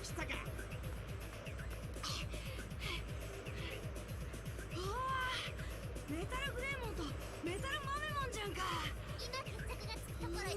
メタルグレーモンとメタルマメモンじゃんか。今決着がつくところよ。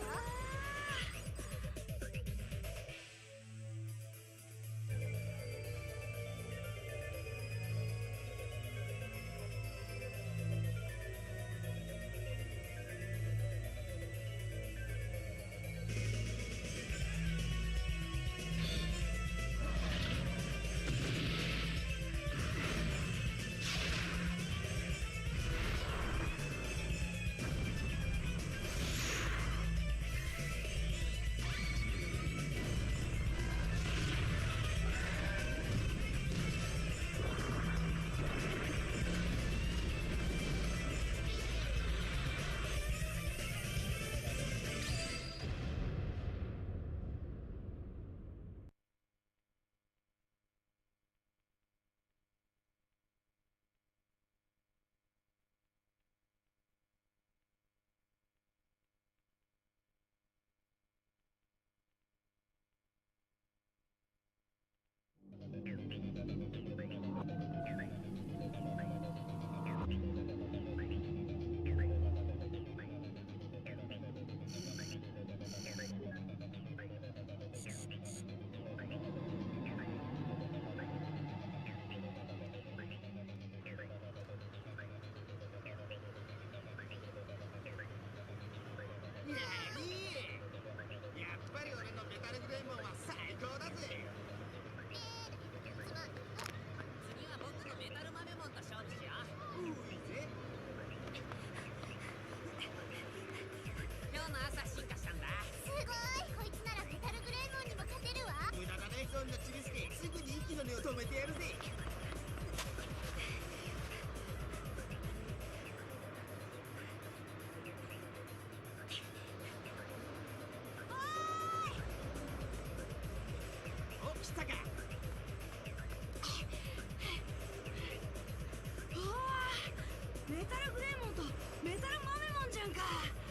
メタルグレーモンとメタルマメモンじゃんか。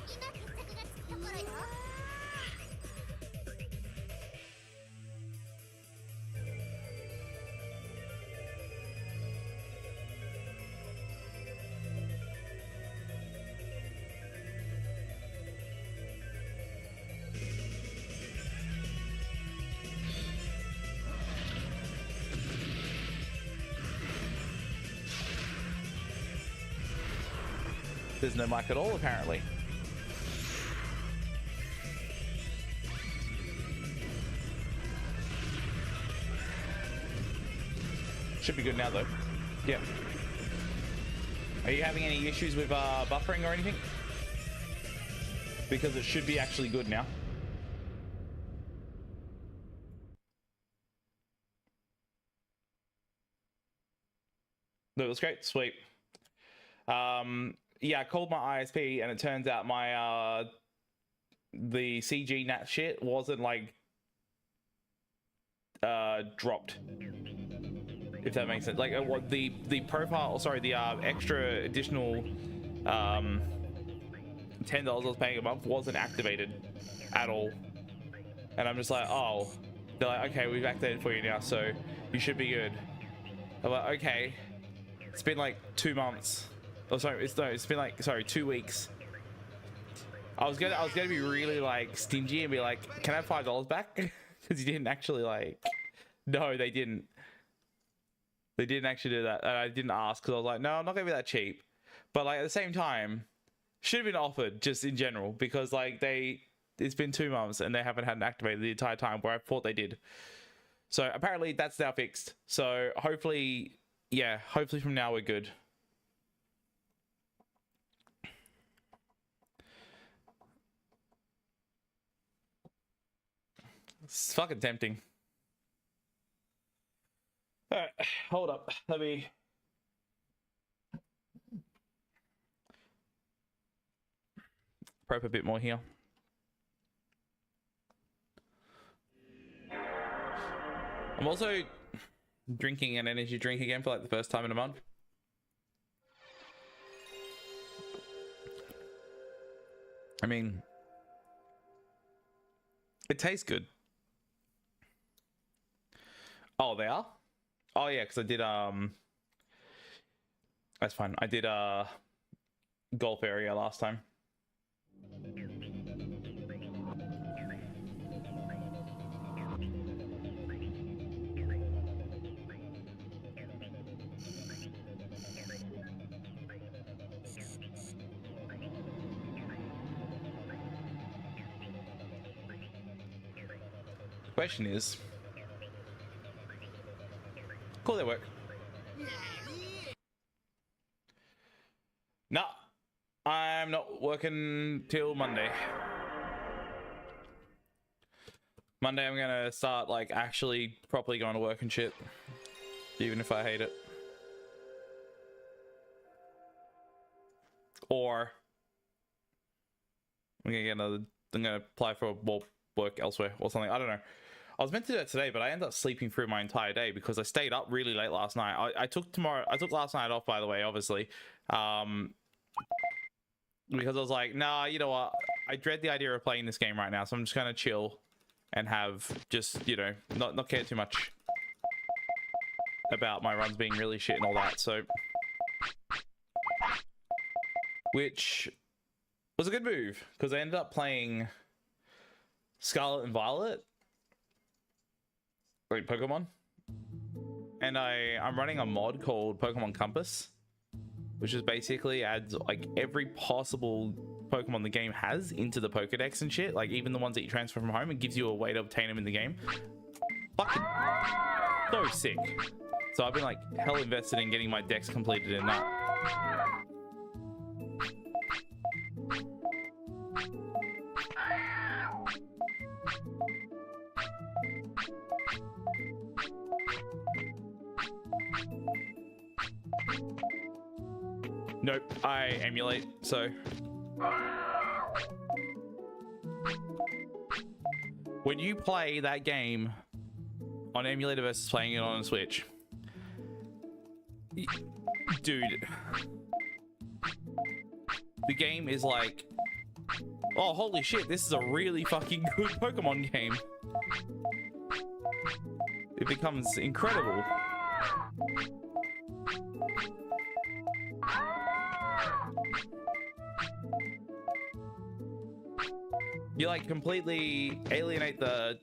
今決着がつくところよ。There's no mic at all, apparently. Should be good now, though. Yep. Are you having any issues with buffering or anything? Because it should be actually good now. That was great. Sweet. Yeah, I called my ISP and it turns out my the CG NAT shit wasn't like dropped, if that makes sense. Like what the profile, or sorry, the extra additional $10 I was paying a month wasn't activated at all. And I'm just like, oh, they're like, okay, we've activated for you now, so you should be good. I'm like, okay, it's been like 2 months. Oh, sorry, it's been like, sorry, 2 weeks. I was gonna be really like stingy and be like, can I have $5 back? Because you didn't actually like. No, they didn't. They didn't actually do that, and I didn't ask because I was like, no, I'm not gonna be that cheap. But like at the same time, should have been offered just in general, because like it's been 2 months and they haven't had it activated the entire time where I thought they did. So apparently that's now fixed. So hopefully, yeah, hopefully from now we're good. It's fucking tempting. All right, hold up. Let me. Prep a bit more here. I'm also drinking an energy drink again for like the first time in a month. I mean, it tastes good. Oh, they are? Oh yeah, because I did that's fine. I did golf area last time. Question is, cool, they work. No, I'm not working till Monday. Monday I'm gonna start like actually properly going to work and shit, even if I hate it. Or I'm gonna apply for more work elsewhere or something. I don't know. I was meant to do that today, but I ended up sleeping through my entire day because I stayed up really late last night. I took last night off, by the way, obviously. Because I was like, nah, you know what? I dread the idea of playing this game right now, so I'm just gonna chill and have just, you know, not care too much about my runs being really shit and all that. So, which was a good move because I ended up playing Scarlet and Violet, like Pokemon, and I'm running a mod called Pokemon Compass, which is basically adds like every possible Pokemon the game has into the Pokedex and shit, like even the ones that you transfer from home, and gives you a way to obtain them in the game. Fucking so sick. So I've been like hell invested in getting my decks completed in that. Nope, I emulate, so. When you play that game on emulator versus playing it on a Switch, dude, the game is like, oh, holy shit, this is a really fucking good Pokemon game. It becomes incredible. You like completely alienate the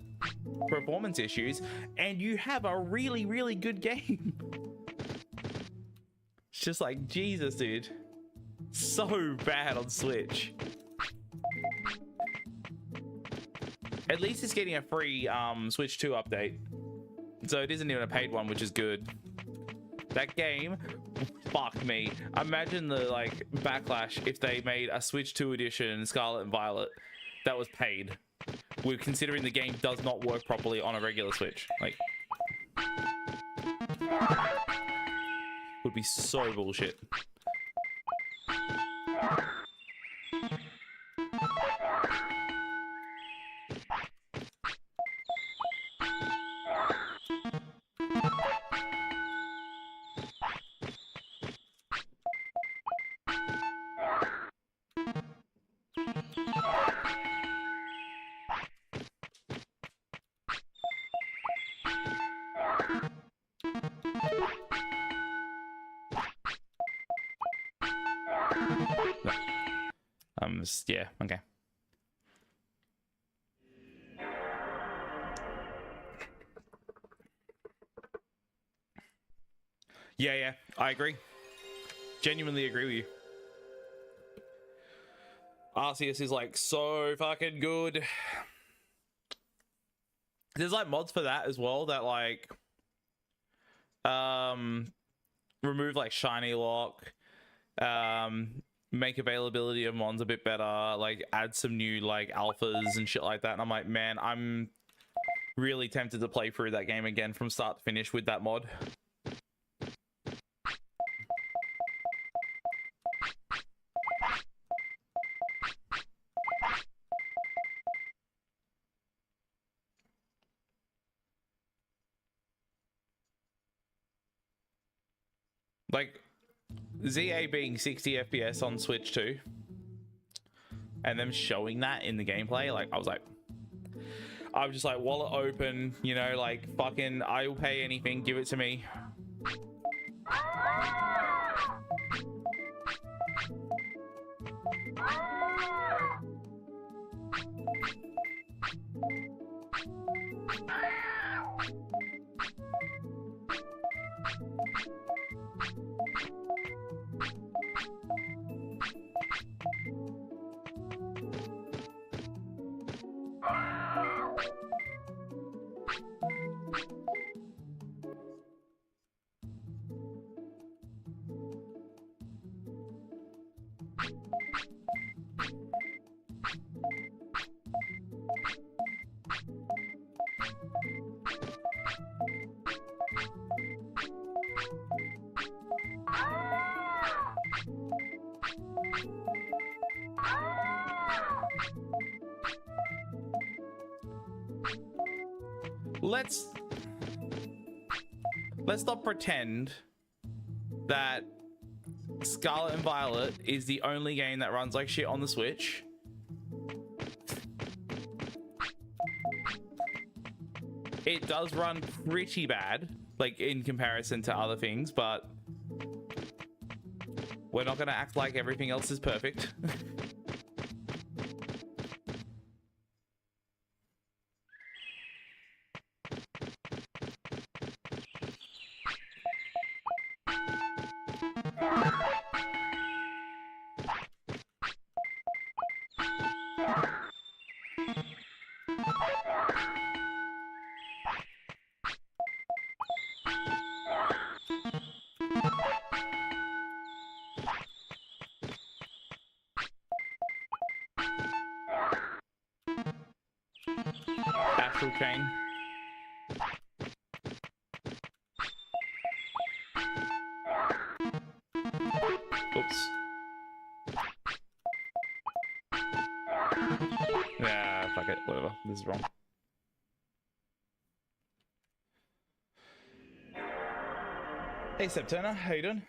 performance issues and you have a really, really good game. It's just like, Jesus, dude. So bad on Switch. At least it's getting a free Switch 2 update. So it isn't even a paid one, which is good. That game, fuck me. Imagine the like backlash if they made a Switch 2 edition Scarlet and Violet that was paid. We're considering the game does not work properly on a regular Switch. Like, would be so bullshit. Yeah, okay. Yeah, I agree. Genuinely agree with you. Arceus is like so fucking good. There's like mods for that as well that like remove like shiny lock, make availability of mons a bit better, like add some new like alphas and shit like that. And I'm like, man, I'm really tempted to play through that game again from start to finish with that mod. Like ZA being 60 FPS on Switch 2 and them showing that in the gameplay, like I was like, I'm just like, wallet open, you know, like fucking, I will pay anything, give it to me. Let's not pretend that Scarlet and Violet is the only game that runs like shit on the Switch. It does run pretty bad, like in comparison to other things, but we're not gonna act like everything else is perfect. Astral chain. Oops. Yeah, fuck it. Whatever. This is wrong. Hey, Septurna. How you doing?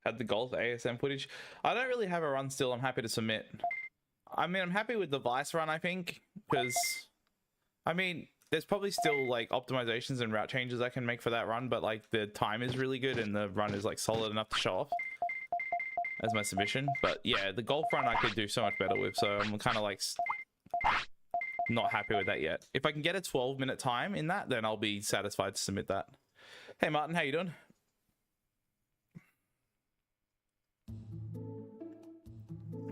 Had the golf ASM footage. I don't really have a run still. I'm happy to submit. I mean, I'm happy with the Vice run, I think, because I mean, there's probably still like optimizations and route changes I can make for that run, but like the time is really good and the run is like solid enough to show off as my submission. But yeah, the golf run I could do so much better with, so I'm kind of like not happy with that yet. If I can get a 12-minute time in that, then I'll be satisfied to submit that. Hey Martin, how you doing?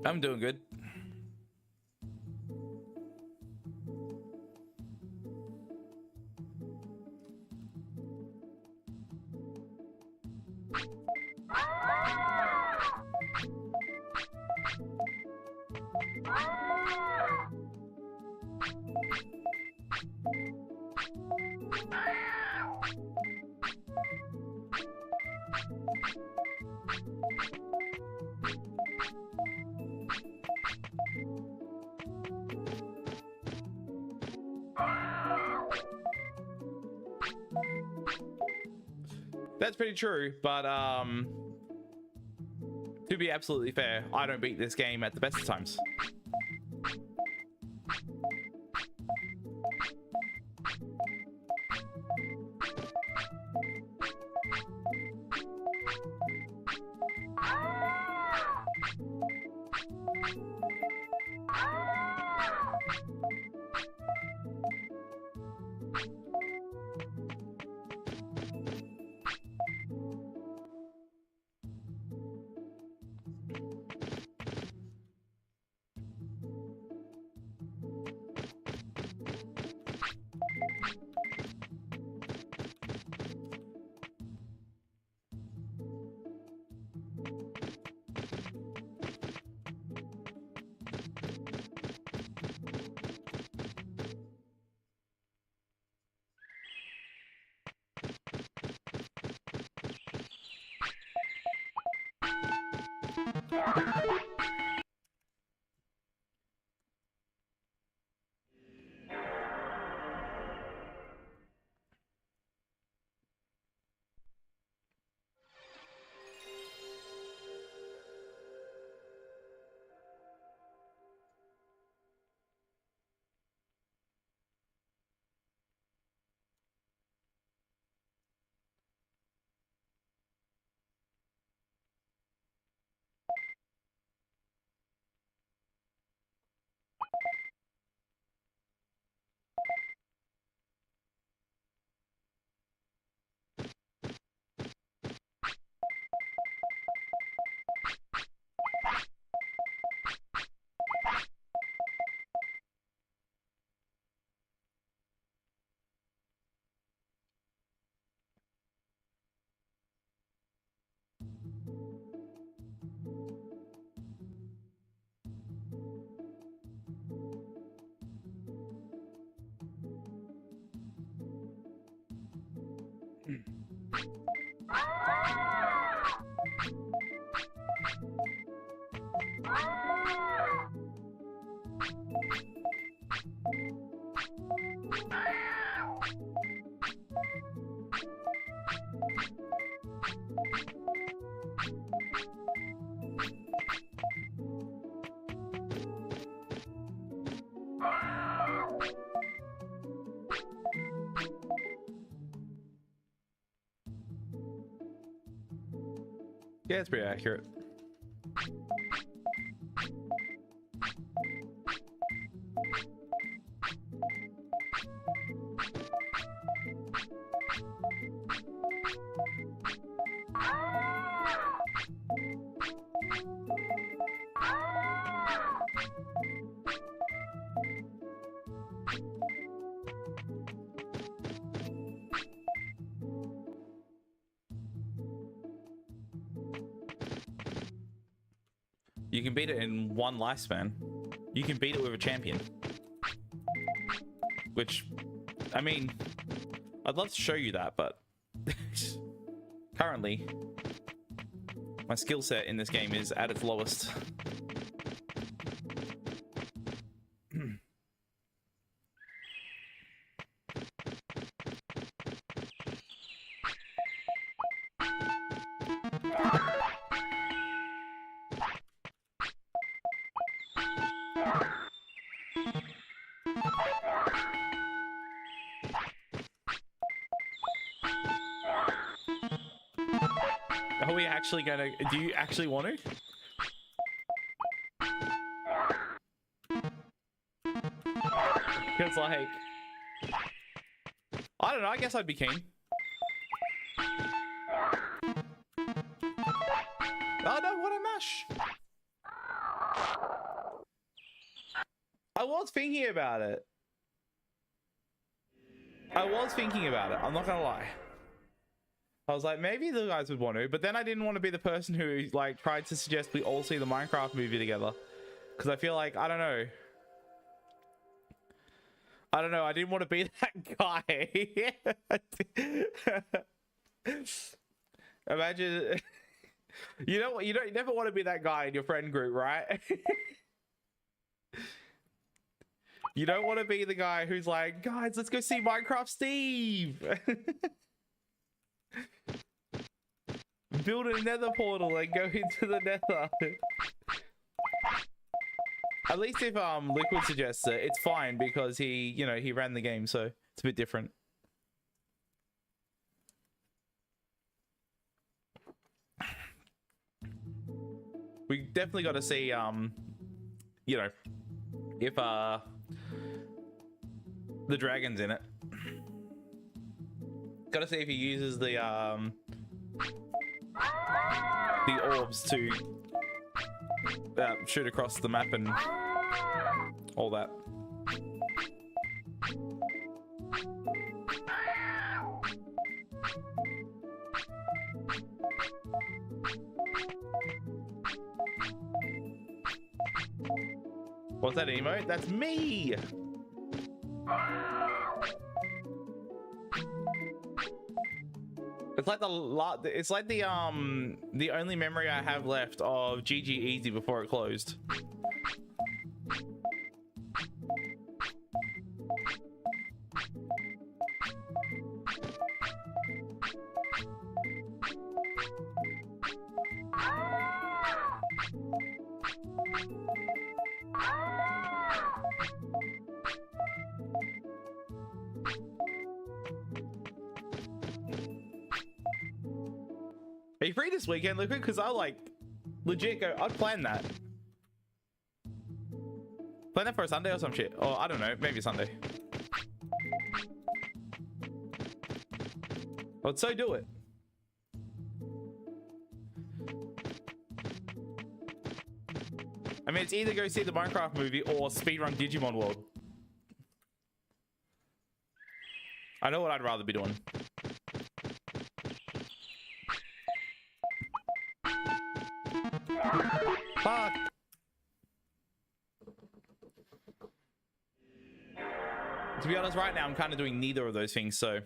I'm doing good. That's pretty true, but to be absolutely fair, I don't beat this game at the best of times. Yeah, it's pretty accurate. You can beat it in one lifespan. You can beat it with a champion. Which, I mean, I'd love to show you that, but currently, my skill set in this game is at its lowest. Are we actually gonna... Do you actually want to? Because, like... I don't know, I guess I'd be keen. Oh no, what a mash! I was thinking about it. I'm not gonna lie. I was like, maybe the guys would want to, but then I didn't want to be the person who like tried to suggest we all see the Minecraft movie together, because I feel like I don't know. I didn't want to be that guy. Imagine, you know what? You never want to be that guy in your friend group, right? You don't want to be the guy who's like, guys, let's go see Minecraft Steve. Build a nether portal and go into the nether. At least if Liquid suggests it, it's fine because he, you know, he ran the game, so it's a bit different. We definitely got to see, you know, if the dragon's in it. Got to see if he uses the orbs to shoot across the map and all that. What's that emote? That's me! It's like the only memory I have left of GG Easy before it closed. Are you free this weekend, Liquid? Because I like legit go. I'd plan that. Plan that for a Sunday or some shit. Or I don't know, maybe Sunday. Let's so do it. I mean, it's either go see the Minecraft movie or speedrun Digimon World. I know what I'd rather be doing. Fuck. To be honest, right now I'm kind of doing neither of those things, so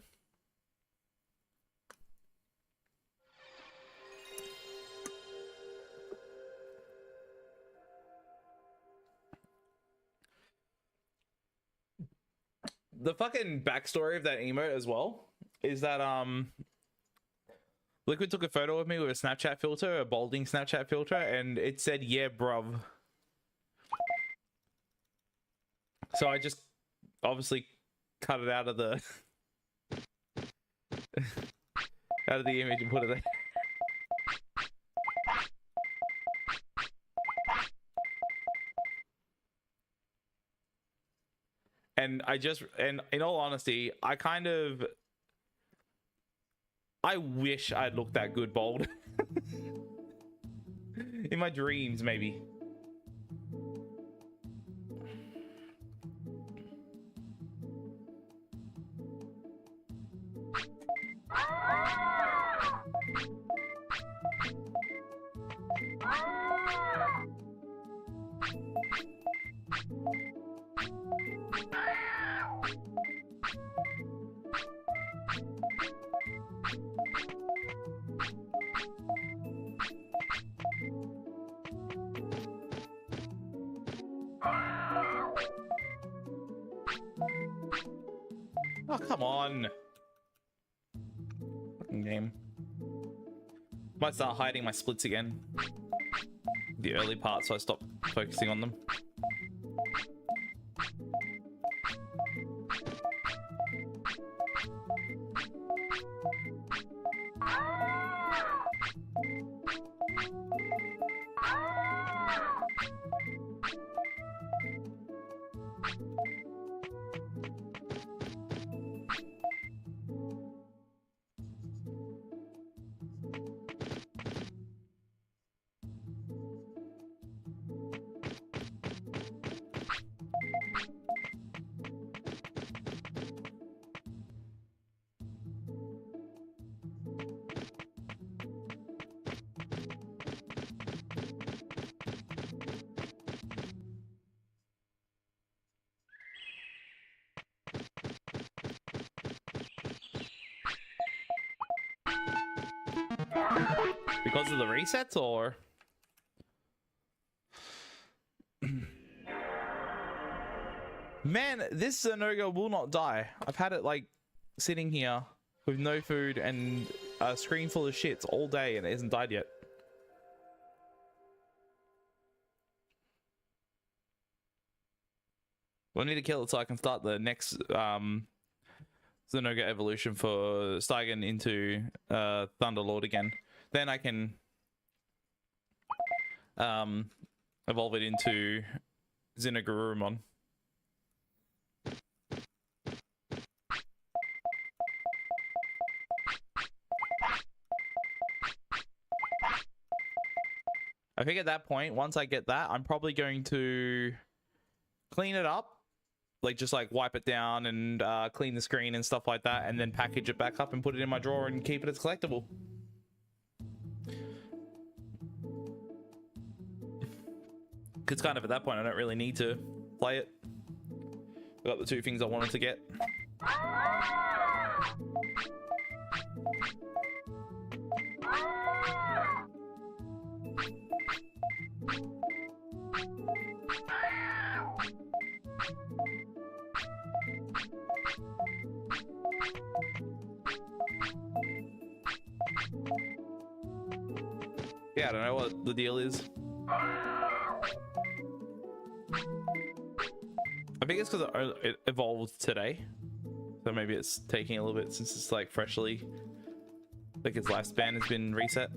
the fucking backstory of that emote as well is that Liquid took a photo of me with a Snapchat filter, a balding Snapchat filter, and it said, "Yeah, bruv." So I just obviously cut it out of the out of the image and put it there. And in all honesty, I wish I'd looked that good bald. In my dreams, maybe. Oh, come on. Fucking game. Might start hiding my splits again. The early part, so I stopped focusing on them. Because of the resets, or man, this Zenoga will not die. I've had it like sitting here with no food and a screen full of shits all day, and it hasn't died yet. Well, I need to kill it so I can start the next Zenoga evolution for Steigen into Thunderlord again. Then I can evolve it into Zinogurumon. I think at that point, once I get that, I'm probably going to clean it up. Like, just like wipe it down and clean the screen and stuff like that, and then package it back up and put it in my drawer and keep it as collectible. Because kind of at that point, I don't really need to play it. I got the two things I wanted to get. Yeah, I don't know what the deal is. I think it's because it evolved today, so maybe it's taking a little bit since it's like freshly, like its lifespan has been reset.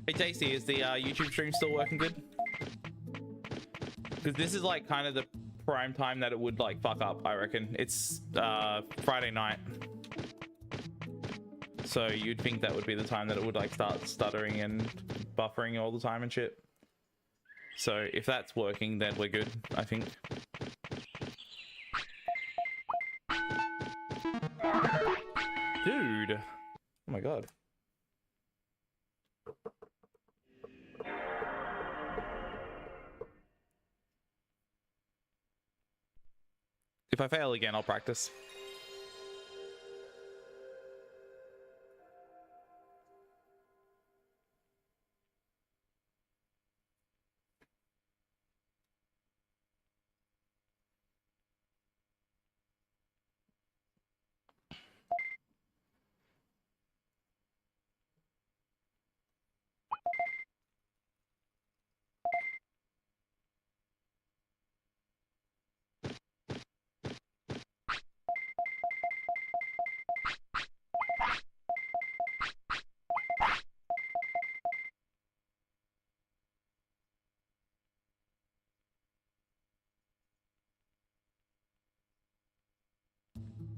Hey Tasty, is the YouTube stream still working good? Because this is like kind of the prime time that it would like fuck up, I reckon. It's Friday night. So you'd think that would be the time that it would like start stuttering and buffering all the time and shit. So if that's working, then we're good, I think. Dude. Oh my god. If I fail again, I'll practice.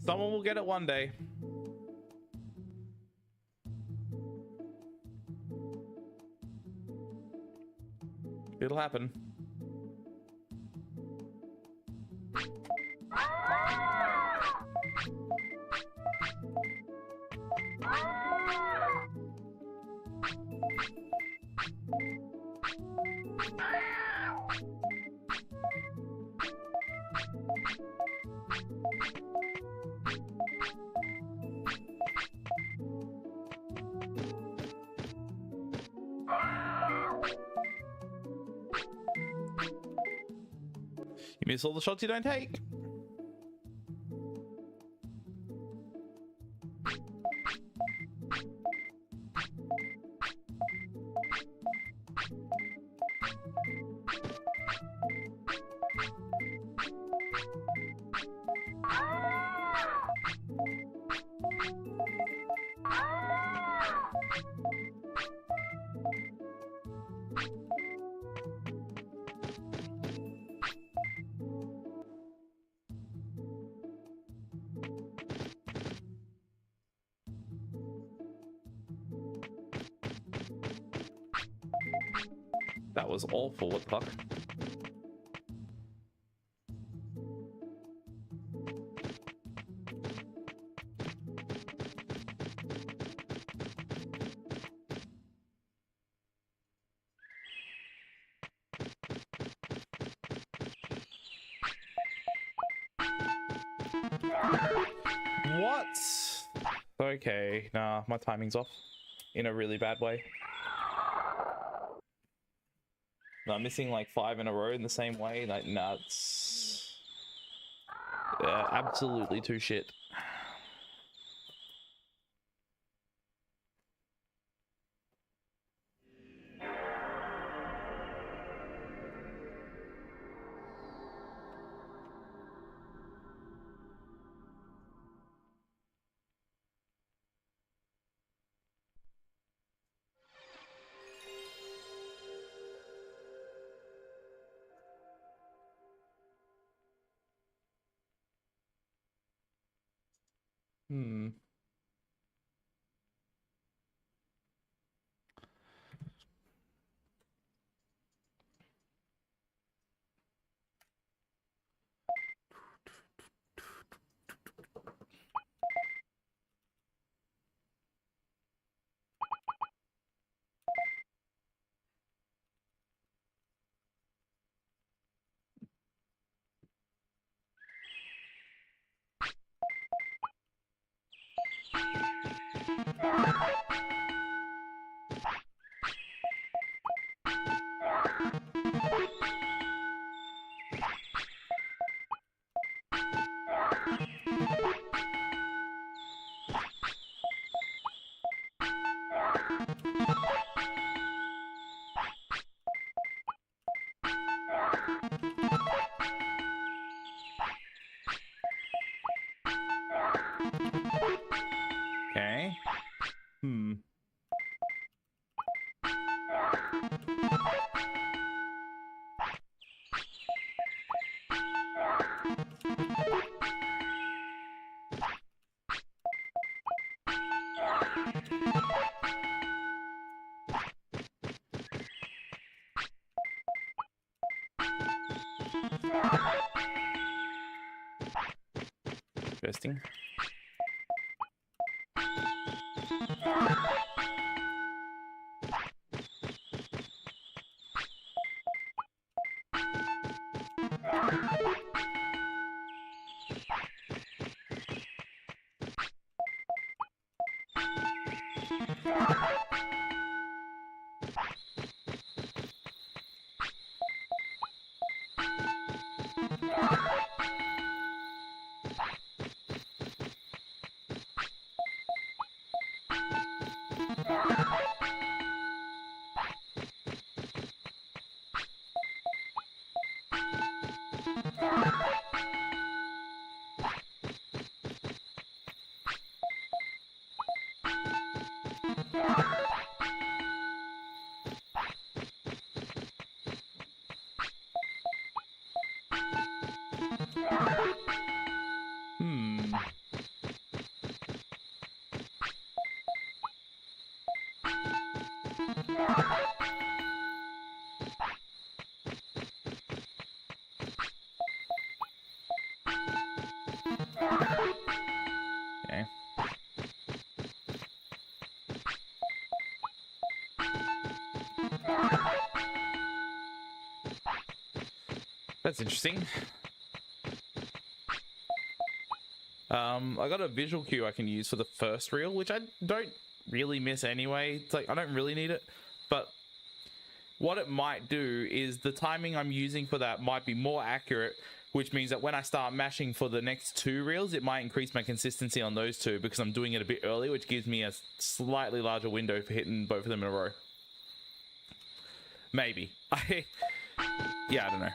Someone will get it one day. It'll happen. You miss all the shots you don't take. That was awful. What the fuck? What? Okay, nah, my timing's off in a really bad way. I'm missing like 5 in a row in the same way. Like, nah, it's absolutely too shit. Hmm. Okay. Hmm. Interesting. Okay. That's interesting. I got a visual cue I can use for the first reel, which I don't really miss anyway. It's like I don't really need it, but what it might do is the timing I'm using for that might be more accurate, which means that when I start mashing for the next 2 reels, it might increase my consistency on those 2 because I'm doing it a bit early, which gives me a slightly larger window for hitting both of them in a row. Maybe. Yeah, I don't know.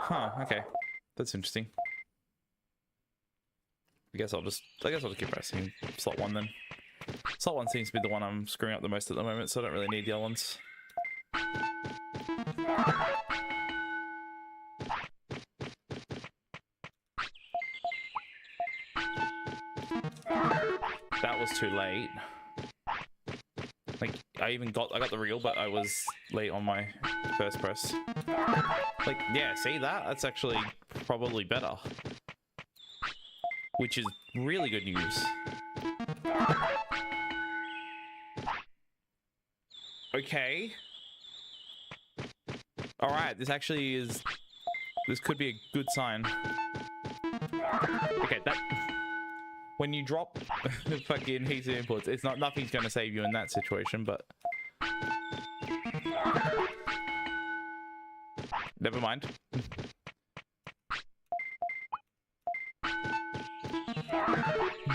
Huh, okay. That's interesting. I guess I'll just keep pressing slot 1 then. Slot 1 seems to be the one I'm screwing up the most at the moment, so I don't really need the other ones. That was too late. Like I got the reel, but I was late on my first press. Like, yeah, see that? That's actually probably better. Which is really good news. Okay. Alright, this could be a good sign. Okay, that... When you drop fucking heaps of inputs, it's nothing's gonna save you in that situation, but... Never mind.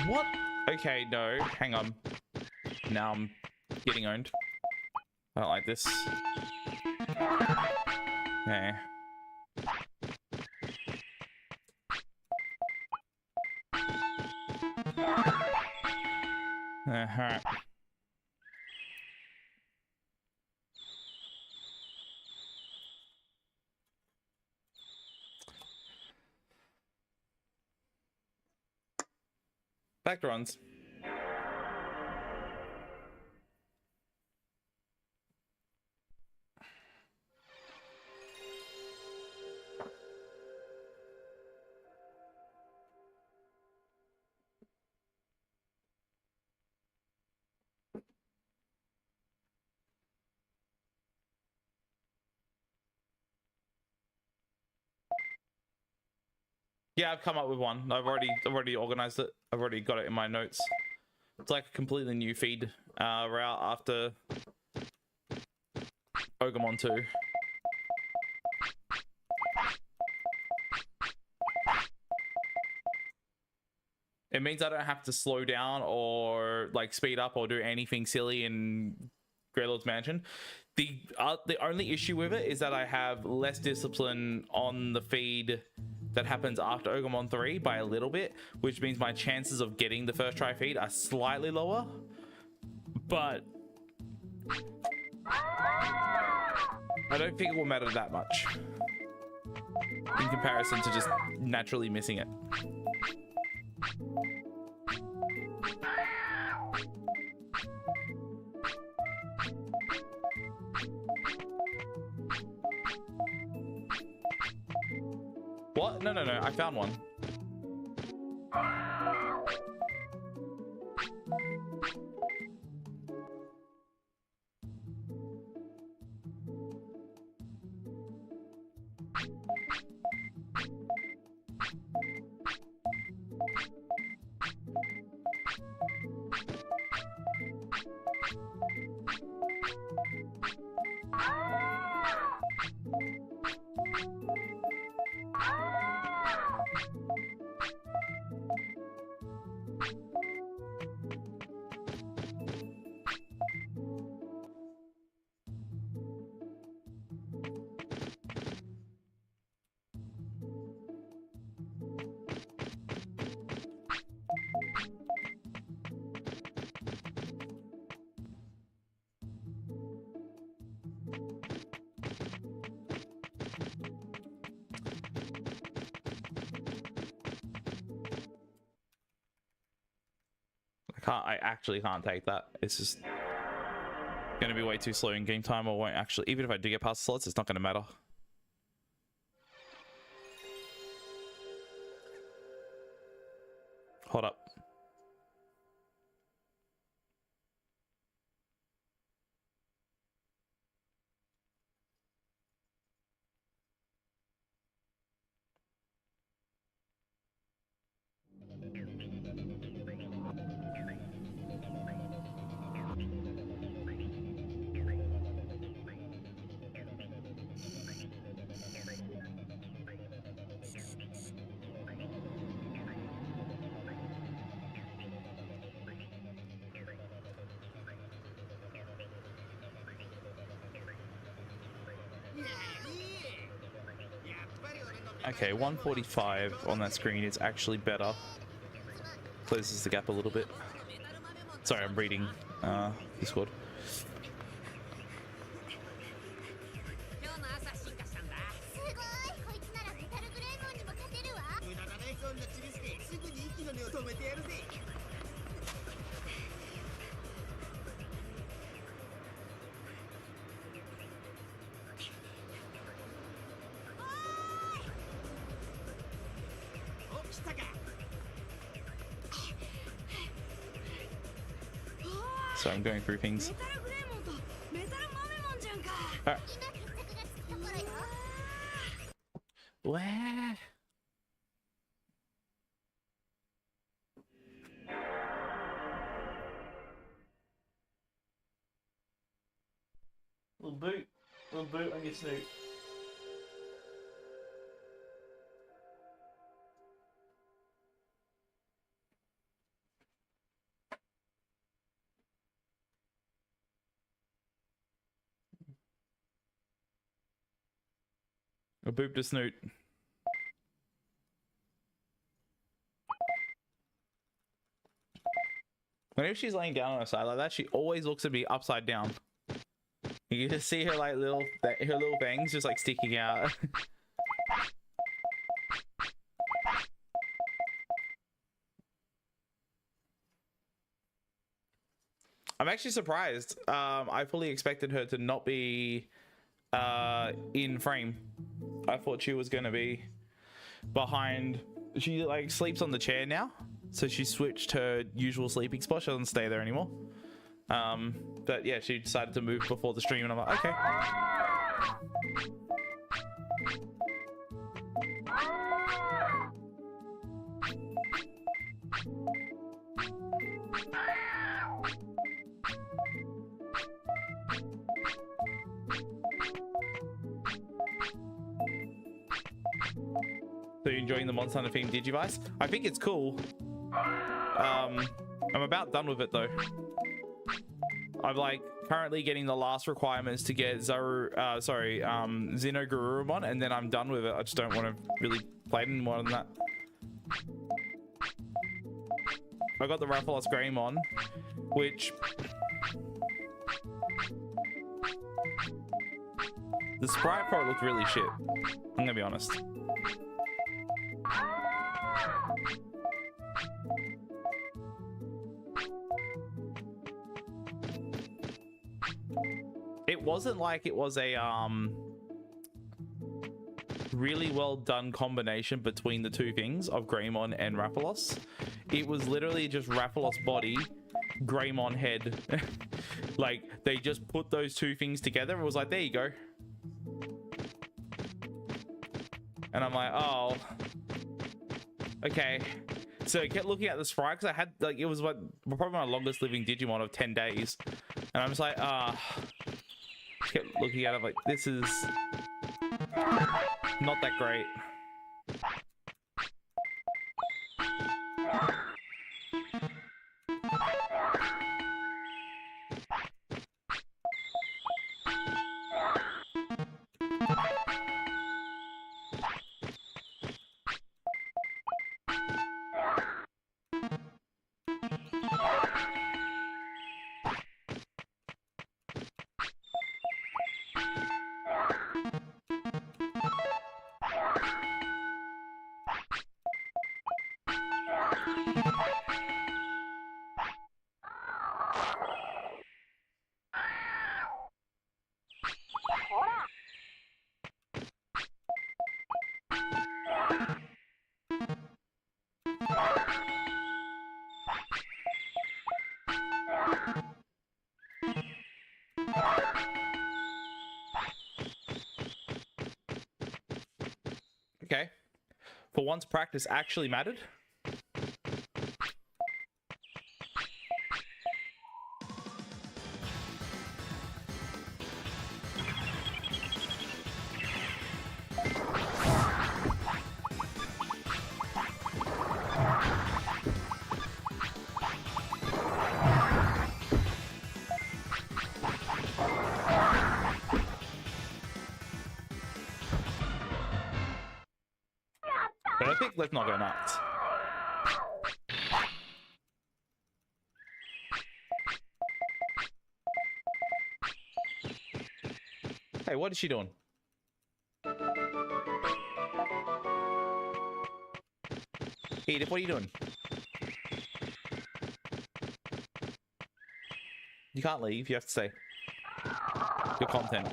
What? Okay, no, hang on. Now I'm getting owned. I don't like this. Okay. Alright. Back to runs. Yeah, I've come up with one. I've already organized it. I've already got it in my notes. It's like a completely new feed route after Digimon 2. It means I don't have to slow down or like speed up or do anything silly in Greylord's Mansion. The only issue with it is that I have less discipline on the feed that happens after Digimon 3 by a little bit, which means my chances of getting the first try feed are slightly lower, but I don't think it will matter that much in comparison to just naturally missing it. What? No, I found one. I actually can't take that. It's just going to be way too slow in game time. I won't actually, even if I do get past the slots, it's not going to matter. Hold up. Okay, 145 on that screen is actually better. Closes the gap a little bit. Sorry, I'm reading Discord. So I'm going through things. Alright. Where? Little boot on your snoot. A boop to snoot. Whenever she's laying down on her side like that, she always looks at me upside down. You can just see her like her little bangs just like sticking out. I'm actually surprised. I fully expected her to not be in frame. I thought she was gonna be behind. She like sleeps on the chair now, so she switched her usual sleeping spot. She doesn't stay there anymore. But yeah, she decided to move before the stream, and I'm like, okay. So you're enjoying the Monster Hunter theme Digivice? I think it's cool. I'm about done with it though. I'm like currently getting the last requirements to get Xenogarurumon, and then I'm done with it. I just don't want to really play it any more than that. I got the Raphalos Greymon, which the sprite for it looked really shit. I'm gonna be honest. It wasn't like it was a really well done combination between the two things of Greymon and Raphalos. It was literally just Raphalos body, Greymon head. Like they just put those two things together. It was like, there you go. And I'm like, oh, okay. So I kept looking at the sprite because I had like, it was what probably my longest living Digimon of 10 days. And I'm just like, kept looking at it like, this is not that great. For once, practice actually mattered. Perfect. Let's not go nuts. Hey, what is she doing? Edith, what are you doing? You can't leave. You have to stay. Your content.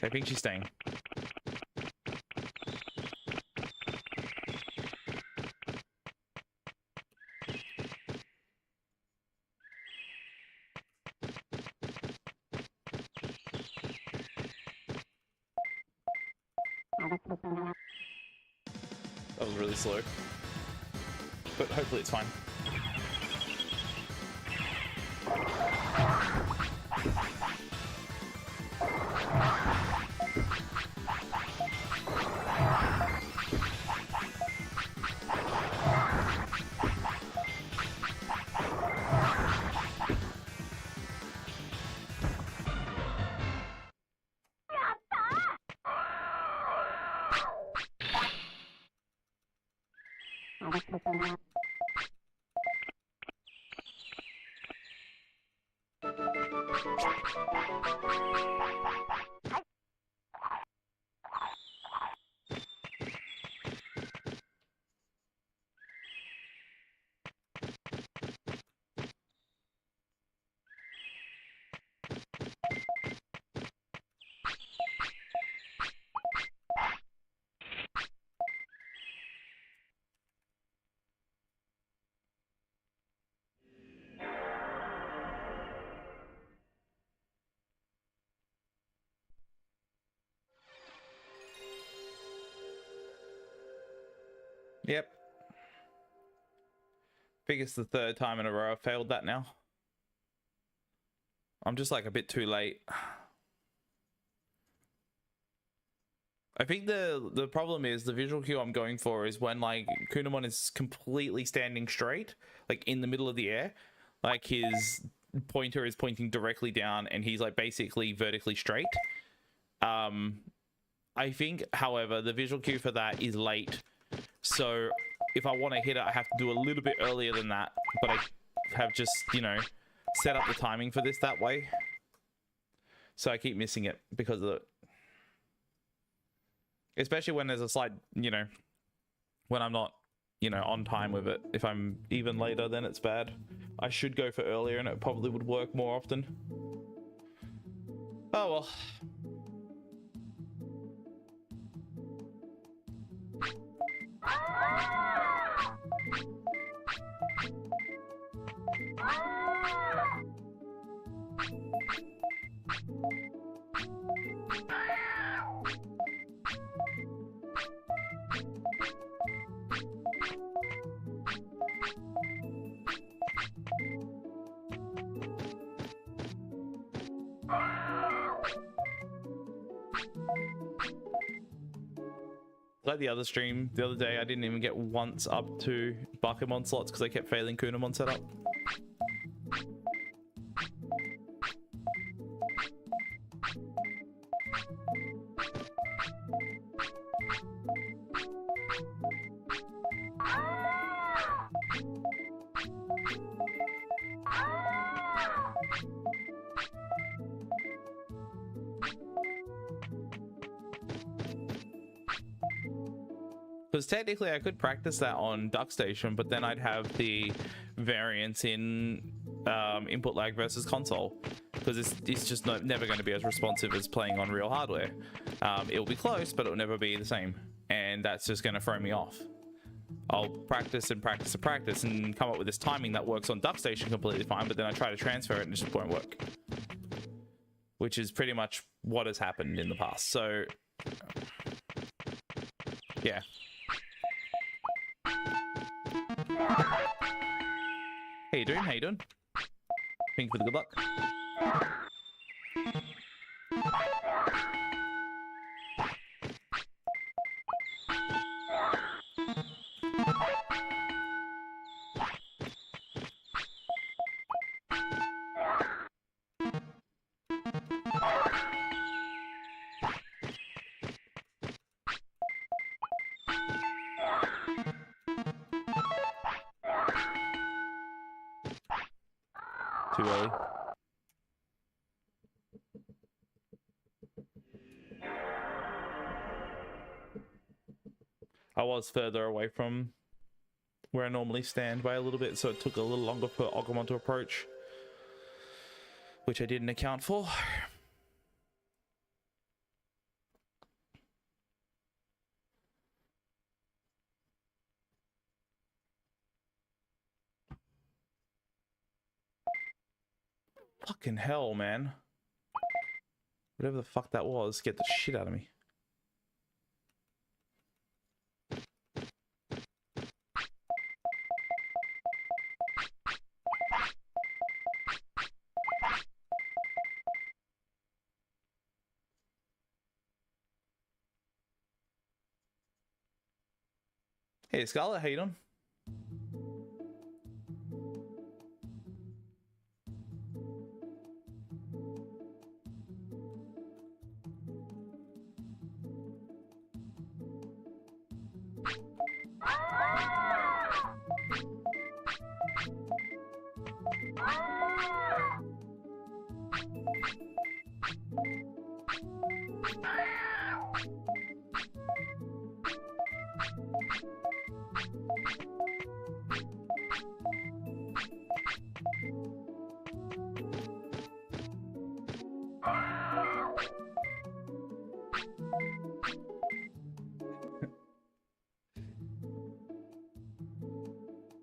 I think she's staying. That was really slow. But hopefully it's fine. Yep. I think it's the third time in a row I've failed that now. I'm just like a bit too late. I think the problem is the visual cue I'm going for is when like Kunamon is completely standing straight, like in the middle of the air, like his pointer is pointing directly down and he's like basically vertically straight. I think, however, the visual cue for that is late. So if I want to hit it, I have to do a little bit earlier than that, but I have just, you know, set up the timing for this that way. So I keep missing it because of it. Especially when there's a slight, you know, when I'm not, you know, on time with it. If I'm even later, then it's bad. I should go for earlier and it probably would work more often. Oh well. Like the other stream the other day, I didn't even get once up to Bakemon slots because I kept failing Kunamon setup. Because technically I could practice that on Duck Station, but then I'd have the variance in input lag versus console, because it's just never going to be as responsive as playing on real hardware. It'll be close, but it'll never be the same. and that's just going to throw me off. I'll practice and practice and practice and come up with this timing that works on Duck Station completely fine, but then I try to transfer it and it just won't work. Which is pretty much what has happened in the past. So, yeah. How you doing? How you doing? Thank you for the good luck. Too early. I was further away from where I normally stand by a little bit, so it took a little longer for Agumon to approach, which I didn't account for. Fucking hell, man. Whatever the fuck that was, get the shit out of me. Hey, Scarlett, how you doing?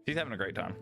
She's having a great time.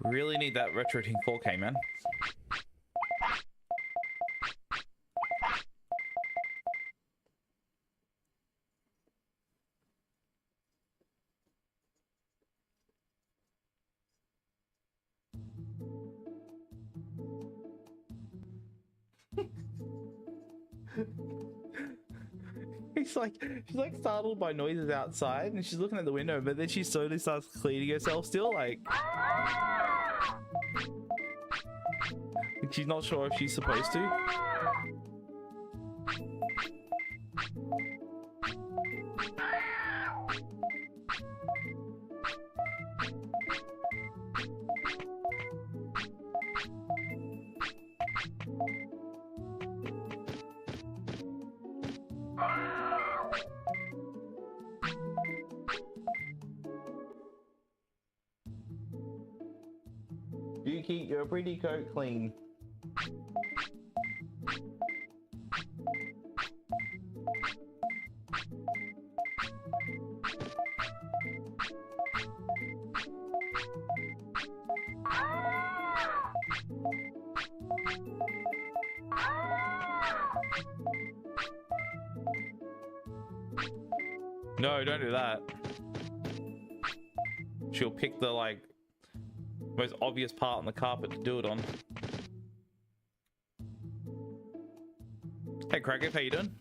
Really need that Retro Team 4K, man. She's like startled by noises outside and she's looking at the window, but then she slowly starts cleaning herself still, like. She's not sure if she's supposed to. You keep your pretty coat clean. No, don't do that. She'll pick the, like, most obvious part on the carpet to do it on. Hey, Craig, how you doing?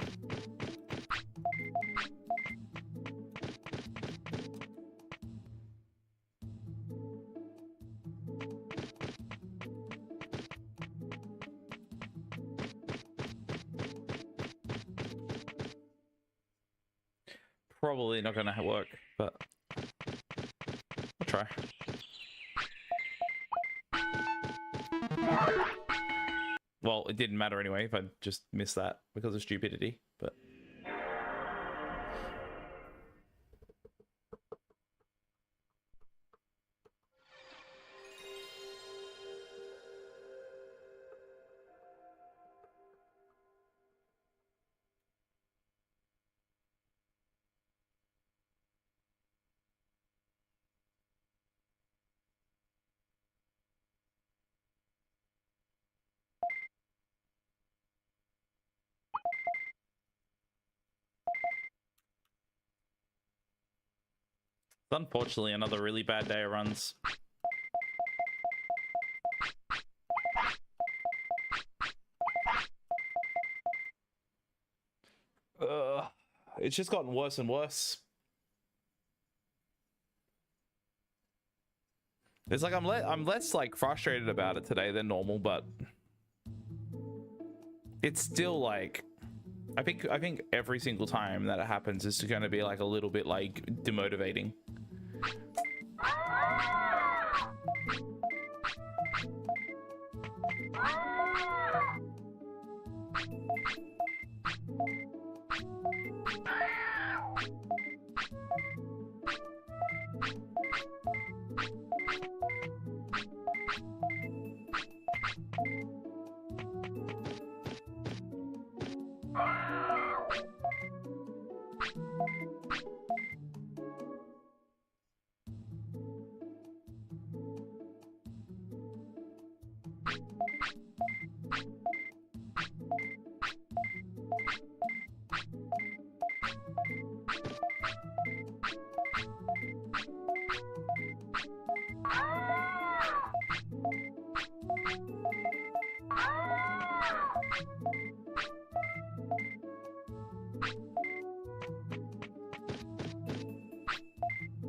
Probably not gonna work, but I'll try. Well, it didn't matter anyway if I just missed that because of stupidity, but... Unfortunately, another really bad day of runs. It's just gotten worse and worse. It's like I'm less like frustrated about it today than normal, but it's still like I think every single time that it happens is going to be like a little bit like demotivating.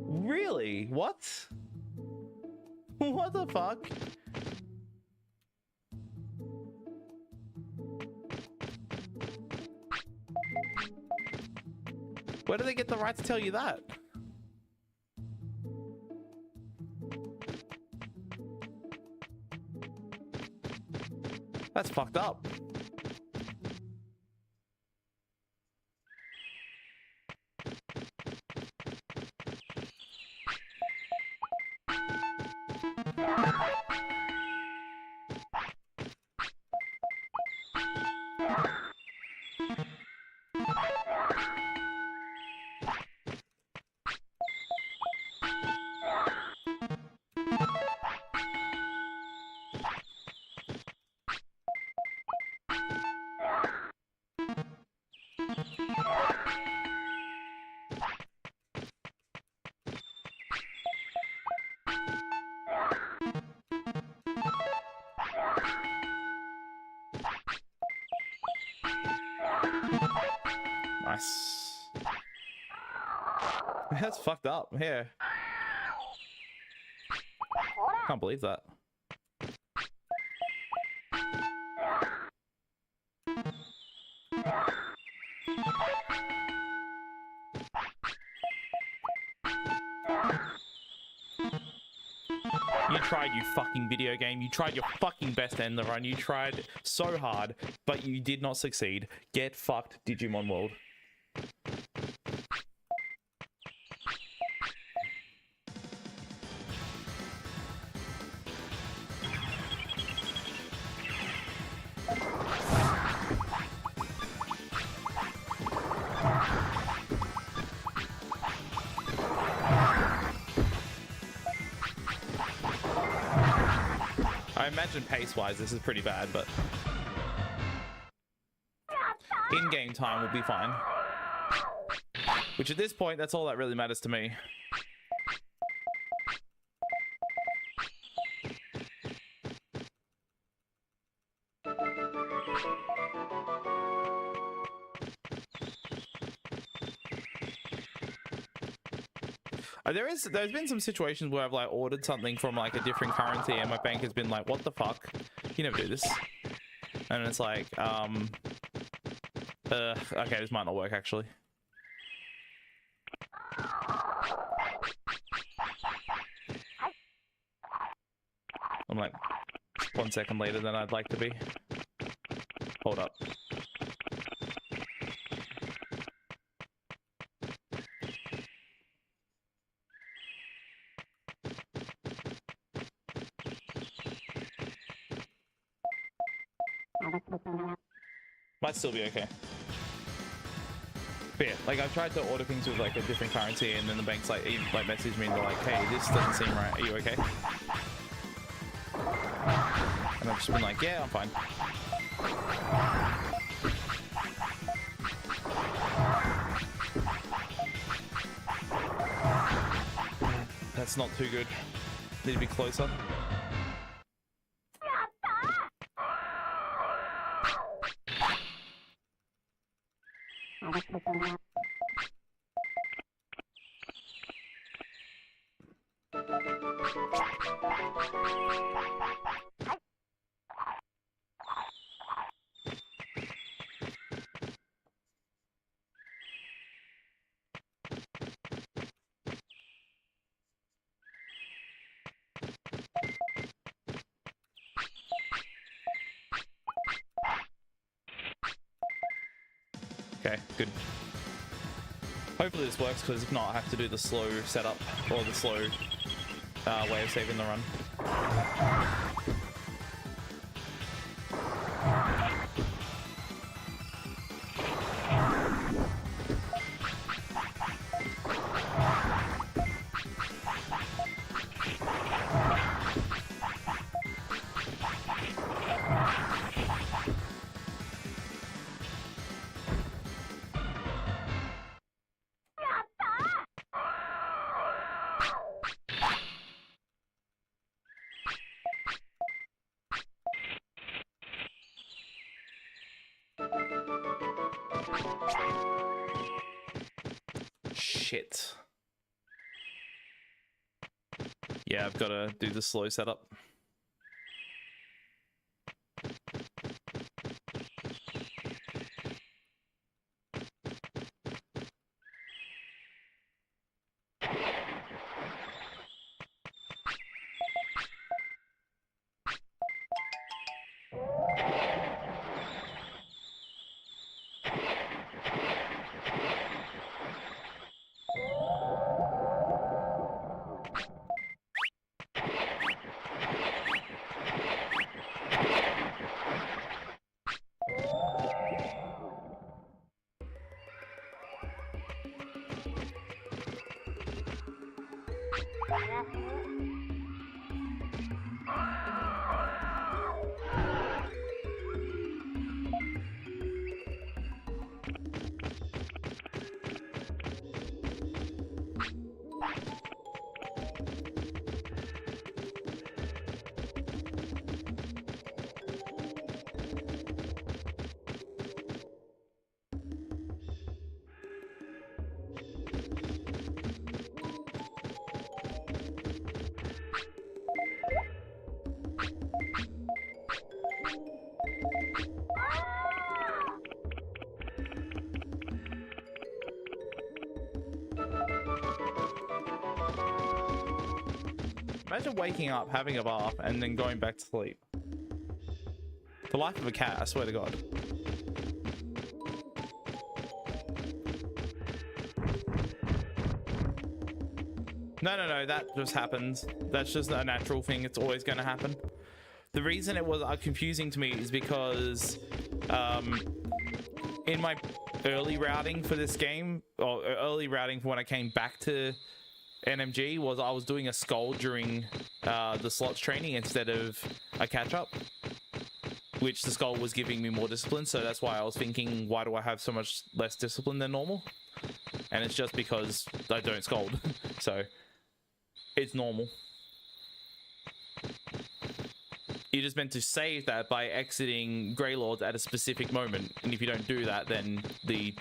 Really? What? What the fuck? Where do they get the right to tell you that? That's fucked up. Nice. That's fucked up. Here. Can't believe that. You tried, you fucking video game. You tried your fucking best to end the run. You tried so hard, but you did not succeed. Get fucked, Digimon World. I imagine pace-wise this is pretty bad, but in-game time will be fine. Which at this point, that's all that really matters to me. There's been some situations where I've like ordered something from like a different currency and my bank has been like, what the fuck? You never do this. And it's like, okay, this might not work actually. I'm like 1 second later than I'd like to be. Hold up. Might still be okay. But yeah, like I've tried to order things with like a different currency and then the bank's like, message me and they're like, hey, this doesn't seem right, are you okay? And I've just been like, yeah, I'm fine. That's not too good. Need to be closer. Okay, good. Hopefully this works, because if not, I have to do the slow setup, or the slow way of saving the run. Shit. Yeah, I've got to do the slow setup. Imagine waking up, having a bath, and then going back to sleep. The life of a cat, I swear to God. No, that just happens. That's just a natural thing. It's always going to happen. The reason it was confusing to me is because in my early routing for this game, or early routing for when I came back to NMG, was I was doing a skull during the slots training instead of a catch-up, which the skull was giving me more discipline. So that's why I was thinking, why do I have so much less discipline than normal? And it's just because I don't scold. So it's normal. You're just meant to save that by exiting Grey Lords at a specific moment, and if you don't do that, then the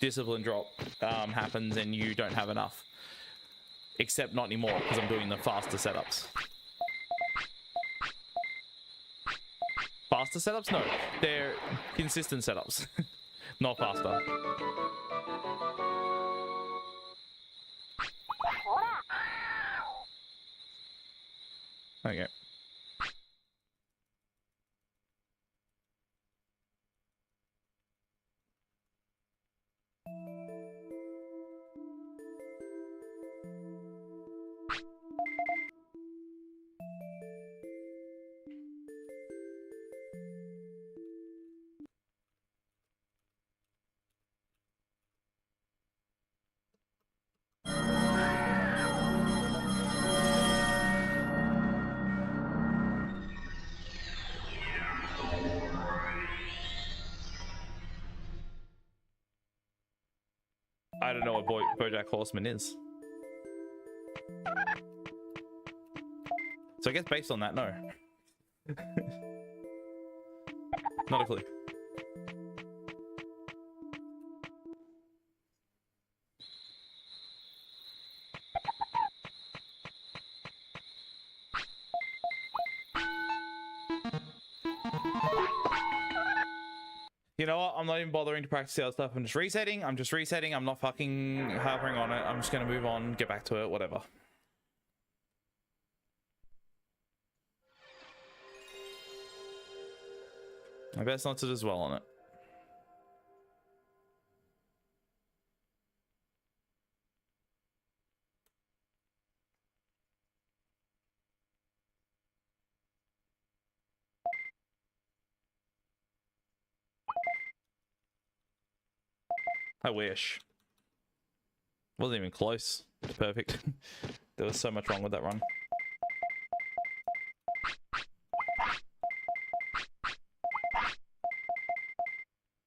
discipline drop happens and you don't have enough. Except not anymore, because I'm doing the faster setups. Faster setups? No, they're consistent setups, not faster. Okay. I don't know what BoJack Horseman is. So I guess based on that, no. Not a clue. You know what? I'm not even bothering to practice the other stuff. I'm just resetting. I'm not fucking harping on it. I'm just going to move on, get back to it, whatever. I best not to just dwell on it. I wish. Wasn't even close. It's perfect. There was so much wrong with that run.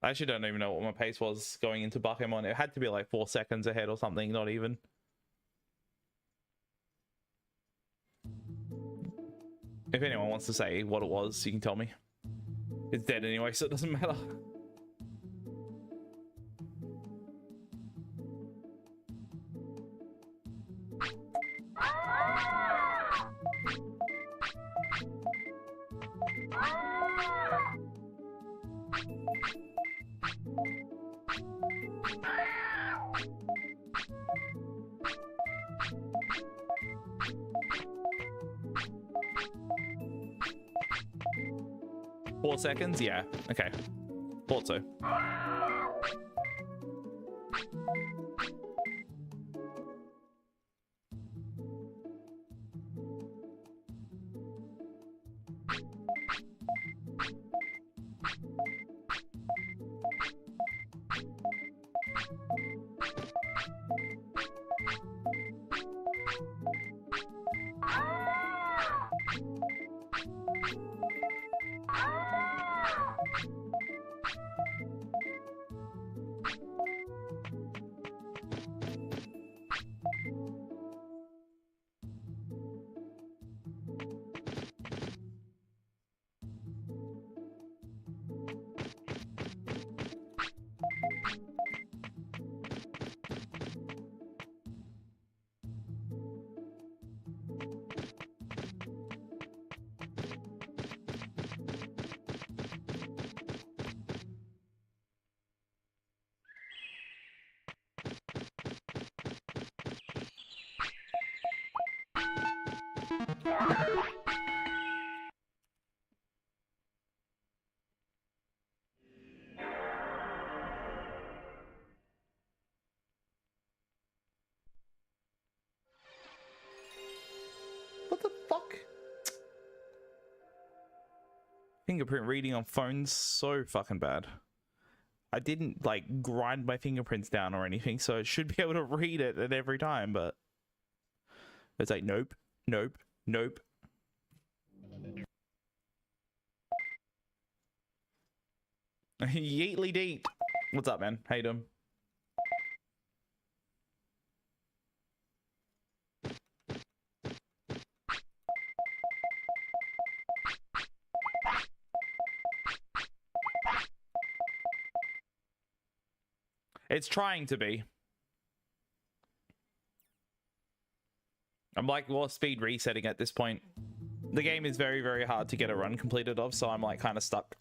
I actually don't even know what my pace was going into Bakemon. It had to be like 4 seconds ahead or something, not even. If anyone wants to say what it was, you can tell me. It's dead anyway, so it doesn't matter. 4 seconds? Yeah. Okay. Thought so. What the fuck? Fingerprint reading on phones so fucking bad. I didn't like grind my fingerprints down or anything, so it should be able to read it at every time, but it's like nope, nope, nope. Yeetly deet. What's up, man? How you doing? It's trying to be. I'm like, well, speed resetting at this point. The game is very, very hard to get a run completed of, so I'm like kind of stuck.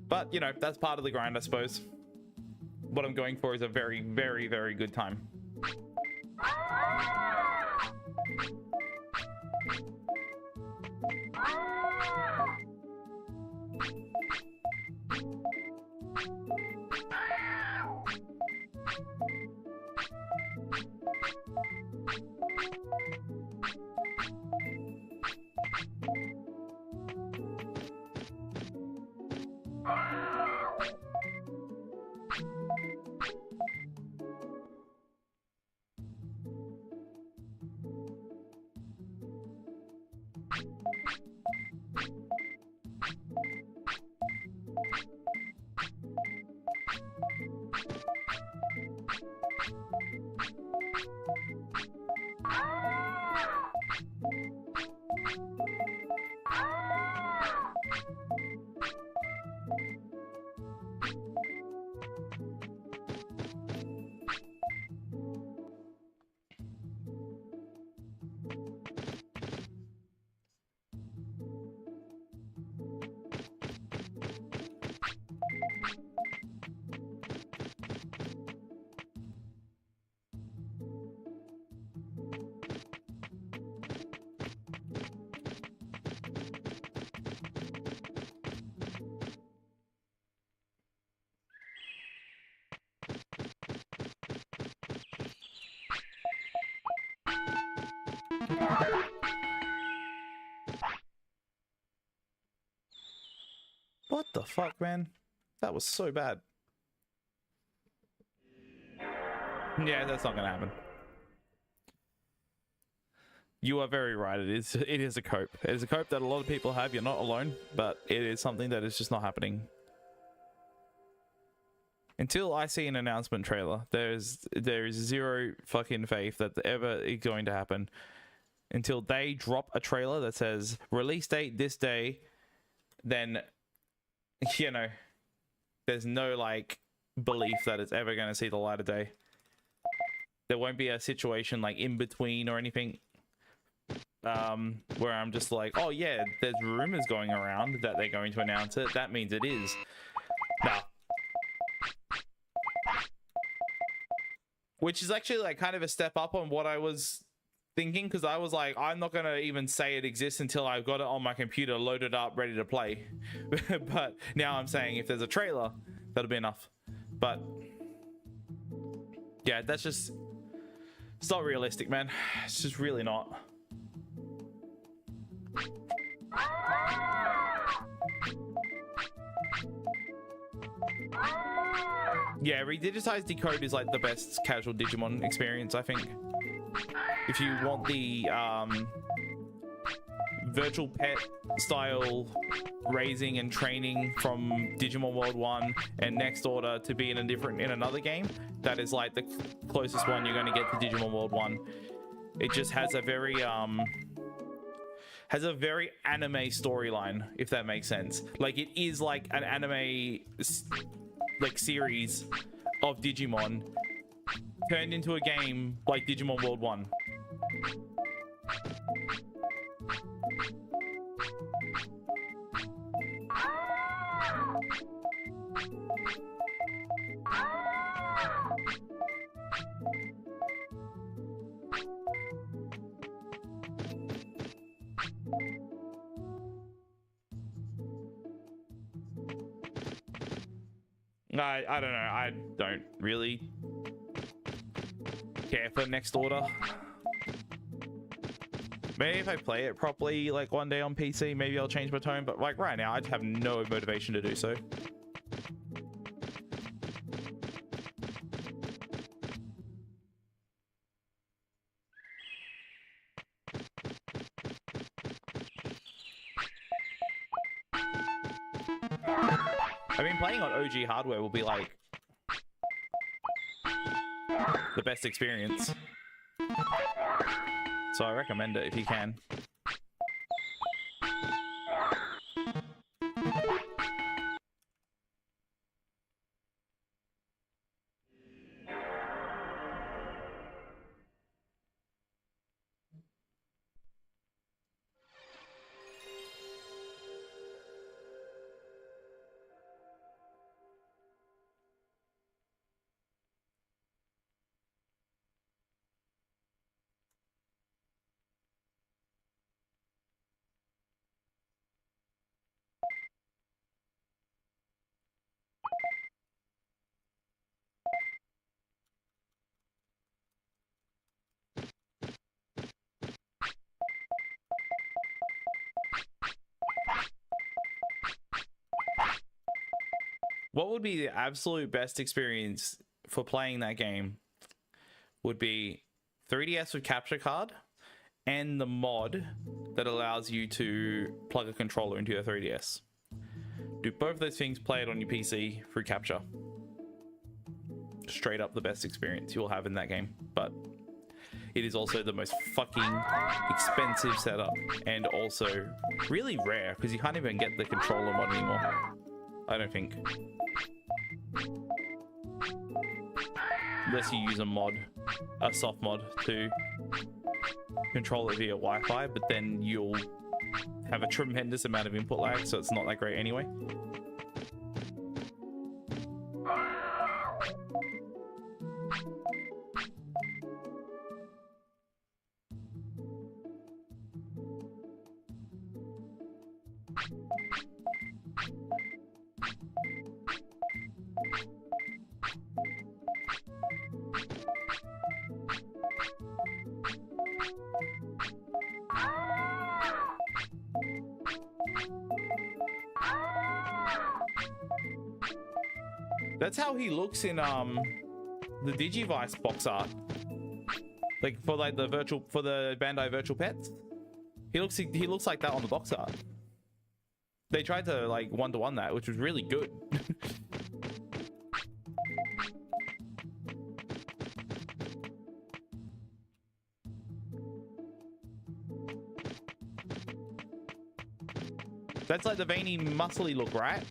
But, you know, that's part of the grind, I suppose. What I'm going for is a very, very, very good time. What the fuck, man? That was so bad. Yeah, that's not gonna happen. You are very right. It is a cope. It is a cope that a lot of people have. You're not alone, but it is something that is just not happening. Until I see an announcement trailer, there is zero fucking faith that ever is going to happen. Until they drop a trailer that says release date this day, then, you know, there's no like belief that it's ever going to see the light of day. There won't be a situation like in between or anything where I'm just like, oh yeah, there's rumors going around that they're going to announce it. That means it is. Nah. Which is actually like kind of a step up on what I was thinking, because I was like, I'm not going to even say it exists until I've got it on my computer, loaded up, ready to play. But now I'm saying if there's a trailer, that'll be enough. But yeah, that's just, it's not realistic, man. It's just really not. Yeah, redigitized decode is like the best casual Digimon experience, I think. If you want the virtual pet style raising and training from Digimon World 1 and Next Order to be in another game, that is like the closest one you're going to get to Digimon World 1. It just has a very anime storyline, if that makes sense. Like, it is like an anime like series of Digimon turned into a game like Digimon World 1. I don't know. I don't really care for Next Order. Maybe if I play it properly, like one day on PC, maybe I'll change my tone. But like right now, I just have no motivation to do so. I mean, playing on OG hardware will be like the best experience. So I recommend it if you can. What would be the absolute best experience for playing that game would be 3DS with capture card and the mod that allows you to plug a controller into your 3DS. Do both of those things, play it on your PC through capture. Straight up the best experience you'll have in that game, but it is also the most fucking expensive setup and also really rare because you can't even get the controller mod anymore. I don't think. Unless you use a mod, a soft mod to control it via Wi-Fi, but then you'll have a tremendous amount of input lag, so it's not that great anyway. That's how he looks in the Digivice box art. Like for like the virtual, for the Bandai Virtual Pets. He looks like that on the box art. They tried to like one-to-one that, which was really good. That's like the veiny, muscly look, right?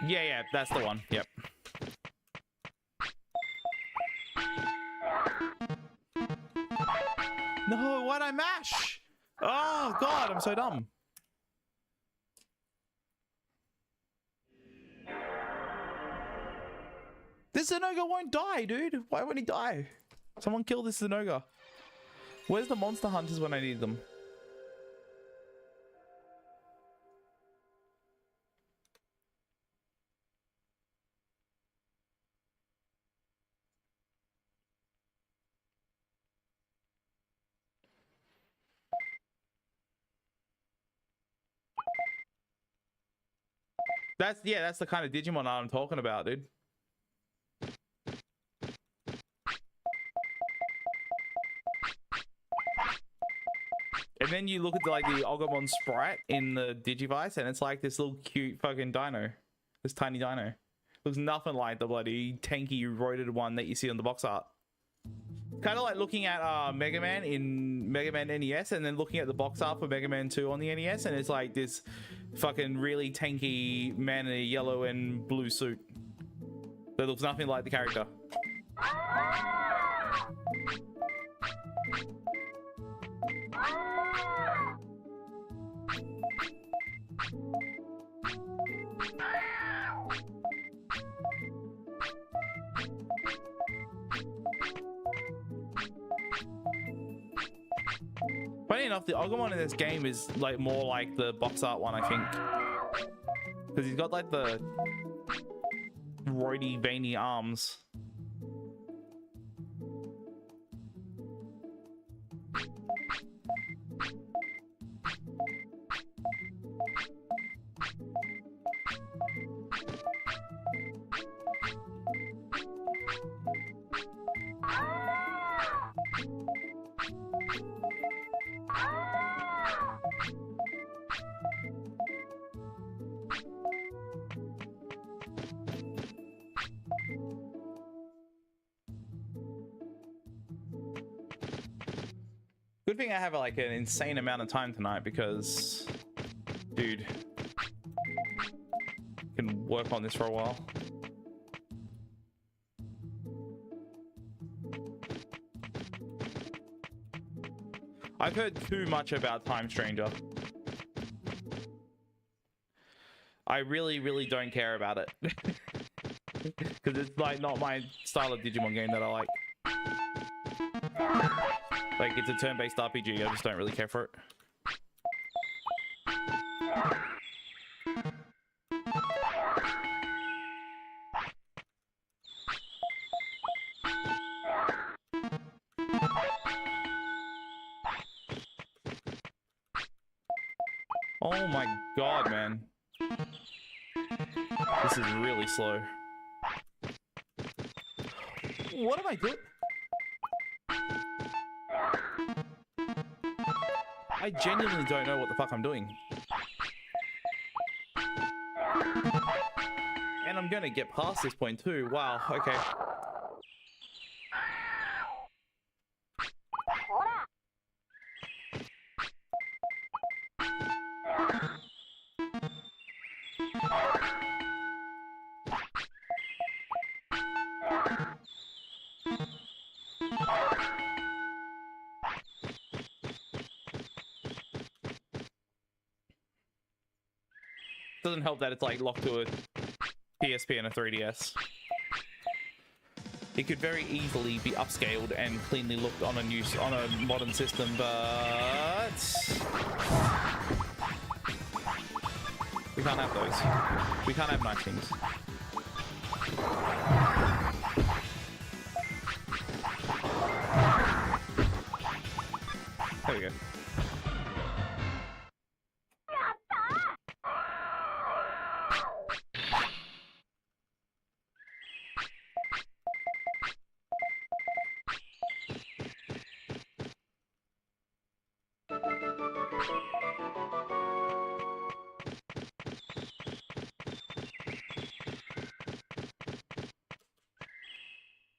Yeah, that's the one. Yep. No, why'd I mash? Oh god, I'm so dumb. This Zenoga won't die, dude. Why won't he die? Someone kill this Zenoga. Where's the monster hunters when I need them? That's the kind of Digimon I'm talking about, dude. And then you look at like the Agumon sprite in the Digivice, and it's like this little cute fucking dino, this tiny dino. Looks nothing like the bloody tanky roided one that you see on the box art. Kind of like looking at Mega Man in Mega Man NES, and then looking at the box art for Mega Man 2 on the NES, and it's like this fucking really tanky man in a yellow and blue suit that looks nothing like the character. Funny enough, the Agumon in this game is like more like the box art one, I think, because he's got like the roidy, veiny arms. Good thing I have like an insane amount of time tonight because, dude, can work on this for a while. I've heard too much about Time Stranger. I really don't care about it because it's like not my style of Digimon game that I like. Like, it's a turn-based RPG, I just don't really care for it. Oh my god, man. This is really slow. What am I doing? I genuinely don't know what the fuck I'm doing. And I'm gonna get past this point too. Wow, okay. Doesn't help that it's like locked to a PSP and a 3DS. It could very easily be upscaled and cleanly looked on a modern system, but we can't have those. We can't have nice things. There we go.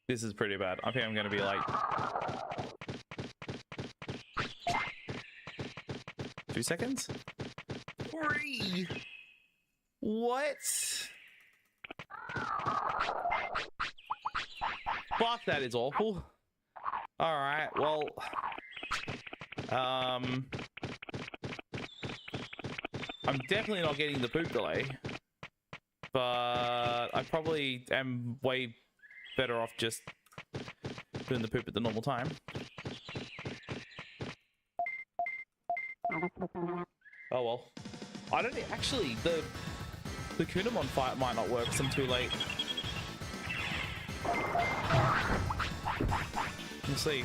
This is pretty bad. I think I'm going to be like 2 seconds. 3. What? Fuck, that is awful. All right, well, I'm definitely not getting the poop delay, but I probably am way better off just doing the poop at the normal time. Oh well. I don't actually, the Kunamon fight might not work because I'm too late. We'll see.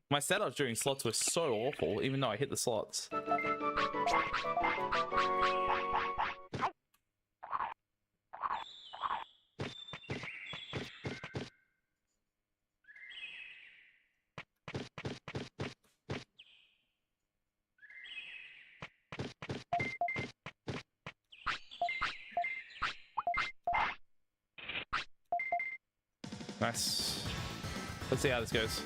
My setups during slots were so awful, even though I hit the slots. Nice. Let's see how this goes.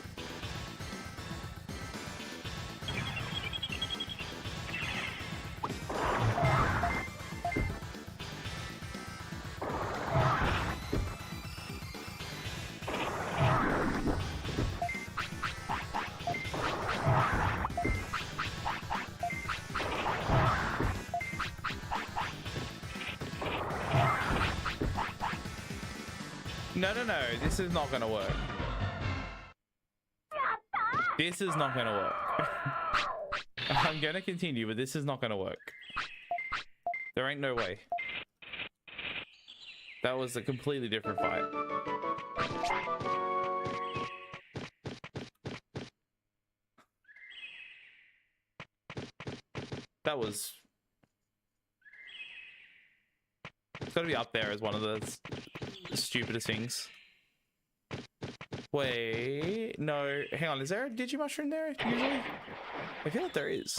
No, this is not gonna work. This is not gonna work. I'm gonna continue, but this is not gonna work. There ain't no way. That was a completely different fight. That was... It's gotta be up there as one of the stupidest things. Wait, no, hang on, is there a Digimushroom there usually? I feel like there is.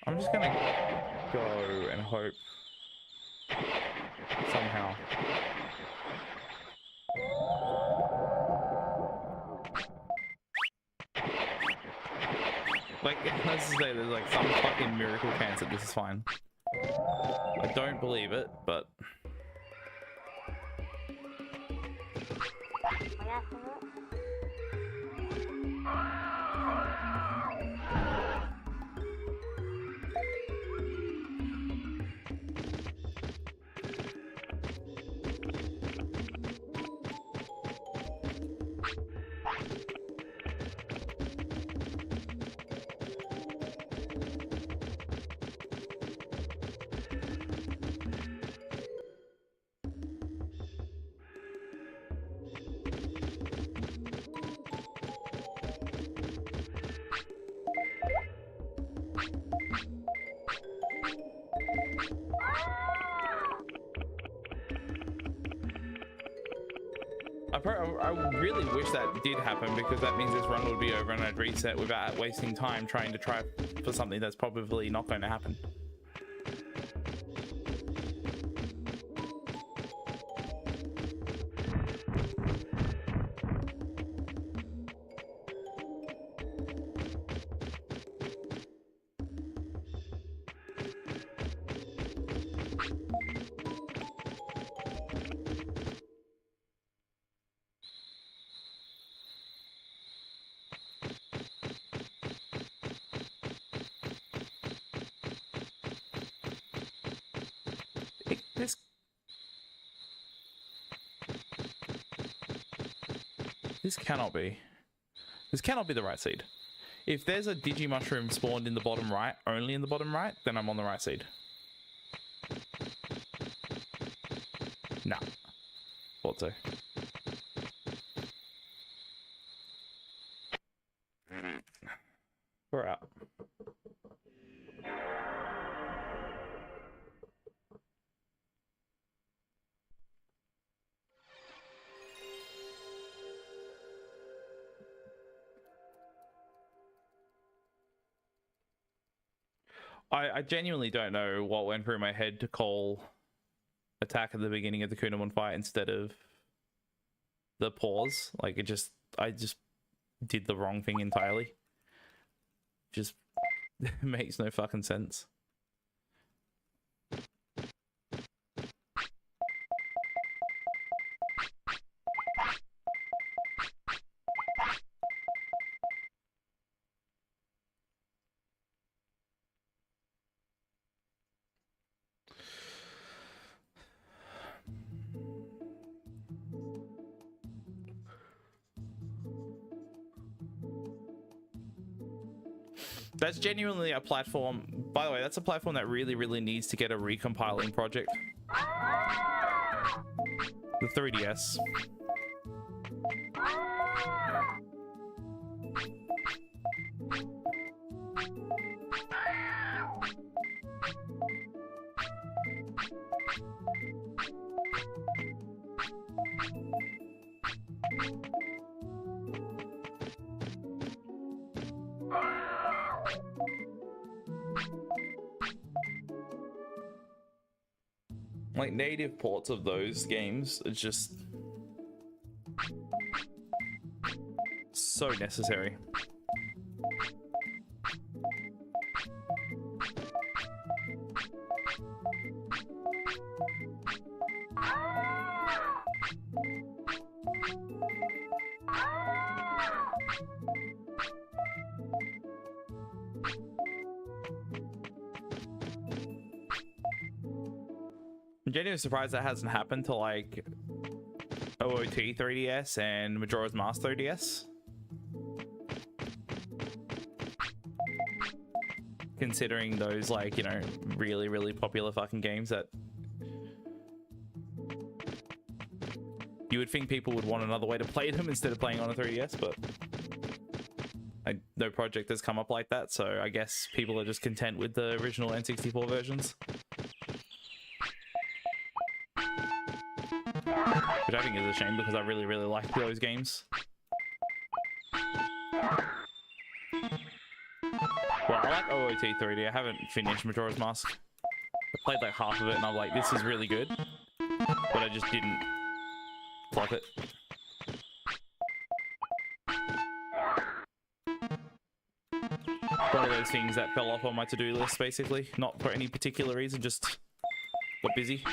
I'm just gonna go and hope somehow. Like, let's just say there's like some fucking miracle chance that this is fine. I don't believe it, but... I really wish that did happen, because that means this run would be over and I'd reset without wasting time trying to try for something that's probably not going to happen. This cannot be. This cannot be the right seed. If there's a Digimushroom spawned in the bottom right, only in the bottom right, then I'm on the right seed. Nah. Thought so. We're out. I genuinely don't know what went through my head to call attack at the beginning of the Kunamon fight instead of the pause. Like, I just did the wrong thing entirely. Just makes no fucking sense. That's genuinely a platform. By the way, that's a platform that really needs to get a recompiling project. The 3DS. Like native ports of those games, it's just so necessary. I'm genuinely surprised that hasn't happened to like OOT 3DS and Majora's Mask 3DS. Considering those, like, you know, really, really popular fucking games that you would think people would want another way to play them instead of playing on a 3DS, but no project has come up like that, so I guess people are just content with the original N64 versions. Which I think is a shame because I really, really like those games. Well, I like OOT 3D. I haven't finished Majora's Mask. I played like half of it and I'm like, this is really good. But I just didn't clock it. One of those things that fell off on my to-do list, basically. Not for any particular reason, just got busy.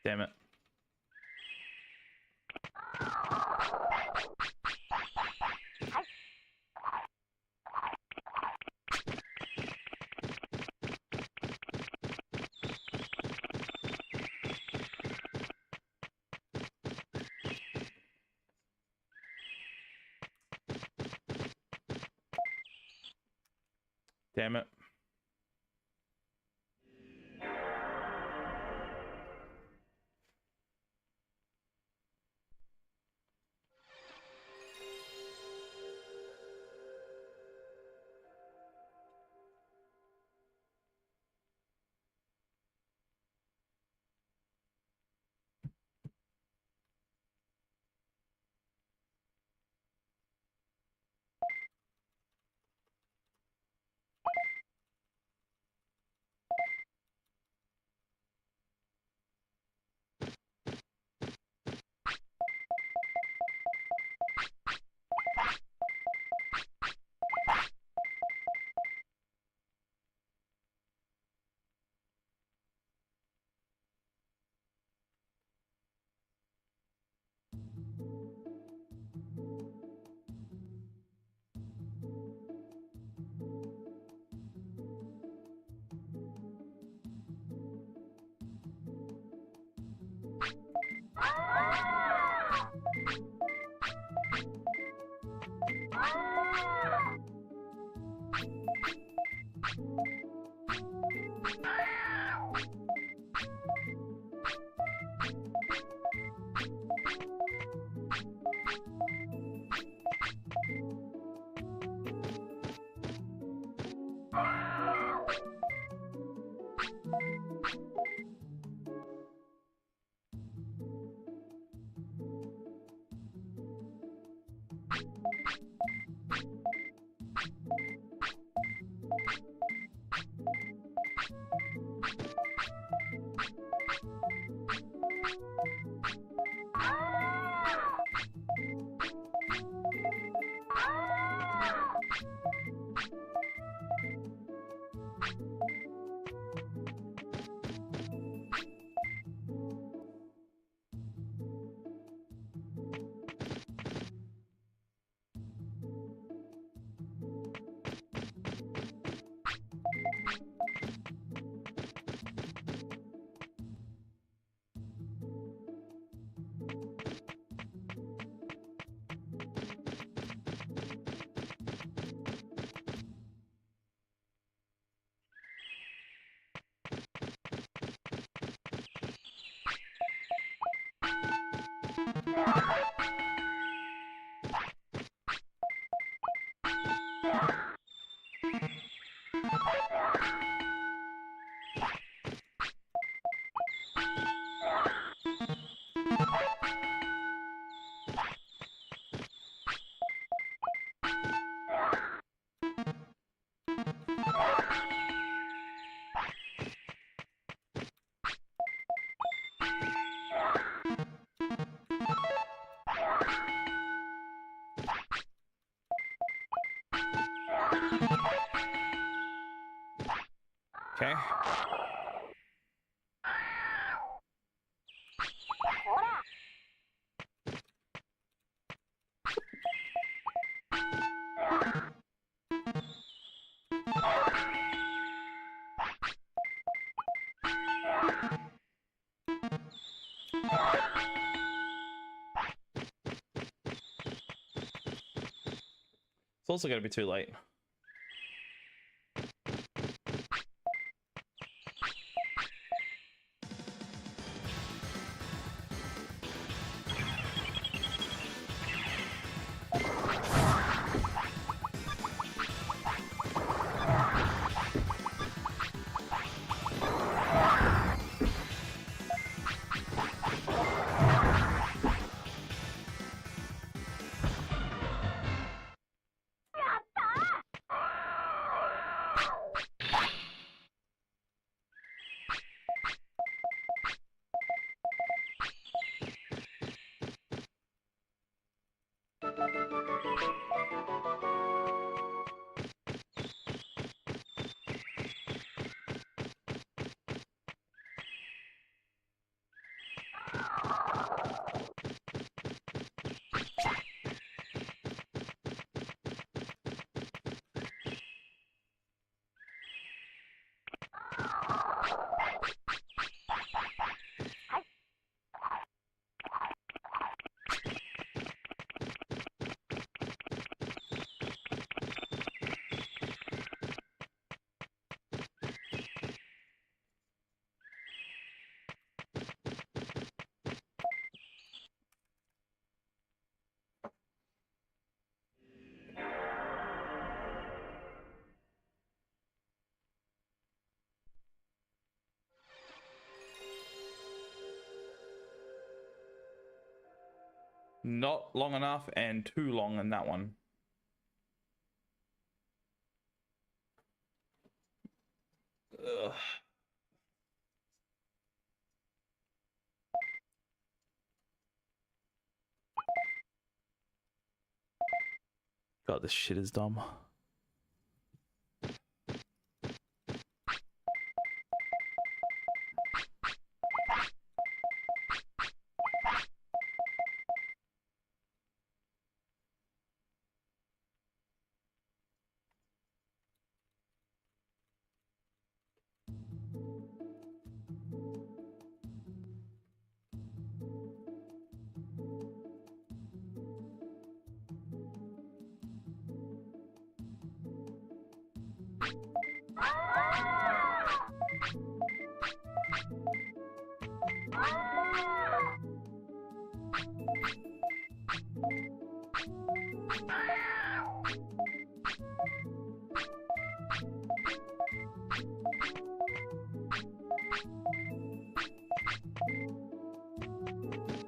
Damn it. Damn it. Okay. It's also going to be too late. Not long enough and too long in that one. Ugh. God, this shit is dumb.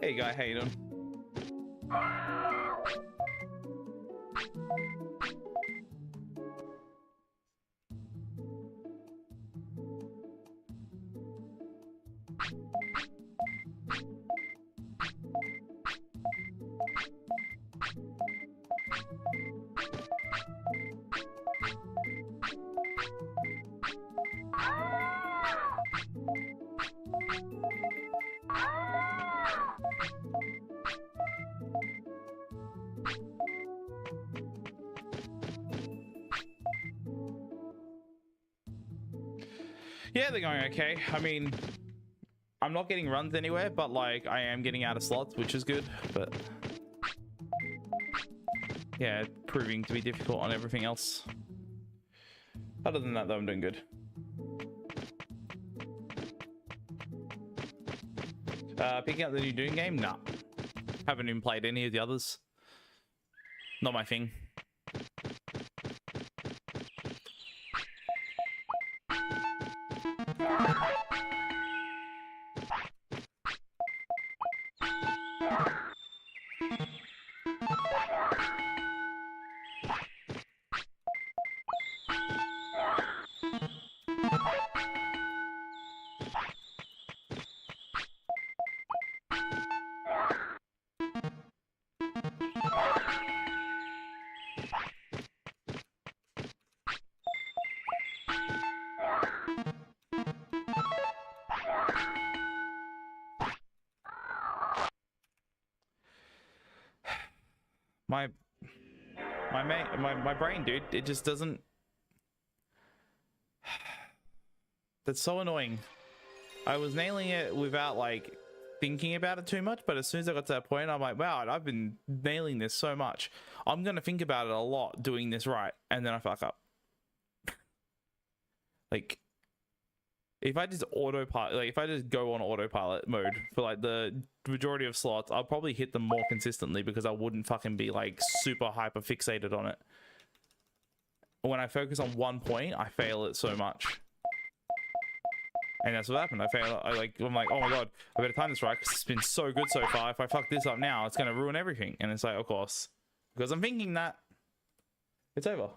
Hey guy, how you doing? Yeah, they're going okay. I mean, I'm not getting runs anywhere, but like I am getting out of slots, which is good. But yeah, proving to be difficult on everything else. Other than that, though, I'm doing good. Picking up the new Doom game? Nah. Haven't even played any of the others. Not my thing. My brain, dude, it just doesn't. That's so annoying. I was nailing it without like thinking about it too much, but as soon as I got to that point, I'm like, wow, I've been nailing this so much. I'm gonna think about it a lot doing this right, and then I fuck up. Like, if I just autopilot, like if I just go on autopilot mode for like the majority of slots, I'll probably hit them more consistently because I wouldn't fucking be like super hyper fixated on it. When I focus on one point, I fail it so much. And that's what happened. I fail. I'm like, oh my god, I better time this right because it's been so good so far. If I fuck this up now, it's gonna ruin everything. And it's like, of course, because I'm thinking that it's over.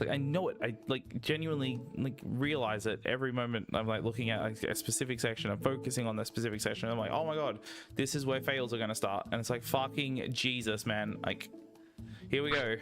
Like I know it. I like genuinely like realize it every moment. I'm like looking at like, a specific section. I'm focusing on that specific section. I'm like, oh my god, this is where fails are gonna start. And it's like fucking Jesus, man. Like, here we go.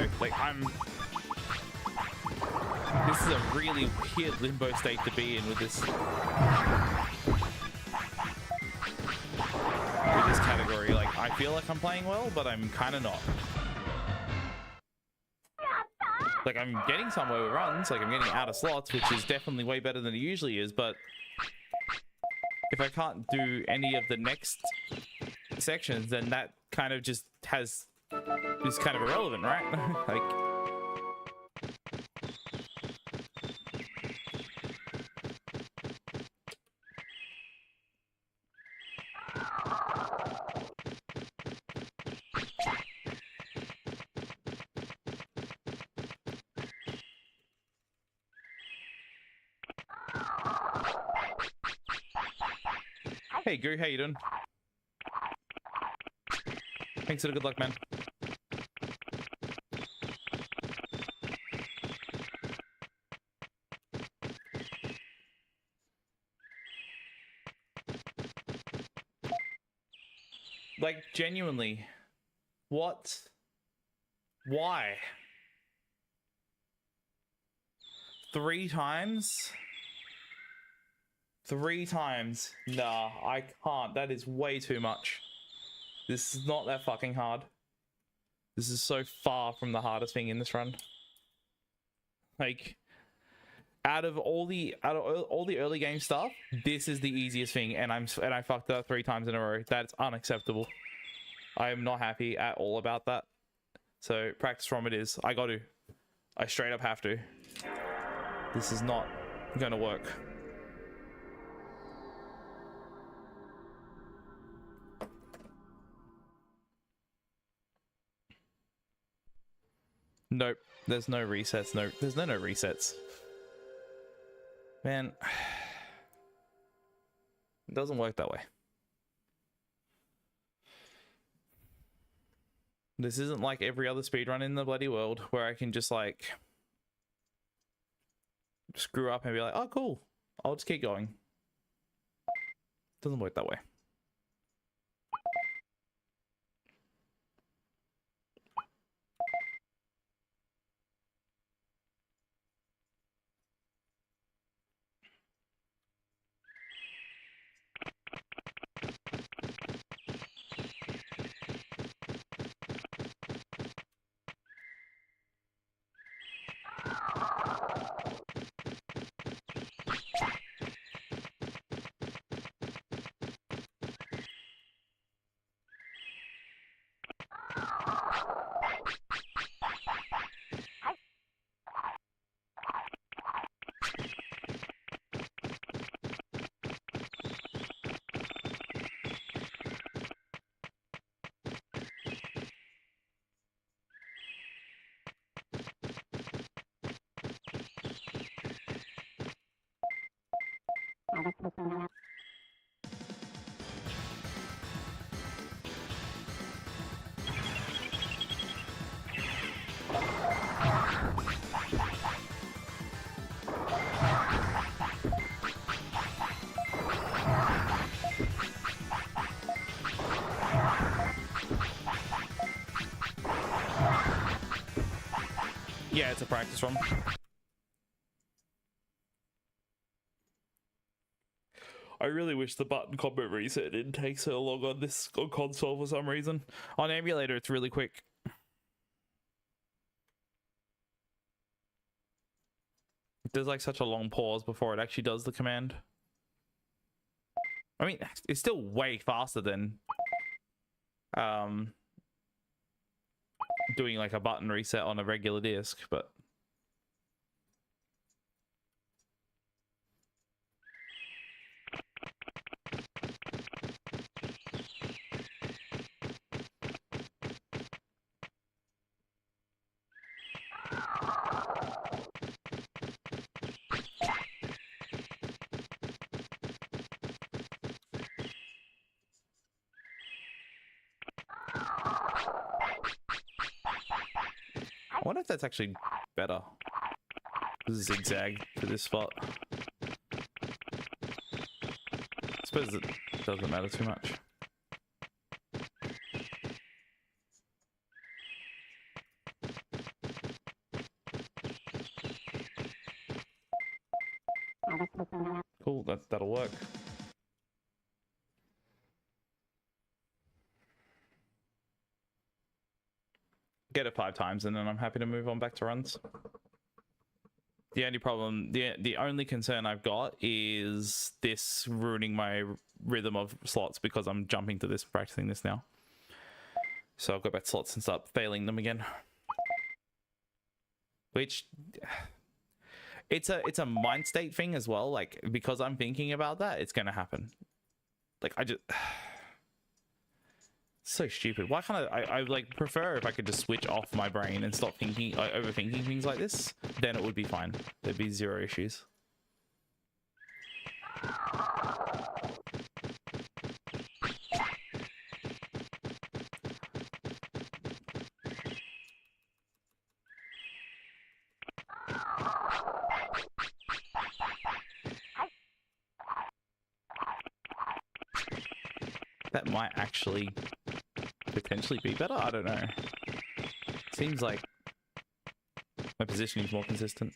know. Like, this is a really weird limbo state to be in with this category. Like, I feel like I'm playing well, but I'm kind of not. Like, I'm getting somewhere with runs, like I'm getting out of slots, which is definitely way better than it usually is, but if I can't do any of the next sections, then that kind of just is kind of irrelevant, right? Like, hey Goo, how you doing? Thanks for the good luck, man. Like, genuinely, what? Why? 3 times? 3 times? Nah, I can't. That is way too much. This is not that fucking hard. This is so far from the hardest thing in this run. Like, out of all the early game stuff, this is the easiest thing, and I fucked up 3 times in a row. That's unacceptable. I am not happy at all about that. So practice from it is. I straight up have to. This is not gonna work. Nope. There's no resets. No, there's no resets. Man, it doesn't work that way. This isn't like every other speedrun in the bloody world where I can just like screw up and be like, oh cool, I'll just keep going. Doesn't work that way. Yeah, it's a practice run. I really wish the button combat reset didn't take so long on this console for some reason. On emulator, it's really quick. There's like such a long pause before it actually does the command. I mean, it's still way faster than doing like a button reset on a regular disc, but I wonder if that's actually better. Zigzag to this spot. I suppose it doesn't matter too much. that'll work. Get it 5 times and then I'm happy to move on back to runs. The only problem, the only concern I've got is this ruining my rhythm of slots because I'm jumping to this, practicing this now. So I'll go back to slots and start failing them again. Which, it's a mind state thing as well. Like, because I'm thinking about that, it's gonna happen. Like, I just... So stupid. Why can't I like prefer if I could just switch off my brain and stop thinking, overthinking things like this, then it would be fine. There'd be 0 issues. That might actually potentially be better. I don't know. Seems like my positioning is more consistent.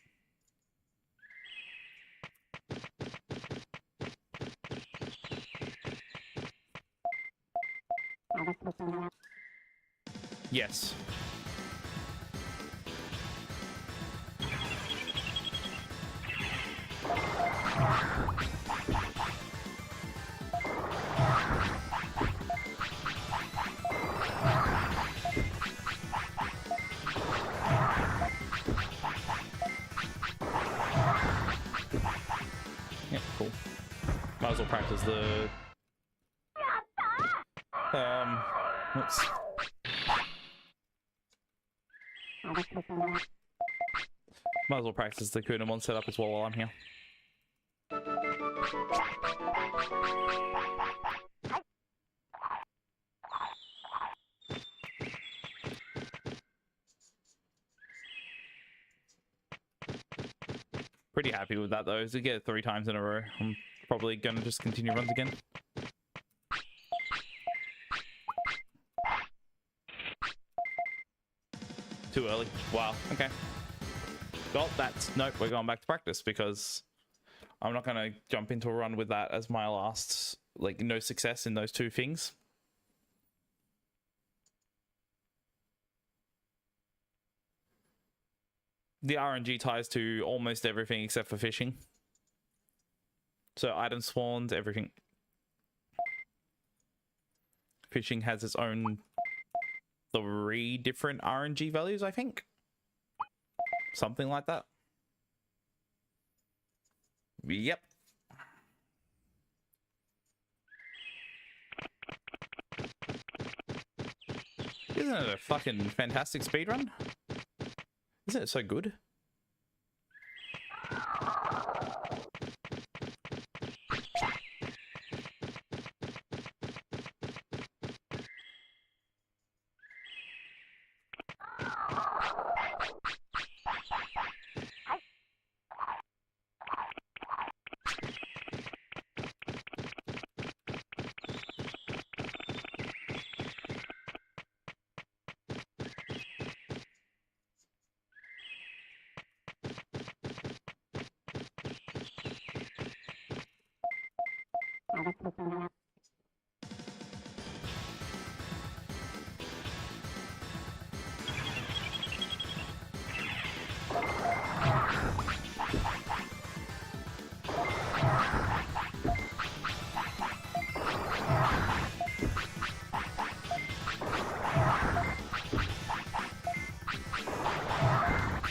Yes. Yep, cool. Might as well practice the... Oops. Might as well practice the Kunamon setup as well while I'm here. Pretty happy with that though. To get it 3 times in a row, I'm probably gonna just continue runs again. Too early. Wow. Okay. Well, that's... Nope, we're going back to practice because I'm not gonna jump into a run with that as my last, like, no success in those 2 things. The RNG ties to almost everything except for fishing. So item spawns, everything. Fishing has its own 3 different RNG values, I think. Something like that. Yep. Isn't it a fucking fantastic speedrun? Isn't it so good?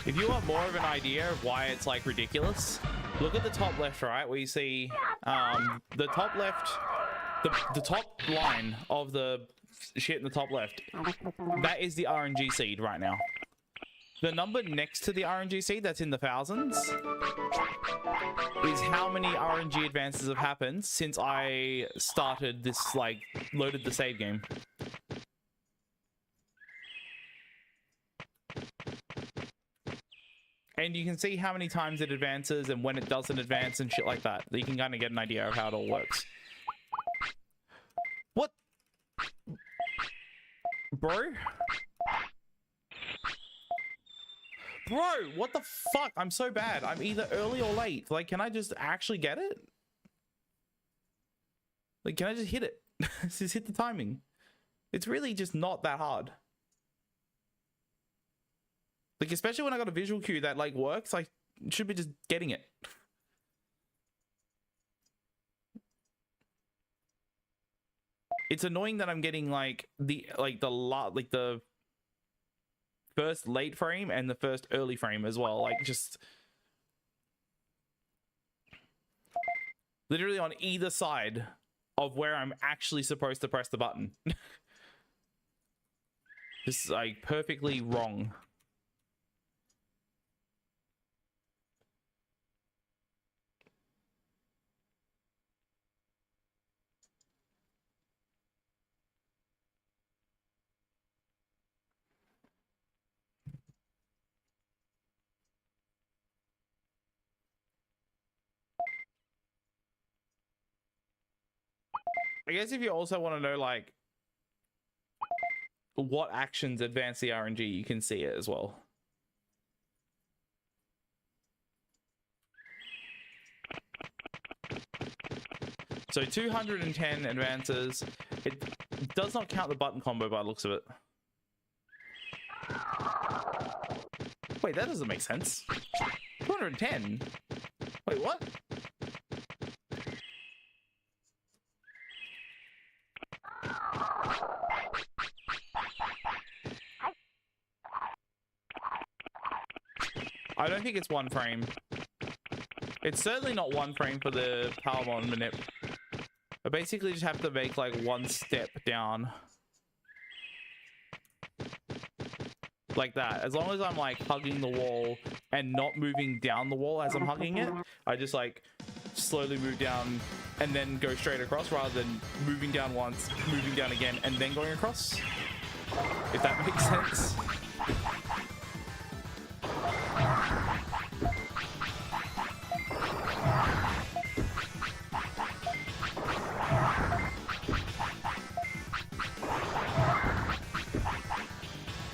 If you want more of an idea of why it's like ridiculous, look at the top left, right, where you see the top left, the top line of the shit in the top left. That is the RNG seed right now. The number next to the RNG seed, that's in the thousands, is how many RNG advances have happened since I started this, like, loaded the save game. And you can see how many times it advances and when it doesn't advance and shit like that. You can kind of get an idea of how it all works. What? Bro? Bro, what the fuck? I'm so bad. I'm either early or late. Like, can I just actually get it? Like, can I just hit it? Just hit the timing. It's really just not that hard. Like, especially when I got a visual cue that like works, I should be just getting it. It's annoying that I'm getting like the first late frame and the first early frame as well. Like, just literally on either side of where I'm actually supposed to press the button. This is like perfectly wrong. I guess if you also want to know like what actions advance the RNG, you can see it as well. So 210 advances. It does not count the button combo by the looks of it. Wait, that doesn't make sense. 210? Wait, what? I don't think it's one frame. It's certainly not one frame for the Palmon manip. I basically just have to make like one step down. Like that. As long as I'm like hugging the wall and not moving down the wall as I'm hugging it, I just like slowly move down and then go straight across rather than moving down once, moving down again, and then going across. If that makes sense.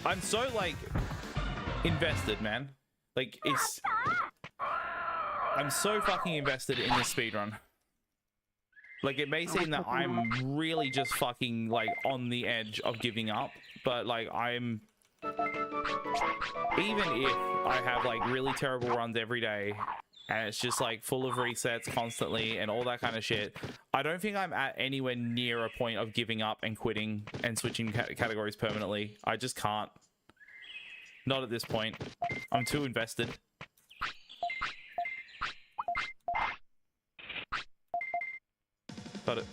I'm so like invested, man. Like I'm so fucking invested in this speedrun. Like, it may seem that I'm really just fucking like on the edge of giving up, but like even if I have like really terrible runs every day and it's just like full of resets constantly and all that kind of shit, I don't think I'm at anywhere near a point of giving up and quitting and switching categories permanently. I just can't. Not at this point. I'm too invested. Got it.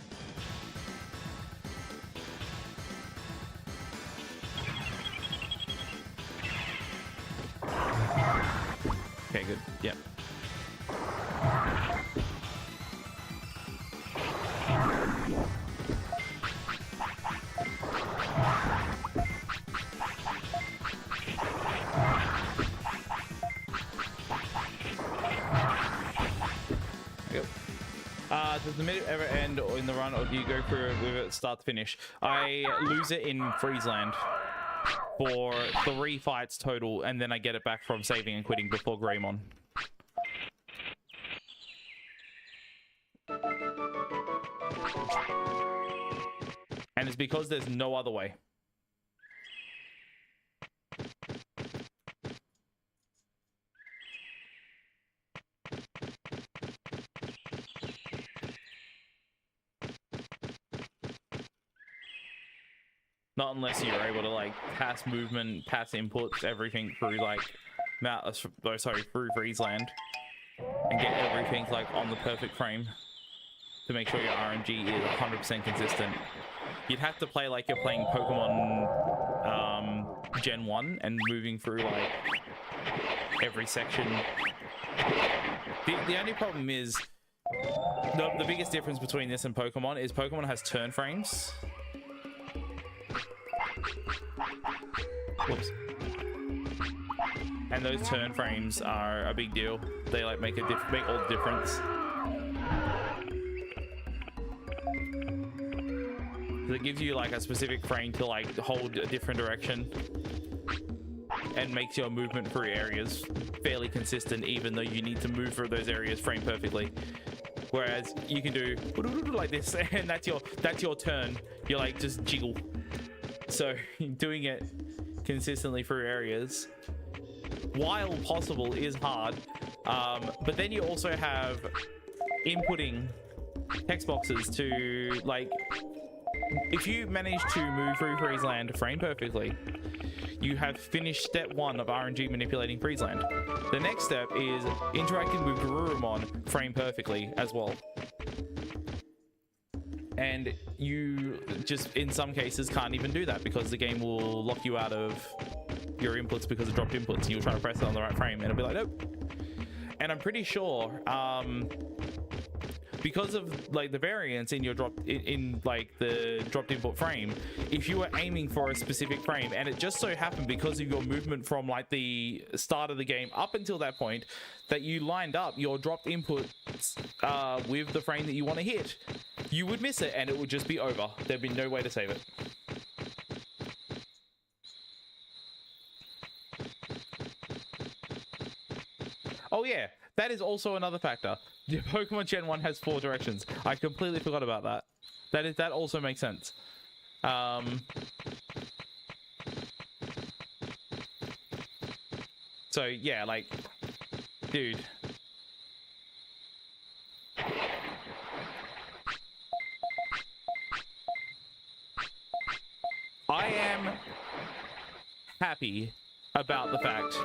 Okay, good. Yep. Does the minute ever end in the run, or do you go through it with it start to finish? I lose it in Freezeland for 3 fights total, and then I get it back from saving and quitting before Greymon. And it's because there's no other way. Not unless you're able to like pass movement, pass inputs, everything through like through Freezeland, and get everything like on the perfect frame to make sure your RNG is 100% consistent. You'd have to play like you're playing Pokemon Gen 1 and moving through like every section. The only problem is the biggest difference between this and Pokemon is Pokemon has turn frames. Whoops. And those turn frames are a big deal. They like make all the difference. It gives you like a specific frame to like hold a different direction and makes your movement through areas fairly consistent, even though you need to move through those areas frame perfectly. Whereas you can do like this, and that's your turn. You're like just jiggle. So doing it consistently through areas, while possible, is hard. But then you also have inputting text boxes to, like, if you manage to move through Freezeland frame perfectly, you have finished step 1 of RNG manipulating Freezeland. The next step is interacting with Garurumon frame perfectly as well. And you just, in some cases, can't even do that because the game will lock you out of your inputs because of dropped inputs. You'll try to press it on the right frame and it'll be like, nope. And I'm pretty sure, because of like the variance in your like the dropped input frame, if you were aiming for a specific frame and it just so happened because of your movement from like the start of the game up until that point that you lined up your dropped inputs with the frame that you want to hit, you would miss it and it would just be over. There'd be no way to save it. Oh yeah, that is also another factor. Pokemon Gen 1 has 4 directions. I completely forgot about that. That also makes sense. So yeah, like, dude. I am happy about the fact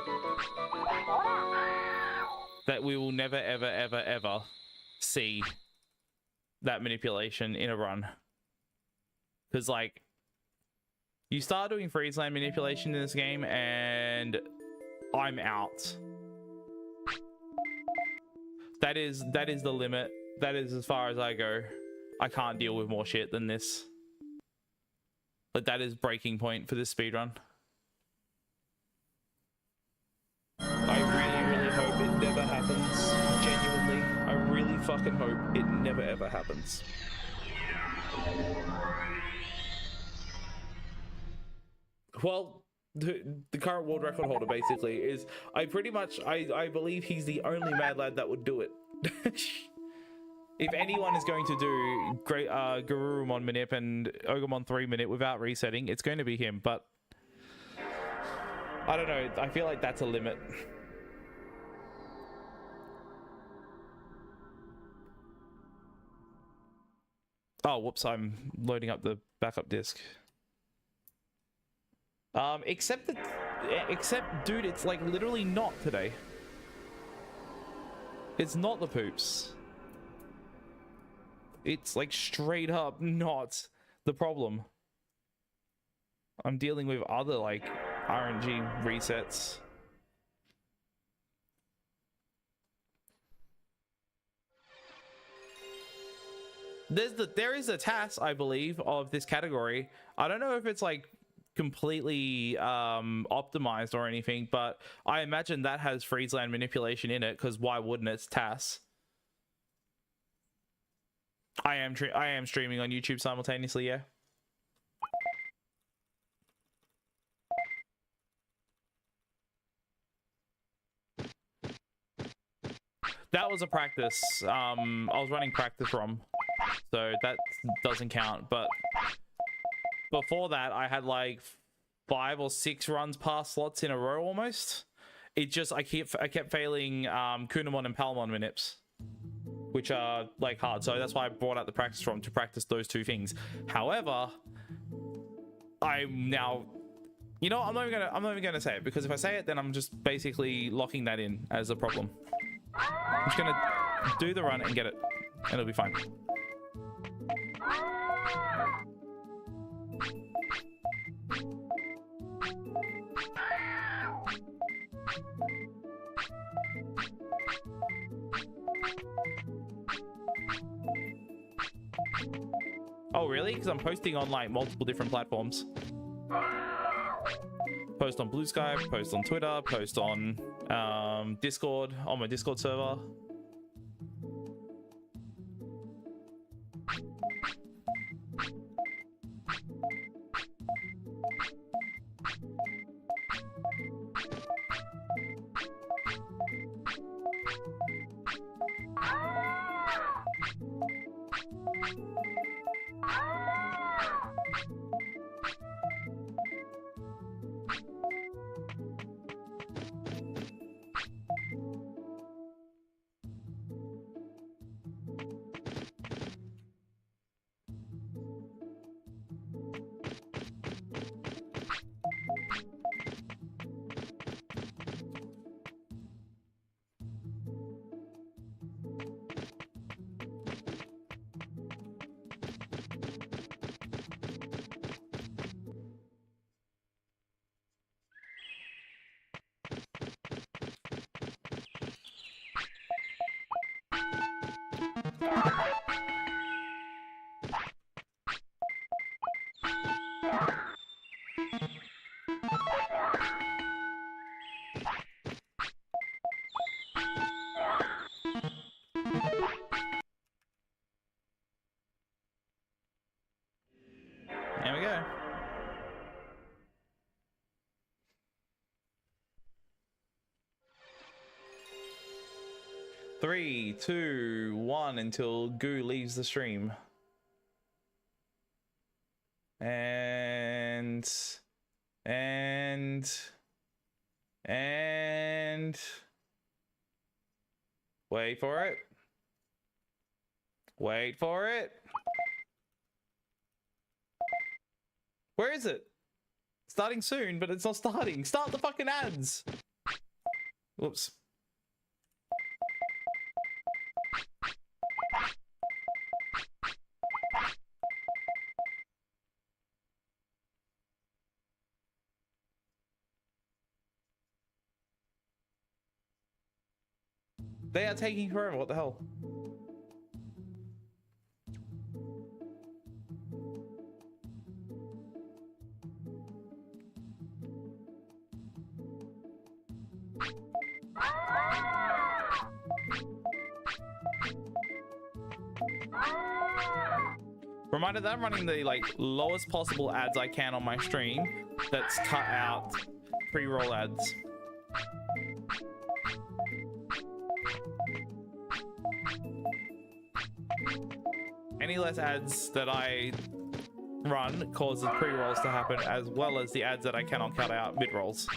that we will never, ever, ever, ever see that manipulation in a run. Because, like, you start doing Freezeland manipulation in this game and I'm out. That is the limit. That is as far as I go. I can't deal with more shit than this. But that is breaking point for this speedrun. I really, really hope it never happens. Genuinely, I really fucking hope it never ever happens. Well, the current world record holder basically is, I believe he's the only mad lad that would do it. If anyone is going to do great Garurumon manip and Ogremon 3 manip without resetting, it's going to be him, but I don't know, I feel like that's a limit. Oh, whoops, I'm loading up the backup disk. Except, dude, it's like literally not today. It's not the poops. It's like straight up not the problem. I'm dealing with other like RNG resets. There is a task, I believe, of this category. I don't know if it's like completely optimized or anything, but I imagine that has Freezeland manipulation in it, because why wouldn't it? It's TAS. I am streaming on YouTube simultaneously, yeah. That was a practice. I was running practice ROM, so that doesn't count. But before that, I had like 5 or 6 runs past slots in a row almost. It just I kept failing Kunamon and Palmon manips, which are like hard. So that's why I brought out the practice ROM to practice those 2 things. However, I'm now, you know, I'm not even gonna say it, because if I say it, then I'm just basically locking that in as a problem. I'm just gonna do the run and get it, and it'll be fine. Oh really? Because I'm posting on like multiple different platforms. Post on Blue Sky, post on Twitter, post on Discord, on my Discord server. There we go. Three, two, one, until Goo leaves the stream. And wait for it. Wait for it. Where is it? Starting soon, but it's not starting. Start the fucking ads. Whoops. They are taking forever. What the hell? Reminder that I'm running the like lowest possible ads I can on my stream. That's cut out pre-roll ads. Any less ads that I run causes pre-rolls to happen, as well as the ads that I cannot cut out mid-rolls.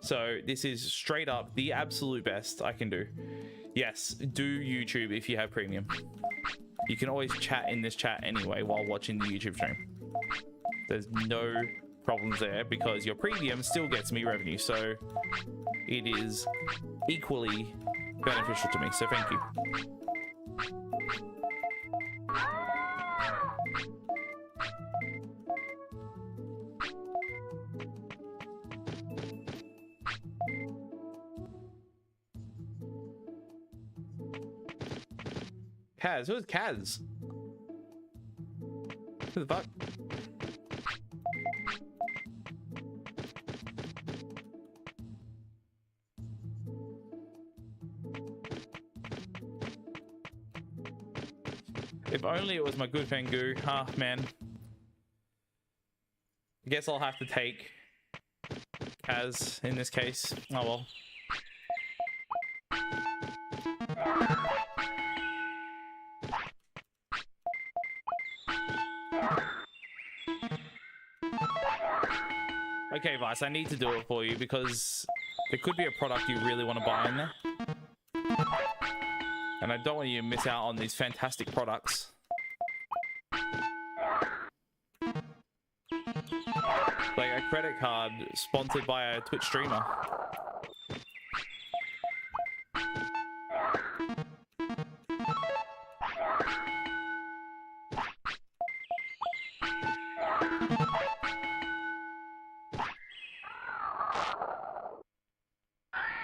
So this is straight up the absolute best I can do. Yes, do YouTube if you have premium. You can always chat in this chat anyway while watching the YouTube stream. There's no problems there because your premium still gets me revenue, so it is equally beneficial to me, so thank you. Kaz, who is Kaz? Who the fuck? If only it was my good friend Goo. Ah, man. I guess I'll have to take Kaz in this case. Oh well. Okay, Vice, I need to do it for you because there could be a product you really want to buy in there. And I don't want you to miss out on these fantastic products. Like a credit card sponsored by a Twitch streamer.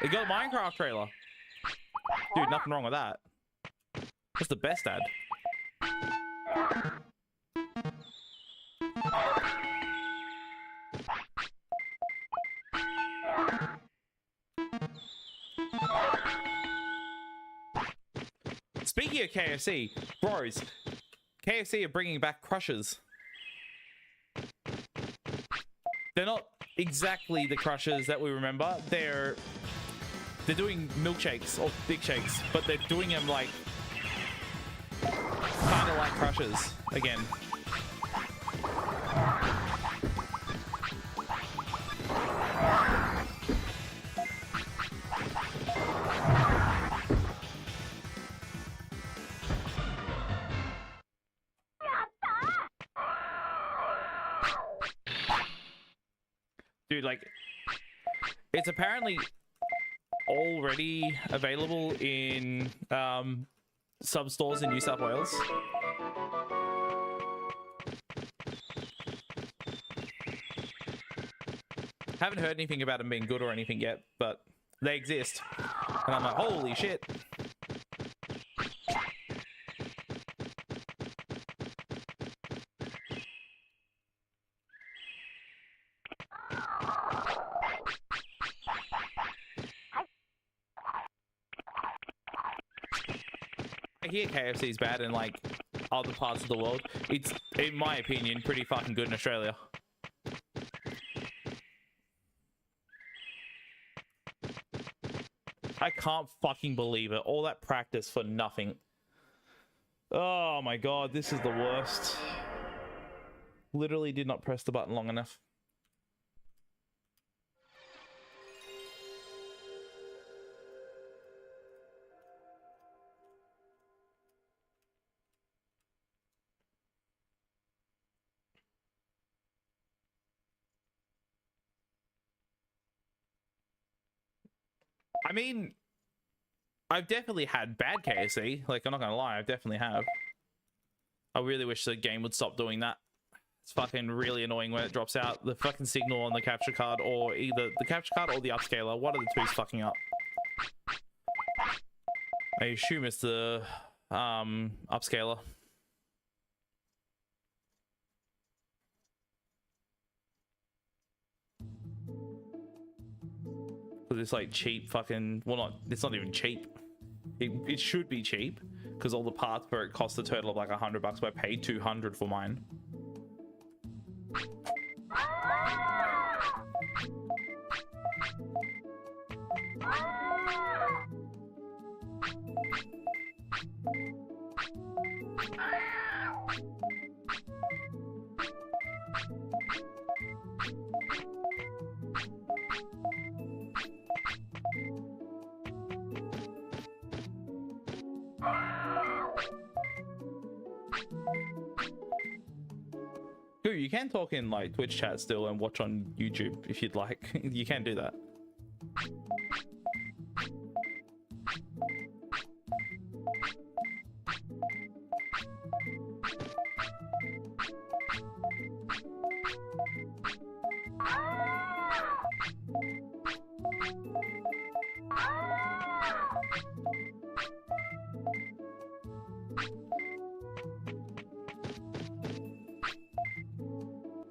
They got a Minecraft trailer. Dude, nothing wrong with that. That's the best ad. Speaking of KFC, bros, KFC are bringing back Crushers. They're not exactly the Crushers that we remember. They're doing milkshakes or big shakes, but they're doing them like kind of like Crushers again. Dude, like, it's apparently already available in some stores in New South Wales. Haven't heard anything about them being good or anything yet, but they exist. And I'm like, holy shit. I hear KFC is bad in like other parts of the world. It's, in my opinion, pretty fucking good in Australia. I can't fucking believe it. All that practice for nothing. Oh my god, this is the worst. Literally did not press the button long enough. I mean, I've definitely had bad KFC. Like, I'm not gonna lie, I definitely have. I really wish the game would stop doing that. It's fucking really annoying when it drops out. The fucking signal on the capture card, or either the capture card or the upscaler. One of the two's fucking up. I assume it's the upscaler. Because it's like cheap fucking, well, not, it's not even cheap. It should be cheap because all the parts for it cost a total of like $100, but I paid 200 for mine. You can talk in like Twitch chat still and watch on YouTube if you'd like. You can do that.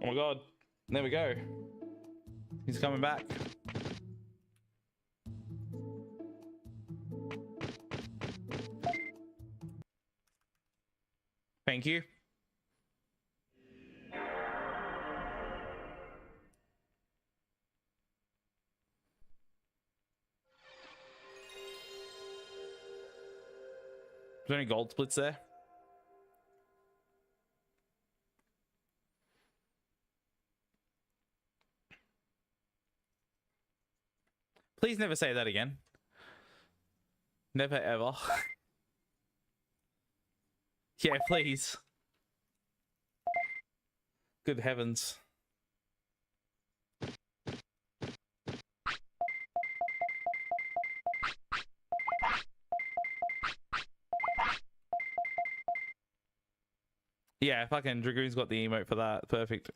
Oh my god, there we go. He's coming back. Thank you. Is there any gold splits there? Please never say that again. Never ever. Yeah, please. Good heavens. Yeah, fucking Dragoon's got the emote for that. Perfect.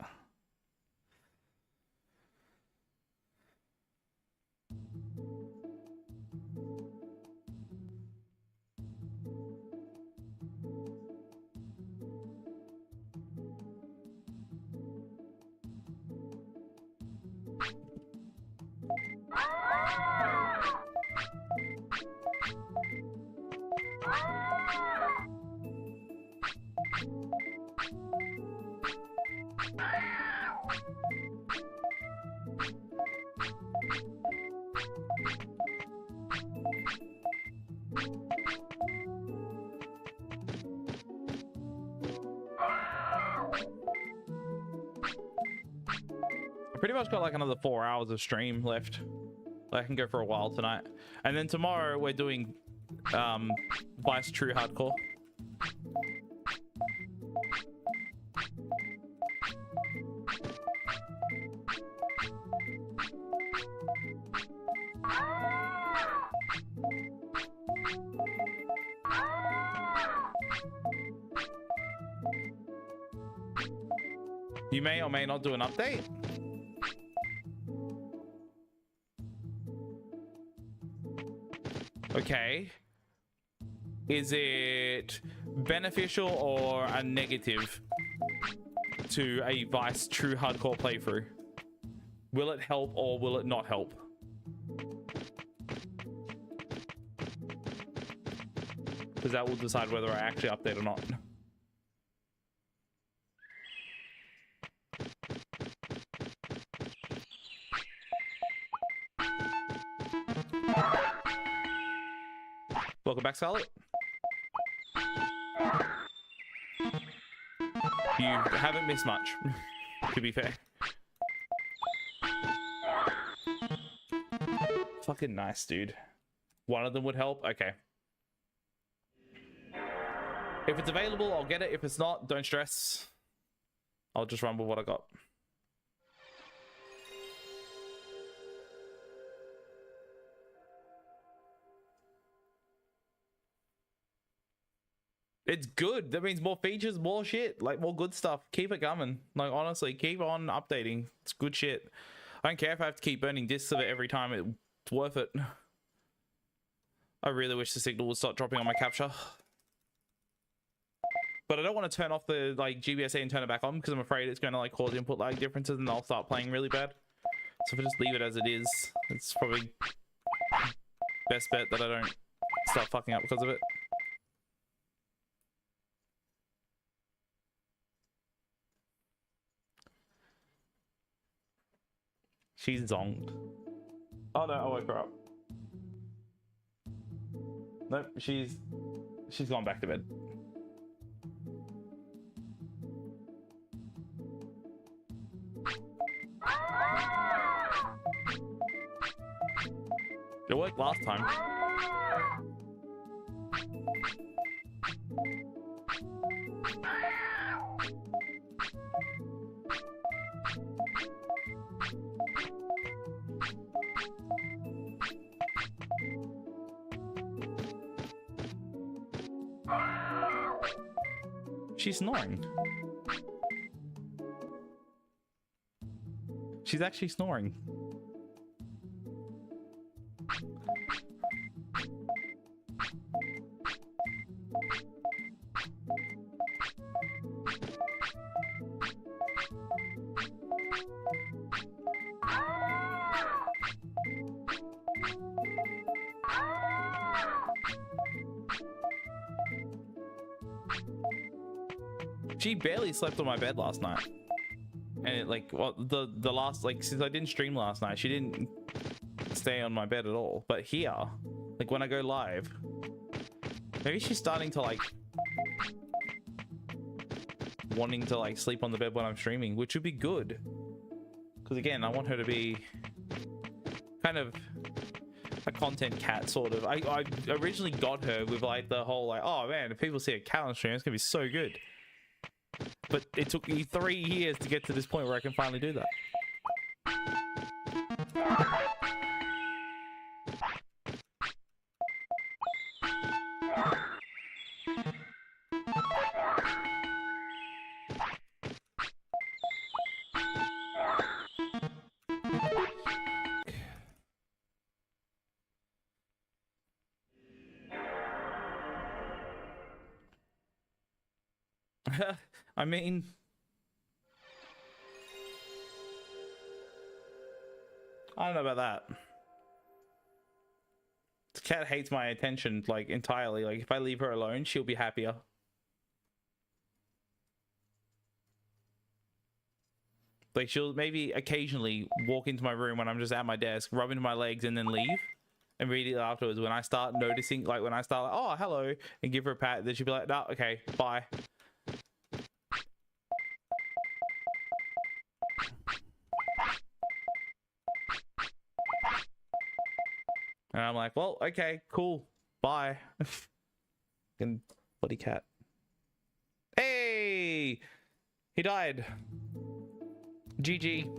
Pretty much got like another 4 hours of stream left. I can go for a while tonight, and then tomorrow we're doing Vice True Hardcore. You may or may not do an update. Okay. Is it beneficial or a negative to a Vice True Hardcore playthrough? Will it help or will it not help? because that will decide whether I actually update or not. Welcome back, Scarlet. You haven't missed much, to be fair. Fucking nice, dude. One of them would help. Okay. If it's available, I'll get it. If it's not, don't stress. I'll just run with what I got. It's good. That means more features, more shit, like more good stuff. Keep it coming. Like, honestly, keep on updating. It's good shit. I don't care if I have to keep burning discs of it every time. It's worth it. I really wish the signal would stop dropping on my capture. But I don't want to turn off the like GBSA and turn it back on because I'm afraid it's going to like cause input lag differences and I'll start playing really bad. So if I just leave it as it is, it's probably best bet that I don't start fucking up because of it. She's zonked. Oh no, I woke her up. Nope, she's gone back to bed. It worked last time. She's snoring. She's actually snoring. She barely slept on my bed last night. And it like, well, the last, like, since I didn't stream last night, she didn't stay on my bed at all. But here, like when I go live, maybe she's starting to like, wanting to like sleep on the bed when I'm streaming, which would be good. Because again, I want her to be kind of a content cat, sort of. I originally got her with like the whole like, oh man, if people see a cat on stream, it's gonna be so good. But it took me 3 years to get to this point where I can finally do that. I mean, I don't know about that. The cat hates my attention, like, entirely. Like, if I leave her alone, she'll be happier. Like, she'll maybe occasionally walk into my room when I'm just at my desk, rub into my legs, and then leave. And read it afterwards. When I start noticing, like, when I start, like, oh, hello, and give her a pat, then she'll be like, no, okay, bye. And I'm like, well, okay, cool, bye. And bloody cat. Hey, he died. GG.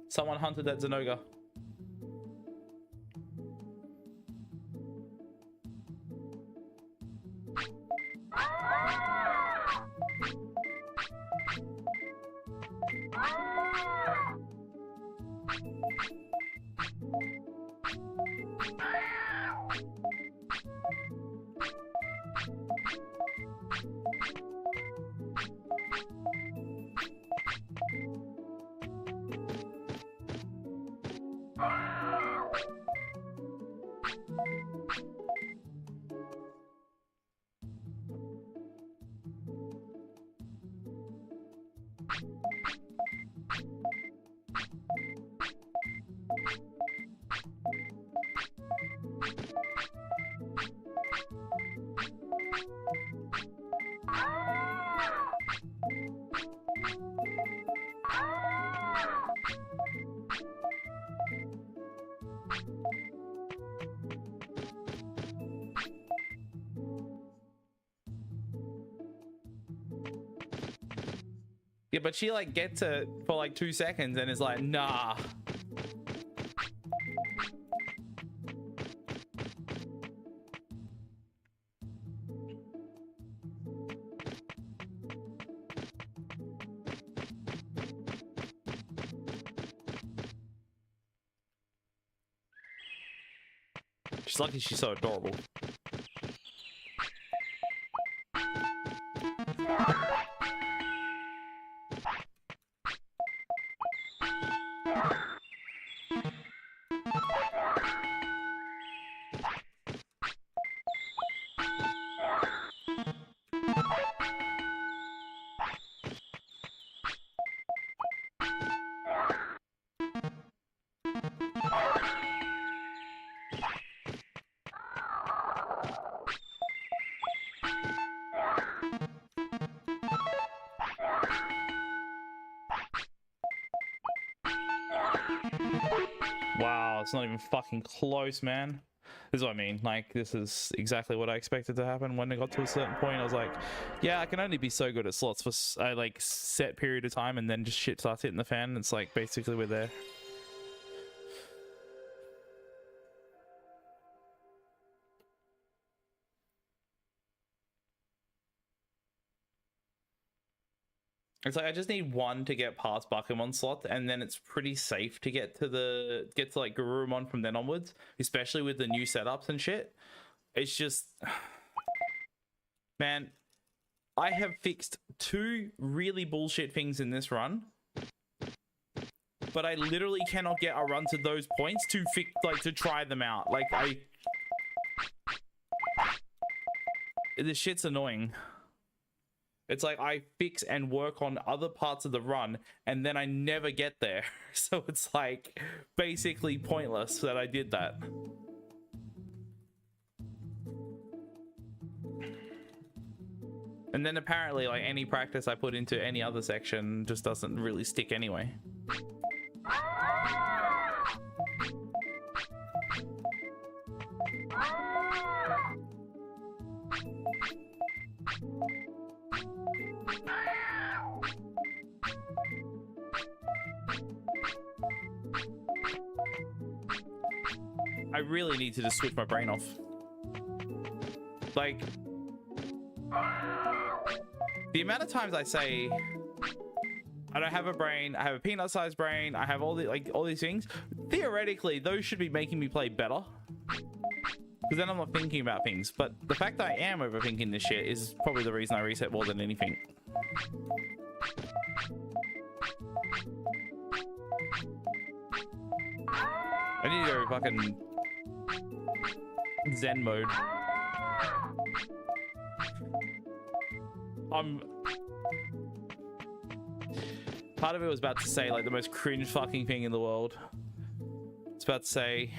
Someone hunted that Zenoga. but she like gets it for like 2 seconds and is like, nah. She's lucky she's so adorable. Wow, it's not even fucking close, man. This is what I mean. Like, this is exactly what I expected to happen. When it got to a certain point, I was like, yeah, I can only be so good at slots for a like set period of time, and then just shit starts hitting the fan. It's like basically we're there. It's like I just need one to get past Bakumon slot, and then it's pretty safe to get to like Garurumon from then onwards, especially with the new setups and shit. It's just, man, I have fixed 2 really bullshit things in this run, but I literally cannot get a run to those points to fix, like, to try them out. Like, this shit's annoying. It's like I fix and work on other parts of the run, and then I never get there. So it's like basically pointless that I did that. And then apparently, like, any practice I put into any other section just doesn't really stick anyway. I really need to just switch my brain off. Like, the amount of times I say I don't have a brain, I have a peanut-sized brain, I have all these things. Theoretically, those should be making me play better, because then I'm not thinking about things. But the fact that I am overthinking this shit is probably the reason I reset more than anything. I need to go fucking Zen mode. Part of it was about to say like the most cringe fucking thing in the world. It's about to say,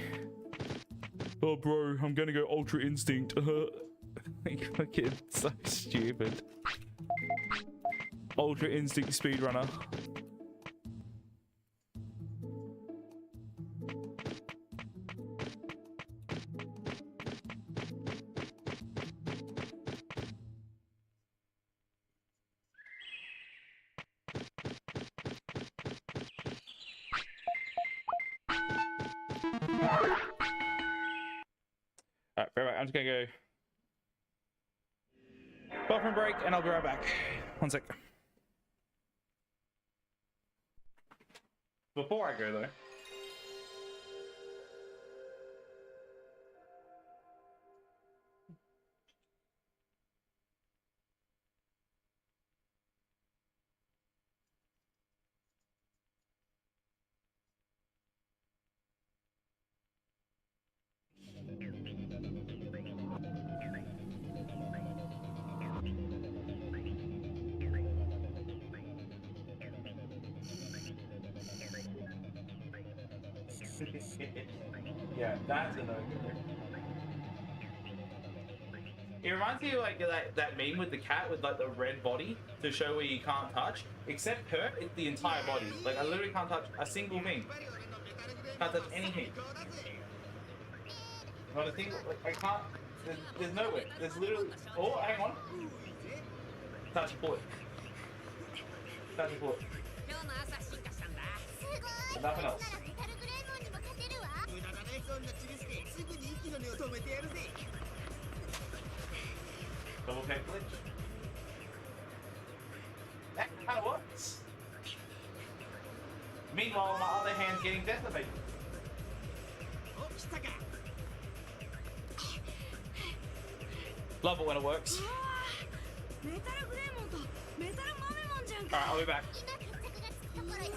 oh bro, I'm gonna go Ultra Instinct. Like, fucking so stupid. Ultra Instinct speedrunner. Alright, right, I'm just gonna go bathroom break and I'll be right back. One sec. Before I go though, yeah, that's a no-go. It reminds me of like that meme with the cat with like the red body to show where you can't touch. Except her, it's the entire body. Like I literally can't touch a single thing. Can't touch anything. Not a single. Like I can't. There's nowhere. There's literally. Oh, hang on. Touch, pull it. That's a foot. 今日の朝進化したんだすごい Nothing else. ならメタルグレイモンにも勝てるわ無駄だねそんなチビスケすぐに息の根を止めてやるぜ Double peg glitch. That kind of works. Meanwhile, my other hand's getting decimated. お来たか Love it when it works. メタルグレイモンとメタルマメモンじゃん Alright, か I'll be back. 今決着がつくところよ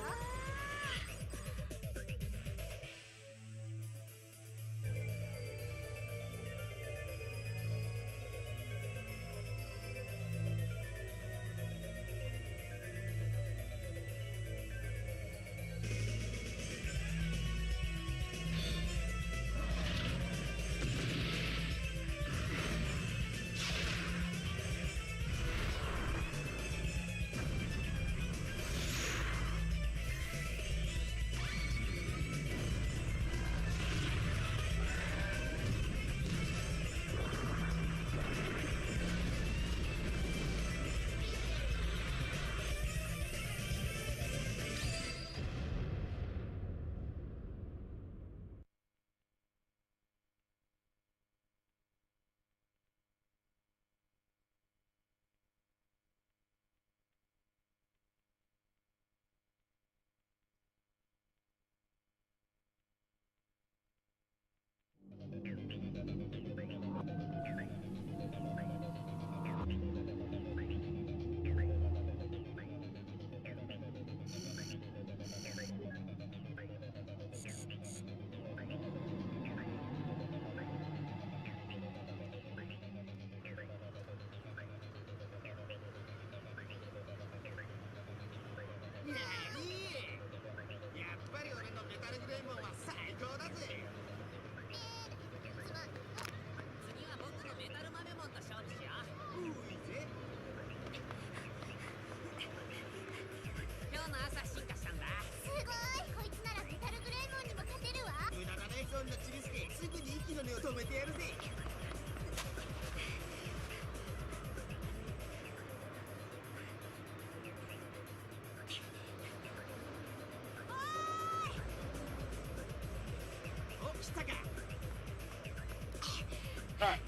Alright.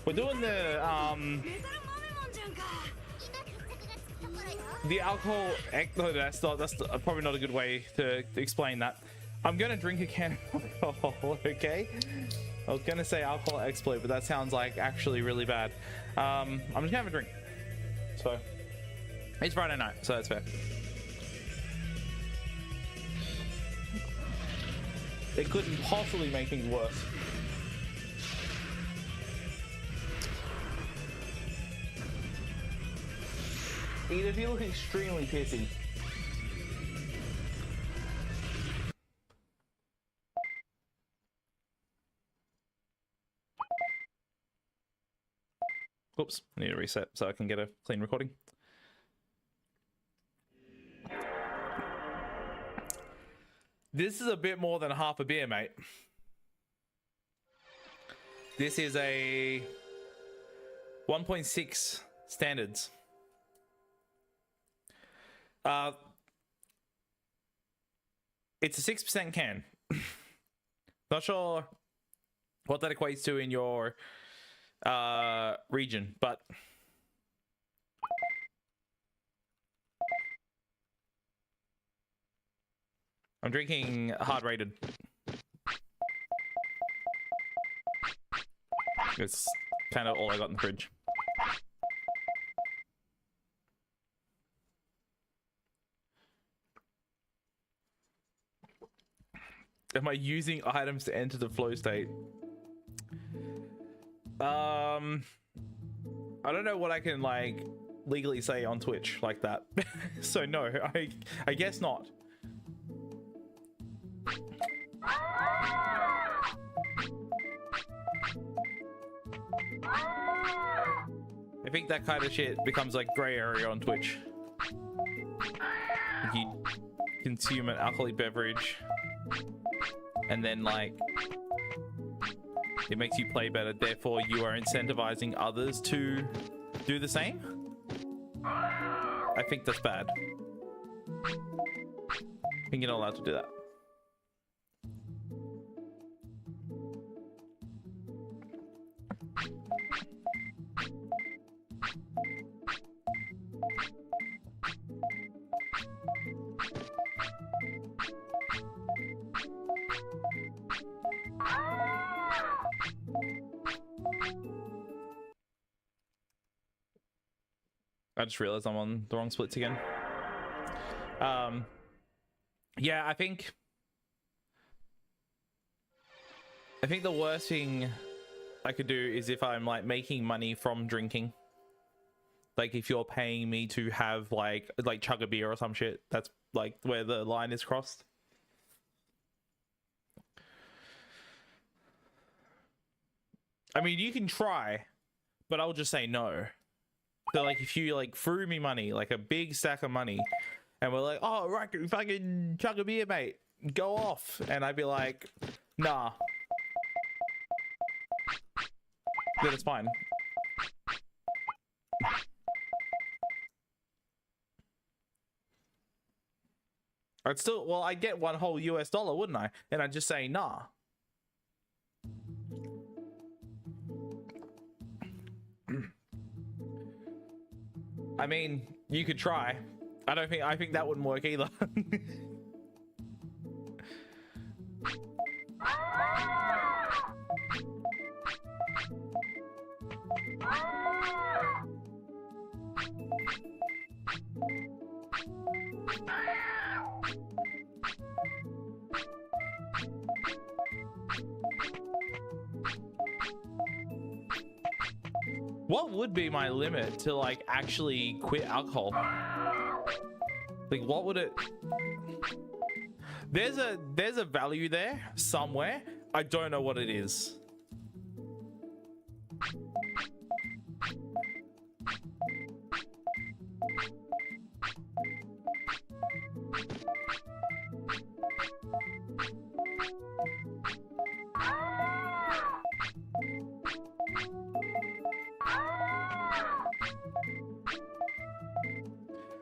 We're doing the alcohol. No, that's probably not a good way to explain that. I'm gonna drink a can of alcohol. Okay. I was gonna say alcohol exploit, but that sounds like actually really bad. I'm just gonna have a drink. So it's Friday night, so that's fair. It couldn't possibly make things worse. Either you look extremely pissy. Oops, I need to reset so I can get a clean recording. This is a bit more than half a beer, mate. This is a 1.6 standards. It's a 6% can. Not sure what that equates to in your region, but I'm drinking hard rated. It's kind of all I got in the fridge. Am I using items to enter the flow state? I don't know what I can like legally say on Twitch like that. So no, I guess not. I think that kind of shit becomes like gray area on Twitch. You consume an alcoholic beverage and then like it makes you play better, therefore you are incentivizing others to do the same. I think that's bad. I think you're not allowed to do that. I just realized I'm on the wrong splits again. Yeah, I think the worst thing I could do is if I'm like making money from drinking. Like if you're paying me to have like chug a beer or some shit, that's like where the line is crossed. I mean, you can try, but I'll just say no. So like if you like threw me money, like a big stack of money, and we're like, oh right, fucking chug a beer, mate, go off, and I'd be like, nah, then it's fine. I'd still, well, I'd get one whole US dollar, wouldn't I? And I'd just say nah. I mean, you could try. I think that wouldn't work either. What would be my limit to like actually quit alcohol? Like what would it... There's a value there somewhere. I don't know what it is.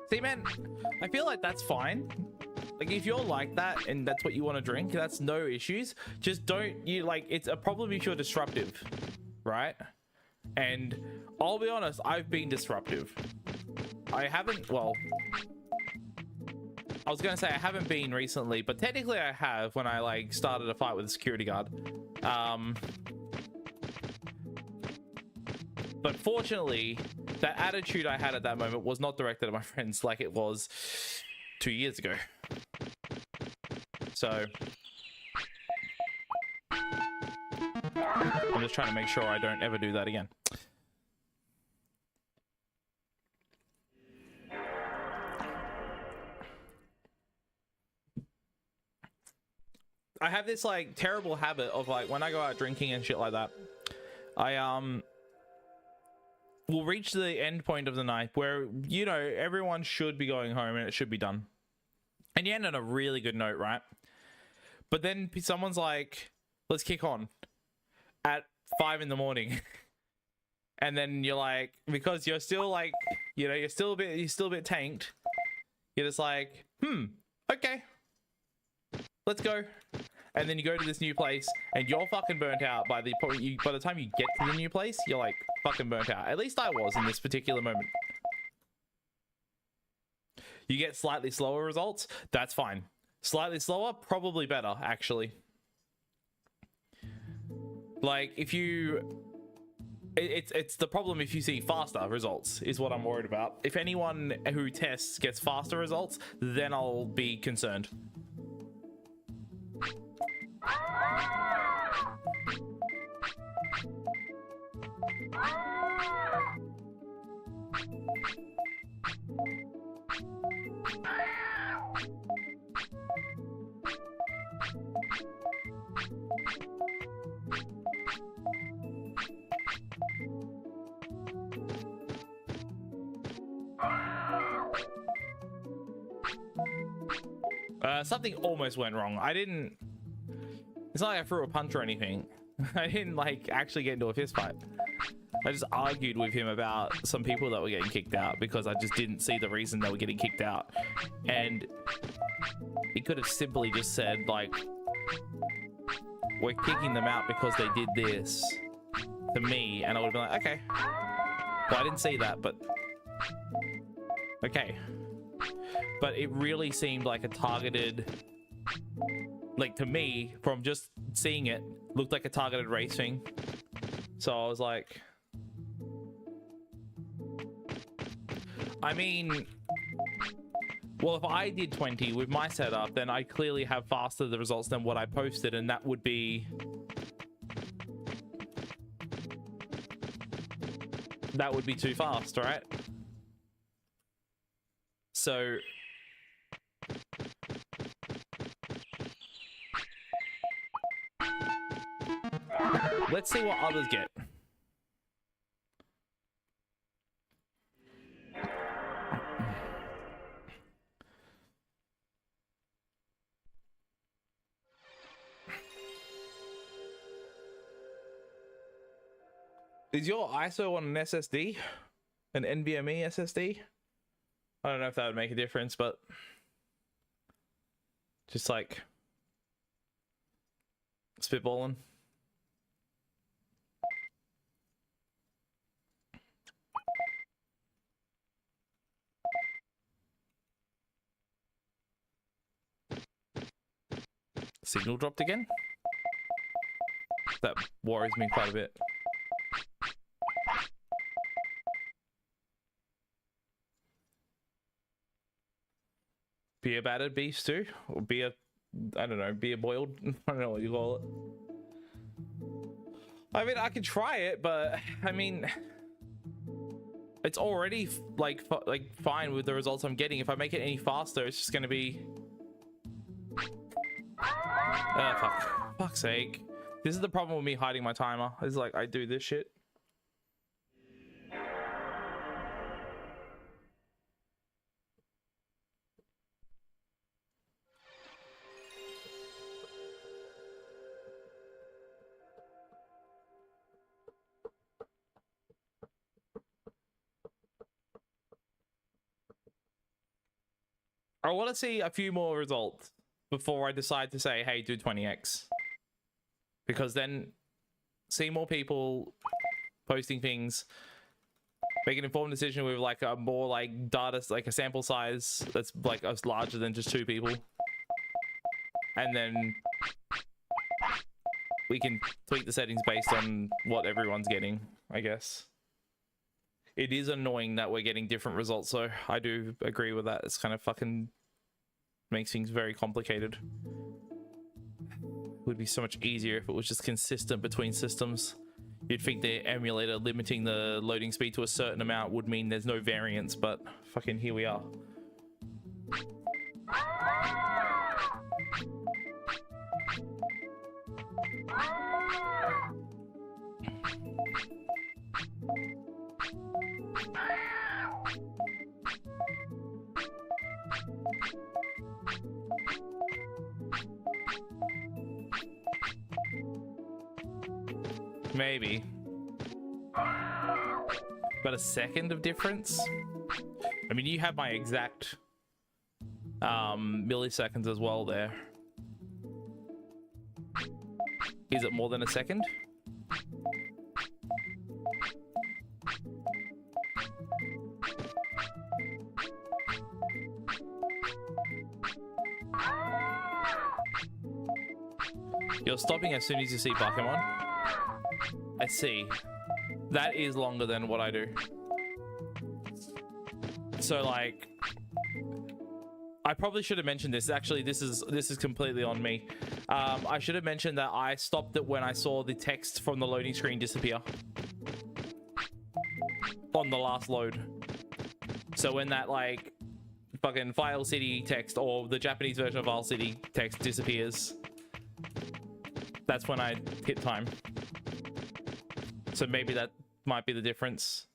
See, man, I feel like that's fine. Like if you're like that and that's what you want to drink, that's no issues. Just don't, you like, it's a problem if you're disruptive, right? And I'll be honest, I've been disruptive. I haven't, well, I was gonna say I haven't been recently, but technically I have when I like started a fight with a security guard. But fortunately, that attitude I had at that moment was not directed at my friends like it was 2 years ago. So I'm just trying to make sure I don't ever do that again. I have this like terrible habit of like when I go out drinking and shit like that, I will reach the end point of the night where, you know, everyone should be going home and it should be done. And you end on a really good note, right? But then someone's like, let's kick on at 5 in the morning. And then you're like, because you're still like, you know, you're still a bit tanked. You're just like, okay, let's go. And then you go to this new place and you're fucking burnt out by the time you get to the new place, you're like fucking burnt out. At least I was in this particular moment. You get slightly slower results, that's fine. Slightly slower, probably better, actually. Like if you, it's the problem if you see faster results is what I'm worried about. If anyone who tests gets faster results, then I'll be concerned. Something almost went wrong. It's not like I threw a punch or anything. I didn't like actually get into a fist fight. I just argued with him about some people that were getting kicked out because I just didn't see the reason they were getting kicked out. And he could have simply just said, like, we're kicking them out because they did this to me, and I would have been like, okay. Well, I didn't see that, but okay. But it really seemed like a targeted, like, to me, from just seeing it, looked like a targeted race thing. So I was like, I mean, well, if I did 20 with my setup, then I clearly have faster the results than what I posted, and that would be too fast, right? So let's see what others get. Is your ISO on an SSD? An NVMe SSD? I don't know if that would make a difference, but just like spitballing. Signal dropped again? That worries me quite a bit. Beer battered beef stew? Or beer, I don't know, beer boiled? I don't know what you call it. I mean, I could try it, but I mean, it's already like fine with the results I'm getting. If I make it any faster, it's just gonna be, fuck's sake. This is the problem with me hiding my timer. It's like I do this shit. I want to see a few more results before I decide to say, hey, do 20x. Because then see more people posting things, make an informed decision with like a more like data, like a sample size that's like larger than just 2 people. And then we can tweak the settings based on what everyone's getting, I guess. It is annoying that we're getting different results, so I do agree with that. It's kind of fucking makes things very complicated. It would be so much easier if it was just consistent between systems. You'd think the emulator limiting the loading speed to a certain amount would mean there's no variance, but fucking here we are. Maybe. But a second of difference? I mean, you have my exact milliseconds as well there. Is it more than a second? You're stopping as soon as you see Pokemon? I see. That is longer than what I do. So like, I probably should have mentioned this. Actually, this is completely on me. I should have mentioned that I stopped it when I saw the text from the loading screen disappear on the last load. So when that like fucking File City text or the Japanese version of File City text disappears, that's when I hit time. So maybe that might be the difference.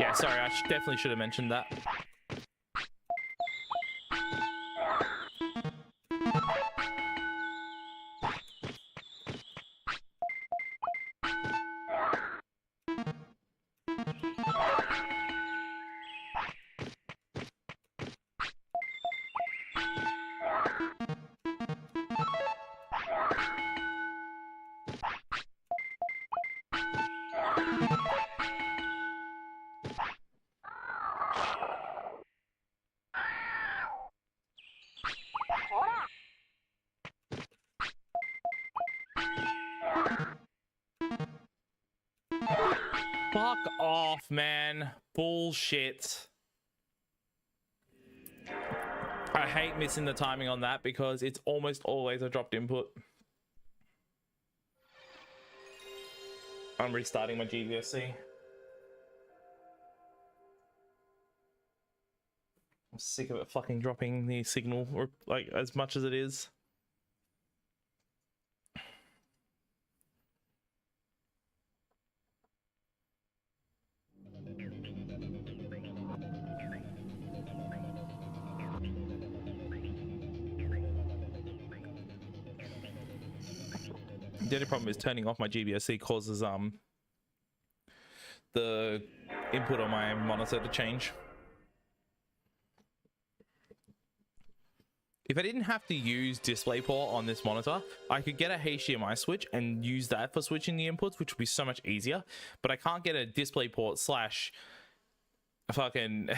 Yeah, sorry, I definitely should have mentioned that. Fuck off, man. Bullshit. I hate missing the timing on that because it's almost always a dropped input. I'm restarting my GVSC. I'm sick of it fucking dropping the signal, or like as much as it is. The only problem is turning off my GBSC causes the input on my monitor to change. If I didn't have to use DisplayPort on this monitor, I could get a HDMI switch and use that for switching the inputs, which would be so much easier. But I can't get a DisplayPort slash fucking,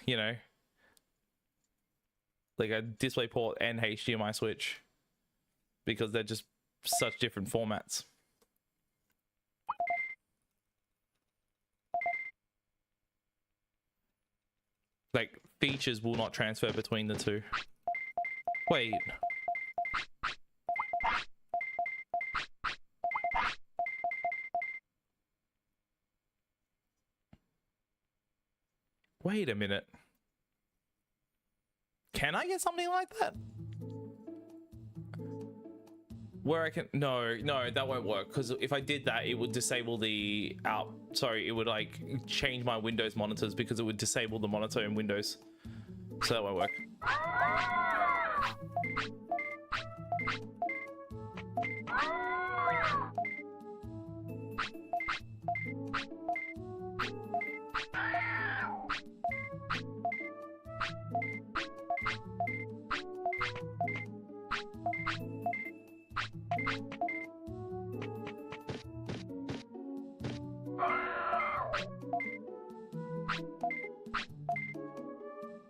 you know, like a DisplayPort and HDMI switch because they're just such different formats. Like, features will not transfer between the two. Wait. Wait a minute. Can I get something like that? Where I can... No, that won't work. Because if I did that, it would disable the out... Sorry, it would like change my Windows monitors because it would disable the monitor in Windows. So that won't work.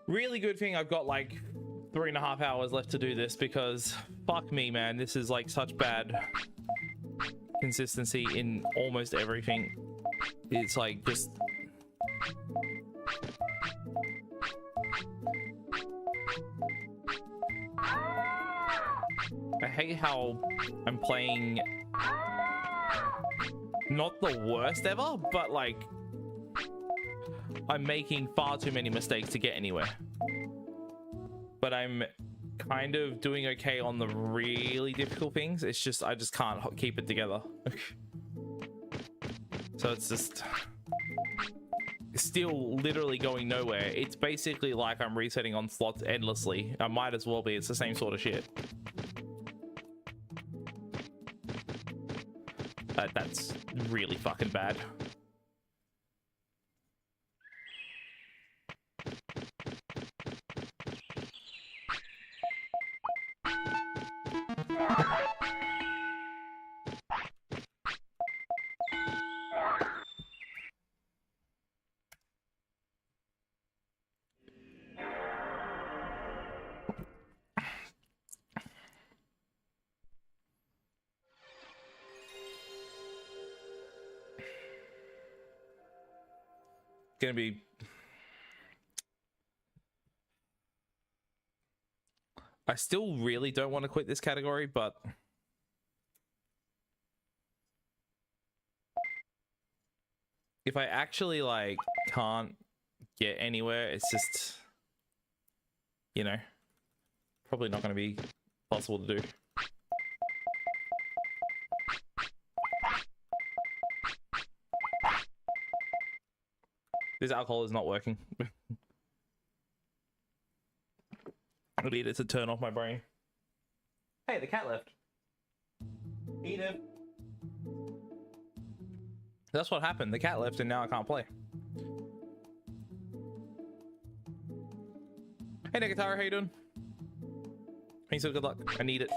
Really good thing I've got like 3.5 hours left to do this because fuck me, man, this is like such bad consistency in almost everything. It's like just I hate how I'm playing not the worst ever, but like I'm making far too many mistakes to get anywhere. But I'm kind of doing okay on the really difficult things. It's just I just can't keep it together. So it's just still literally going nowhere. It's basically like I'm resetting on slots endlessly. I might as well be. It's the same sort of shit. That's really fucking bad. Gonna be I still really don't want to quit this category, but if I actually like can't get anywhere, it's just, you know, probably not going to be possible to do. This alcohol is not working. I need it to turn off my brain. Hey, the cat left. Edith. That's what happened. The cat left and now I can't play. Hey, Negatara, how you doing? He said good luck. I need it.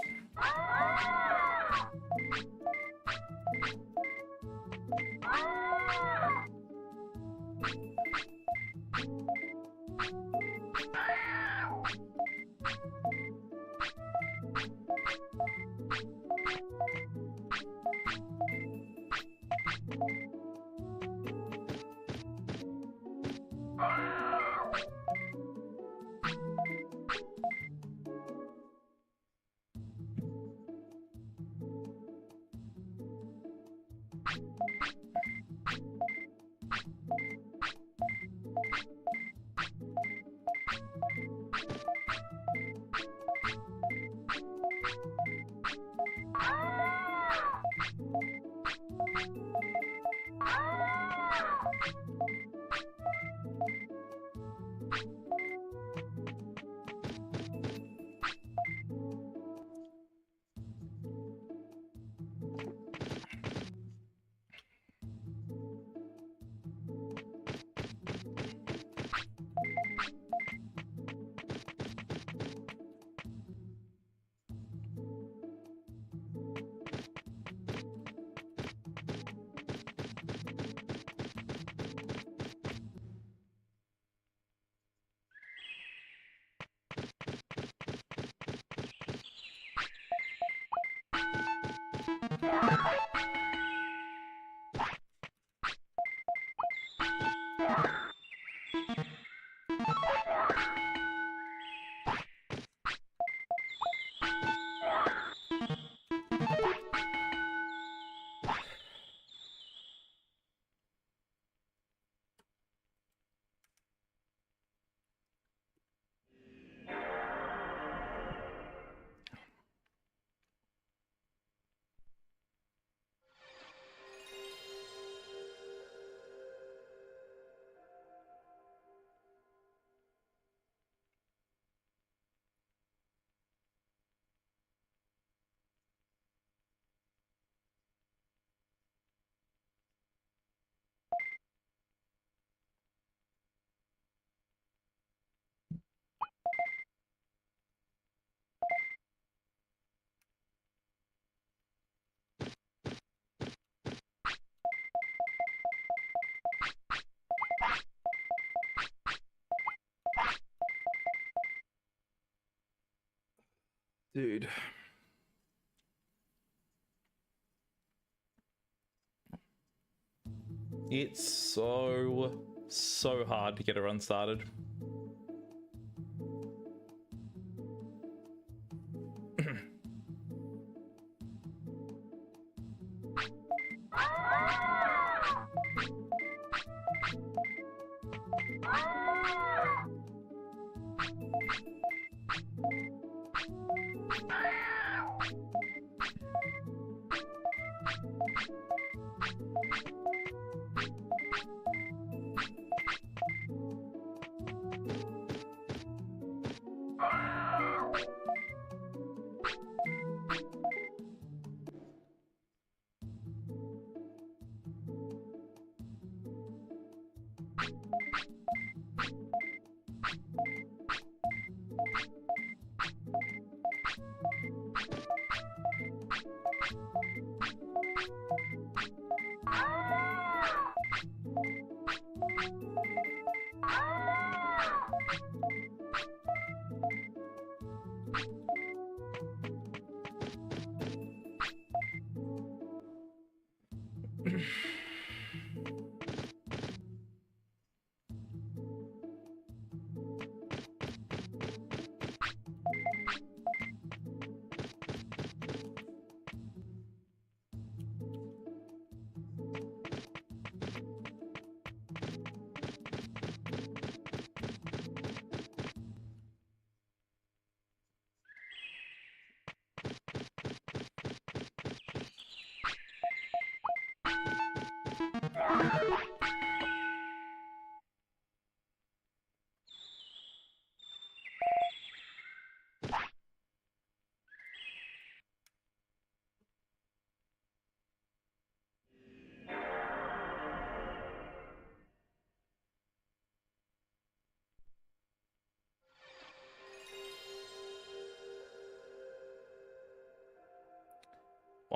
Dude. It's so hard to get a run started.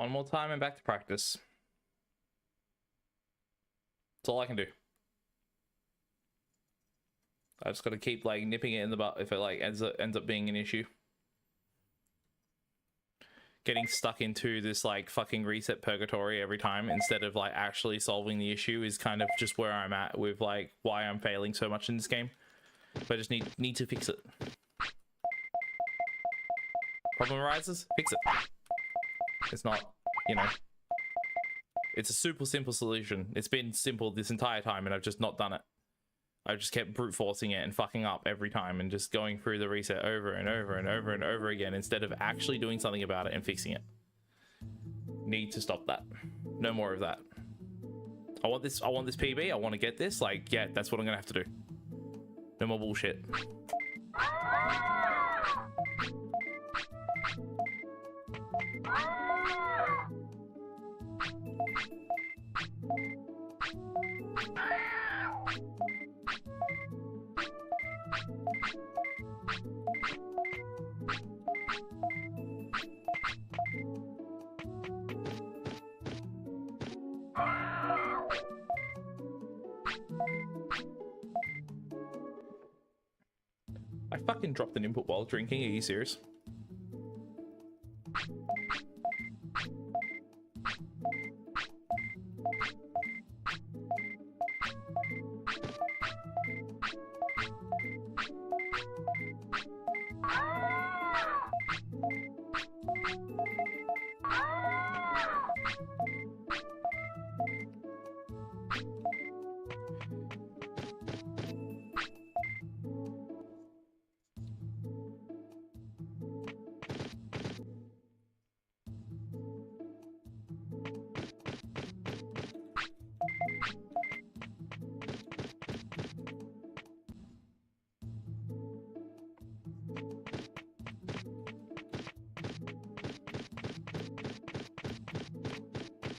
One more time and back to practice. That's all I can do. I just got to keep like nipping it in the butt if it like ends up being an issue. Getting stuck into this like fucking reset purgatory every time instead of like actually solving the issue is kind of just where I'm at with like why I'm failing so much in this game. But I just need to fix it. Problem arises, fix it. It's not, you know, it's a super simple solution. It's been simple this entire time and I've just not done it. I just kept brute forcing it and fucking up every time and just going through the reset over and over and over and over again instead of actually doing something about it and fixing it. Need to stop that. No more of that. I want this PB. I want to get this. Like, yeah, that's what I'm gonna have to do. No more bullshit. I fucking dropped an input while drinking. Are you serious?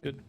Good.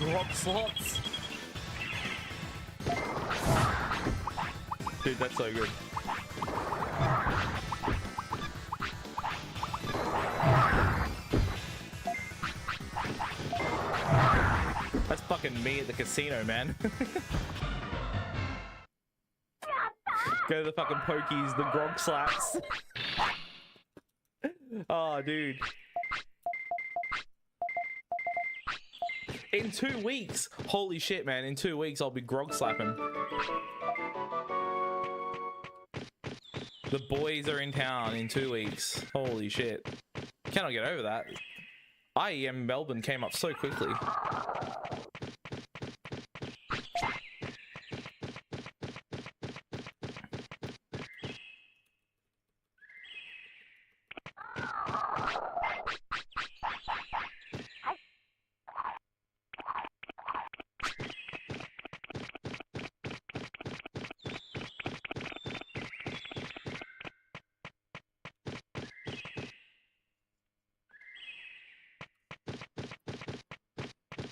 Drop slots. Dude, that's so good. That's fucking me at the casino, man. Go to the fucking pokies, the grog slaps. Oh, dude. In 2 weeks. Holy shit, man. In 2 weeks, I'll be grog slapping. The boys are in town in 2 weeks. Holy shit. Cannot get over that. IEM Melbourne came up so quickly.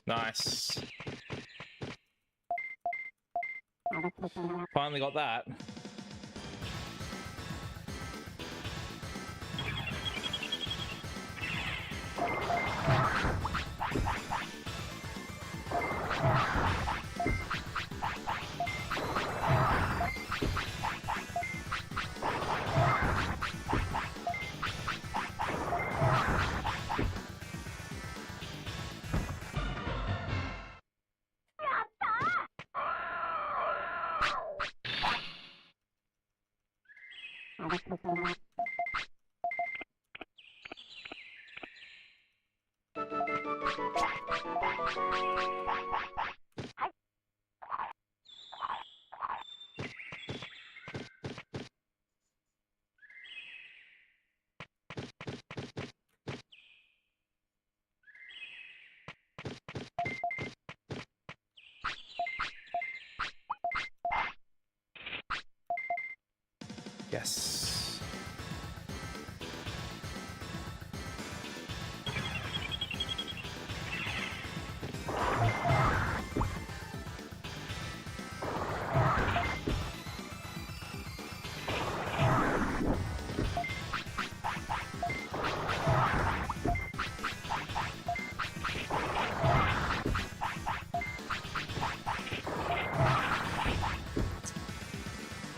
Nice. Finally got that. Yes.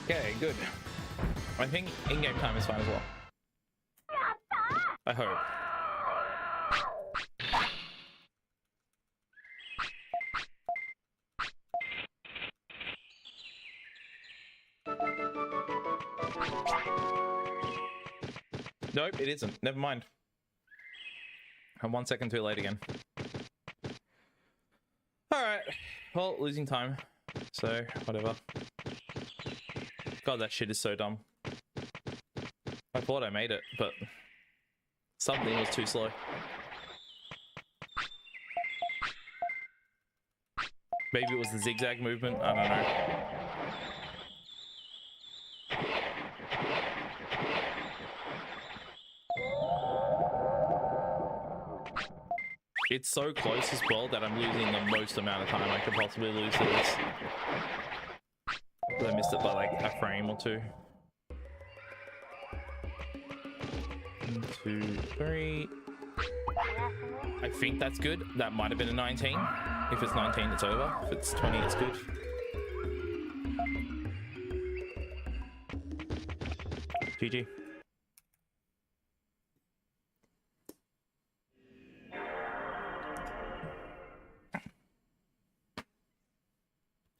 Okay, good. I think in-game time is fine as well. I hope. Nope, it isn't. Never mind. I'm 1 second too late again. Alright. Well, losing time. So, whatever. God, that shit is so dumb. I thought I made it, but something was too slow. Maybe it was the zigzag movement. I don't know. It's so close as well that I'm losing the most amount of time I could possibly lose to this. I missed it by like a frame or two. 1, 2, 3. I think that's good. That might have been a 19. If it's 19, it's over. If it's 20, it's good. GG.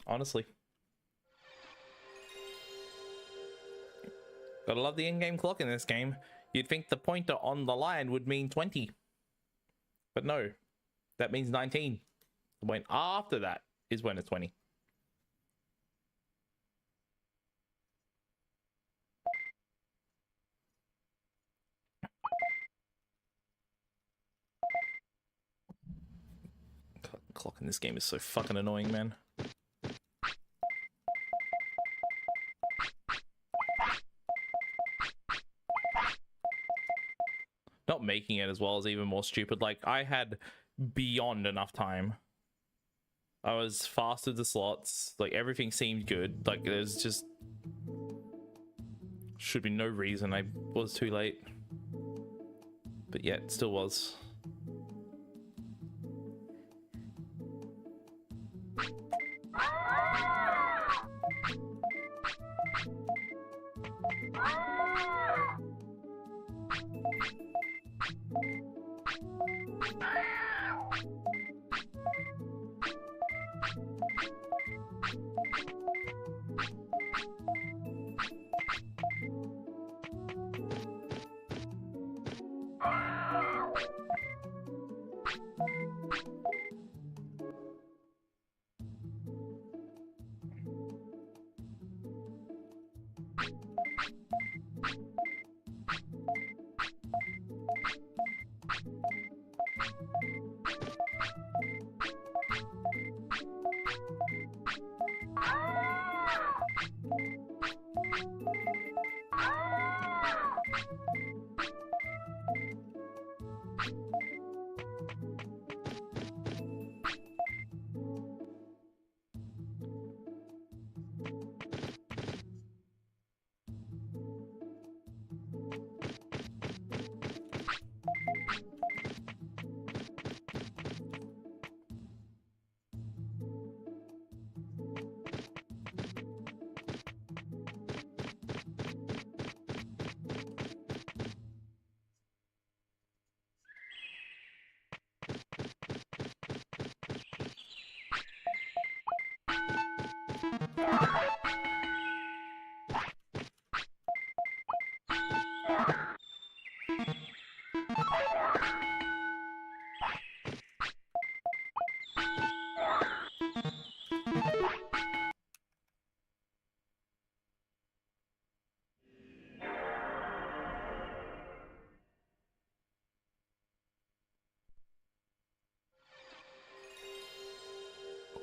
Honestly. Gotta love the in-game clock in this game. You'd think the pointer on the line would mean 20. But no. That means 19. The point after that is when it's 20. God, the clock in this game is so fucking annoying, man. Not making it as well is even more stupid. Like, I had beyond enough time. I was fast with the slots. Like, everything seemed good. Like, there's just... should be no reason I was too late. But yet, it still was.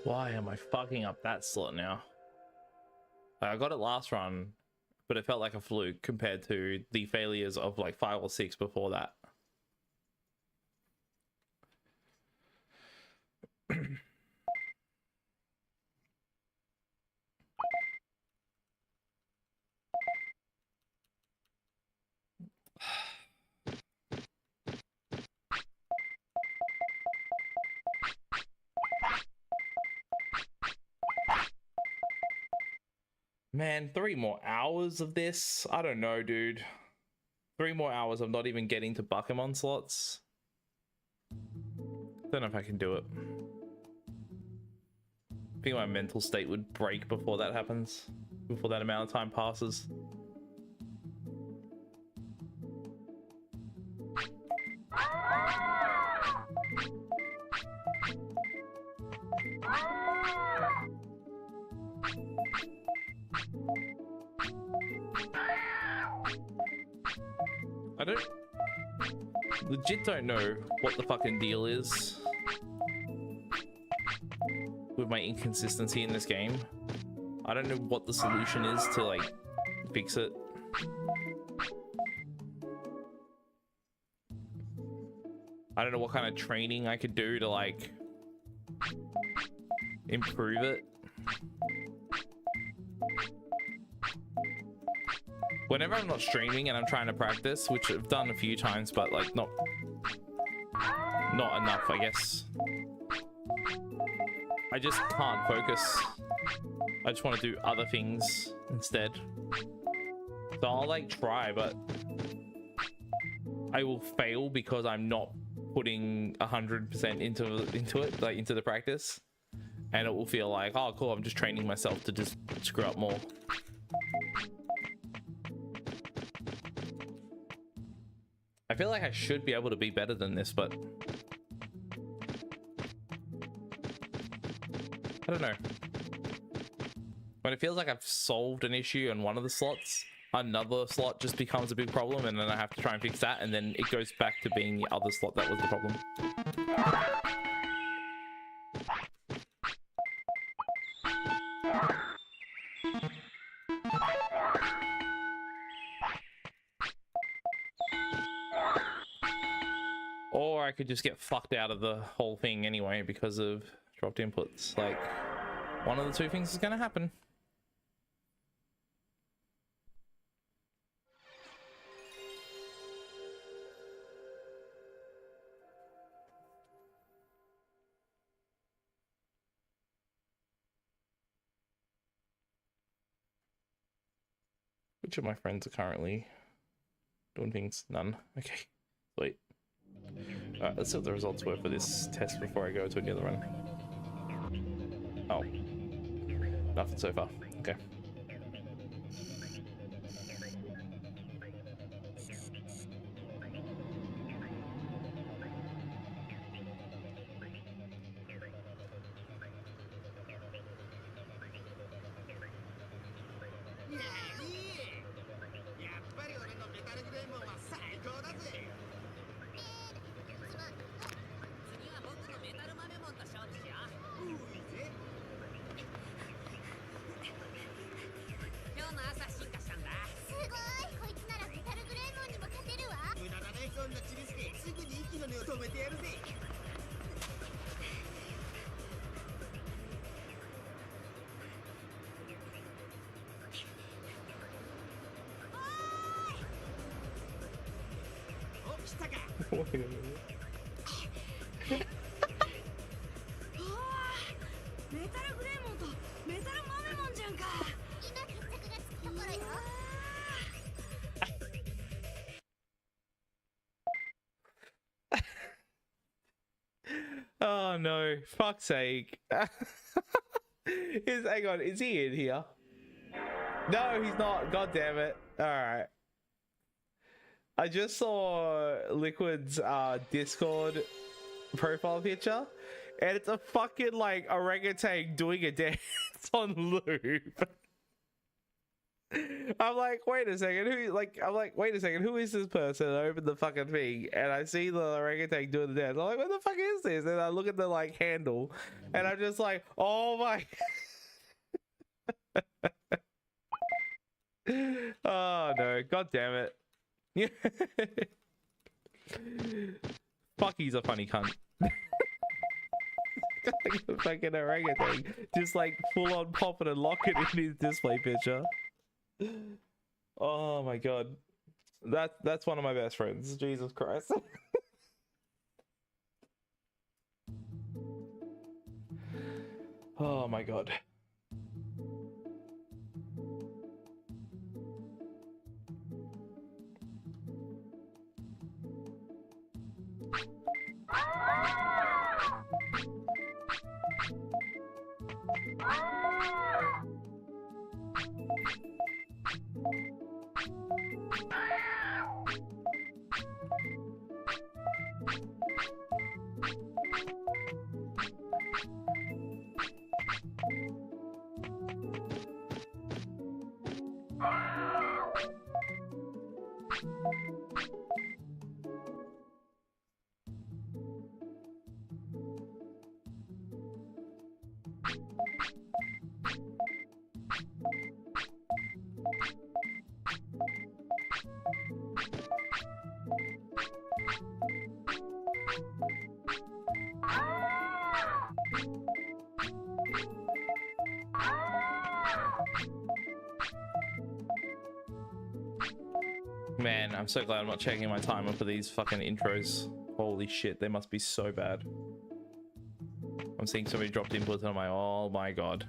Why am I fucking up that slot now? Like, I got it last run, but it felt like a fluke compared to the failures of like 5 or 6 before that. Man, 3 more hours of this? I don't know, dude. 3 more hours of not even getting to Buckemon slots. Don't know if I can do it. I think my mental state would break before that happens. Before that amount of time passes. I legit don't know what the fucking deal is with my inconsistency in this game. I don't know what the solution is to like fix it. I don't know what kind of training I could do to like improve it. Whenever I'm not streaming and I'm trying to practice, which I've done a few times, but like not enough, I guess. I just can't focus. I just want to do other things instead. So I'll like try, but I will fail because I'm not putting 100% into it, like into the practice, and it will feel like, oh cool, I'm just training myself to just screw up more. I feel like I should be able to be better than this, but I don't know. When it feels like I've solved an issue on one of the slots, another slot just becomes a big problem, and then I have to try and fix that, and then it goes back to being the other slot that was the problem. Or I could just get fucked out of the whole thing anyway because of dropped inputs. Like, one of the two things is gonna happen. Which of my friends are currently doing things? None. Okay, sweet. Alright, let's see what the results were for this test before I go to the other run. Oh. Nothing so far. Okay. Oh no, fuck's sake. Hang on, is he in here? No, he's not. God damn it. Alright. I just saw Liquid's Discord profile picture, and it's a fucking like orangutan doing a dance on loop. I'm like, wait a second, wait a second, who is this person? I open the fucking thing and I see the orangutan doing the dance. I'm like, what the fuck is this? And I look at the like handle and I'm just like, oh my. Oh no, god damn it. Fuck, he's a funny cunt. Like a fucking orangutan, just like full on pop it and lock it in his display picture. Oh my god, that's one of my best friends. Jesus Christ. Oh my god. Man, I'm so glad I'm not checking my timer for these fucking intros. Holy shit, they must be so bad. I'm seeing so many dropped inputs and I'm like, oh my god.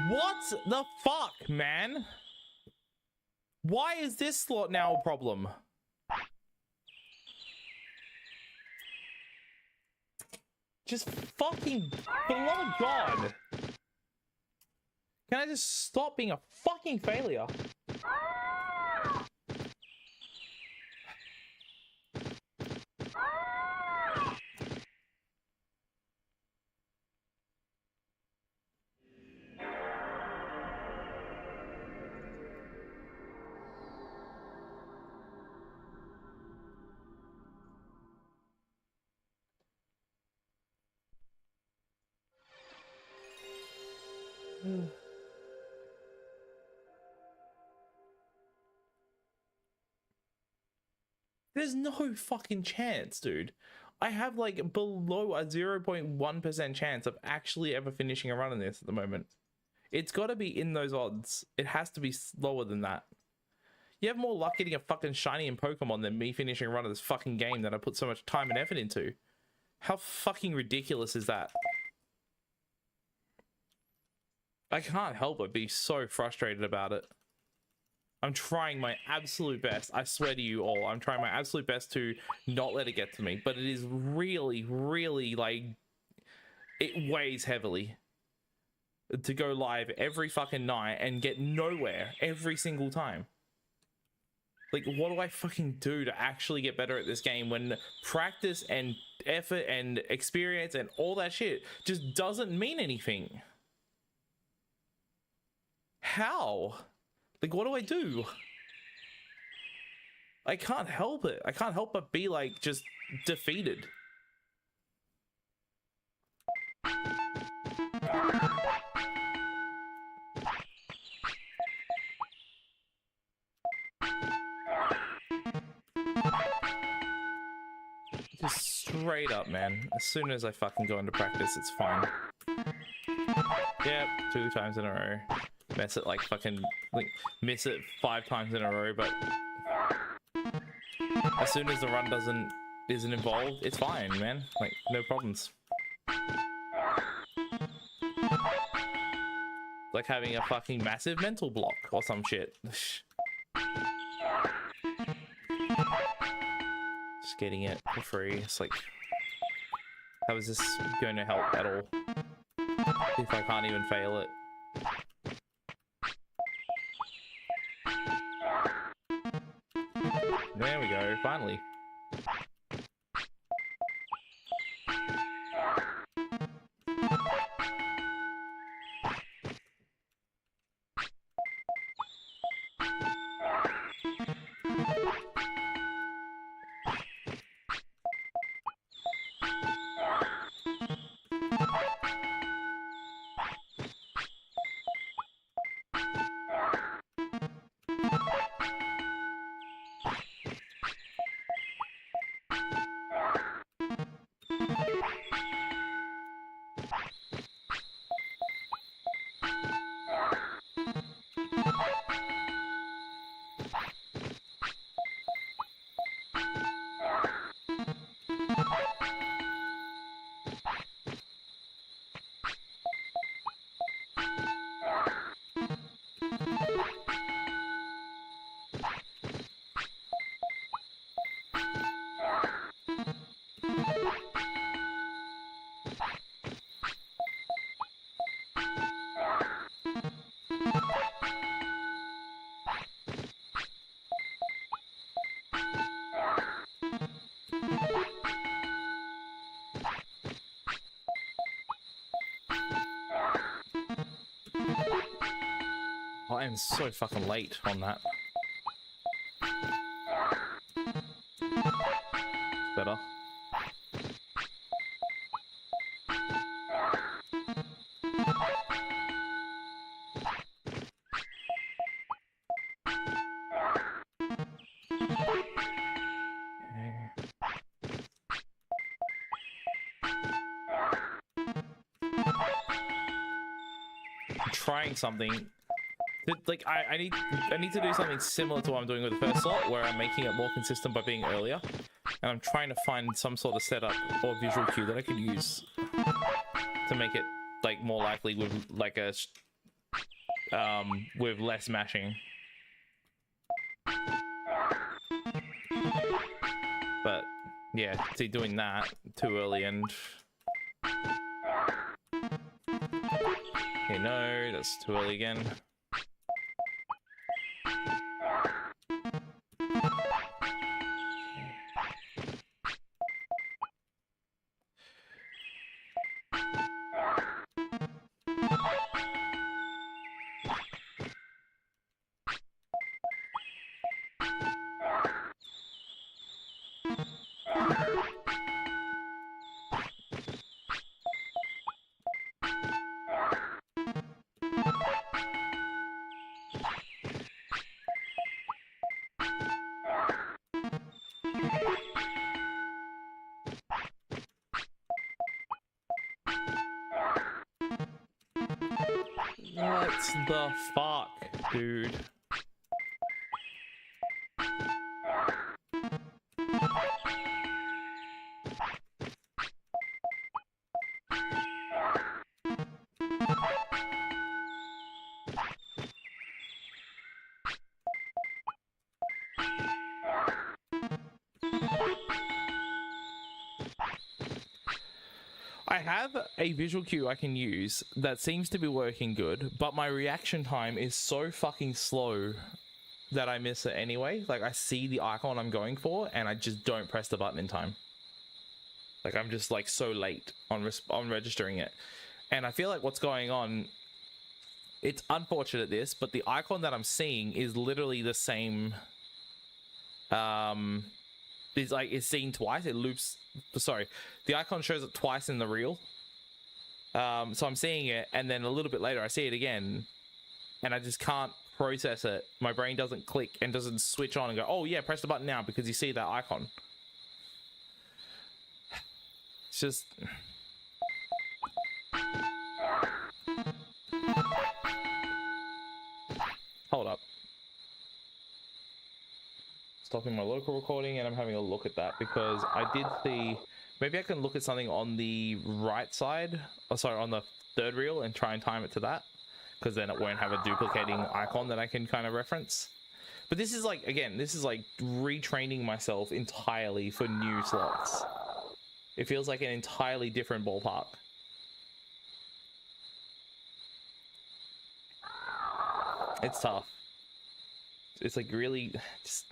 What the fuck, man? Why is this slot now a problem? Just fucking, for the love of God. Can I just stop being a fucking failure? There's no fucking chance, dude. I have like below a 0.1% chance of actually ever finishing a run in this at the moment. It's got to be in those odds. It has to be lower than that. You have more luck getting a fucking shiny in Pokemon than me finishing a run of this fucking game that I put so much time and effort into. How fucking ridiculous is that? I can't help but be so frustrated about it. I'm trying my absolute best. I swear to you all, I'm trying my absolute best to not let it get to me. But it is really, really like, it weighs heavily to go live every fucking night and get nowhere every single time. Like, what do I fucking do to actually get better at this game when practice and effort and experience and all that shit just doesn't mean anything? How? Like, what do I do? I can't help it. I can't help but be like just defeated. Just straight up, man. As soon as I fucking go into practice, it's fine. Yep, 2 times in a row. Miss it like fucking, like, miss it 5 times in a row, but As soon as the run isn't involved, it's fine, man. Like, no problems. Like having a fucking massive mental block or some shit. Just getting it for free. It's like, how is this going to help at all? If I can't even fail it. There we go, finally. I am so fucking late on that. Better. I'm trying something. Like I need to do something similar to what I'm doing with the first slot, where I'm making it more consistent by being earlier, and I'm trying to find some sort of setup or visual cue that I could use to make it like more likely with like a with less mashing. But yeah, see, doing that too early and okay, no, that's too early again. What the fuck, dude? I have a visual cue I can use that seems to be working good, but my reaction time is so fucking slow that I miss it anyway. Like, I see the icon I'm going for and I just don't press the button in time. Like, I'm just like so late on registering it. And I feel like what's going on, it's unfortunate this, but the icon that I'm seeing is literally the same. It's seen twice. It loops. Sorry, the icon shows it twice in the reel. So I'm seeing it, and then a little bit later I see it again, and I just can't process it. My brain doesn't click and doesn't switch on and go, oh yeah, press the button now, because you see that icon. It's just... Hold up. stopping my local recording and I'm having a look at that because I did see, maybe I can look at something on the right side, oh sorry, on the third reel and try and time it to that, because then it won't have a duplicating icon that I can kind of reference. But this is like, again, this is like retraining myself entirely for new slots. It feels like an entirely different ballpark. It's tough. It's like really just,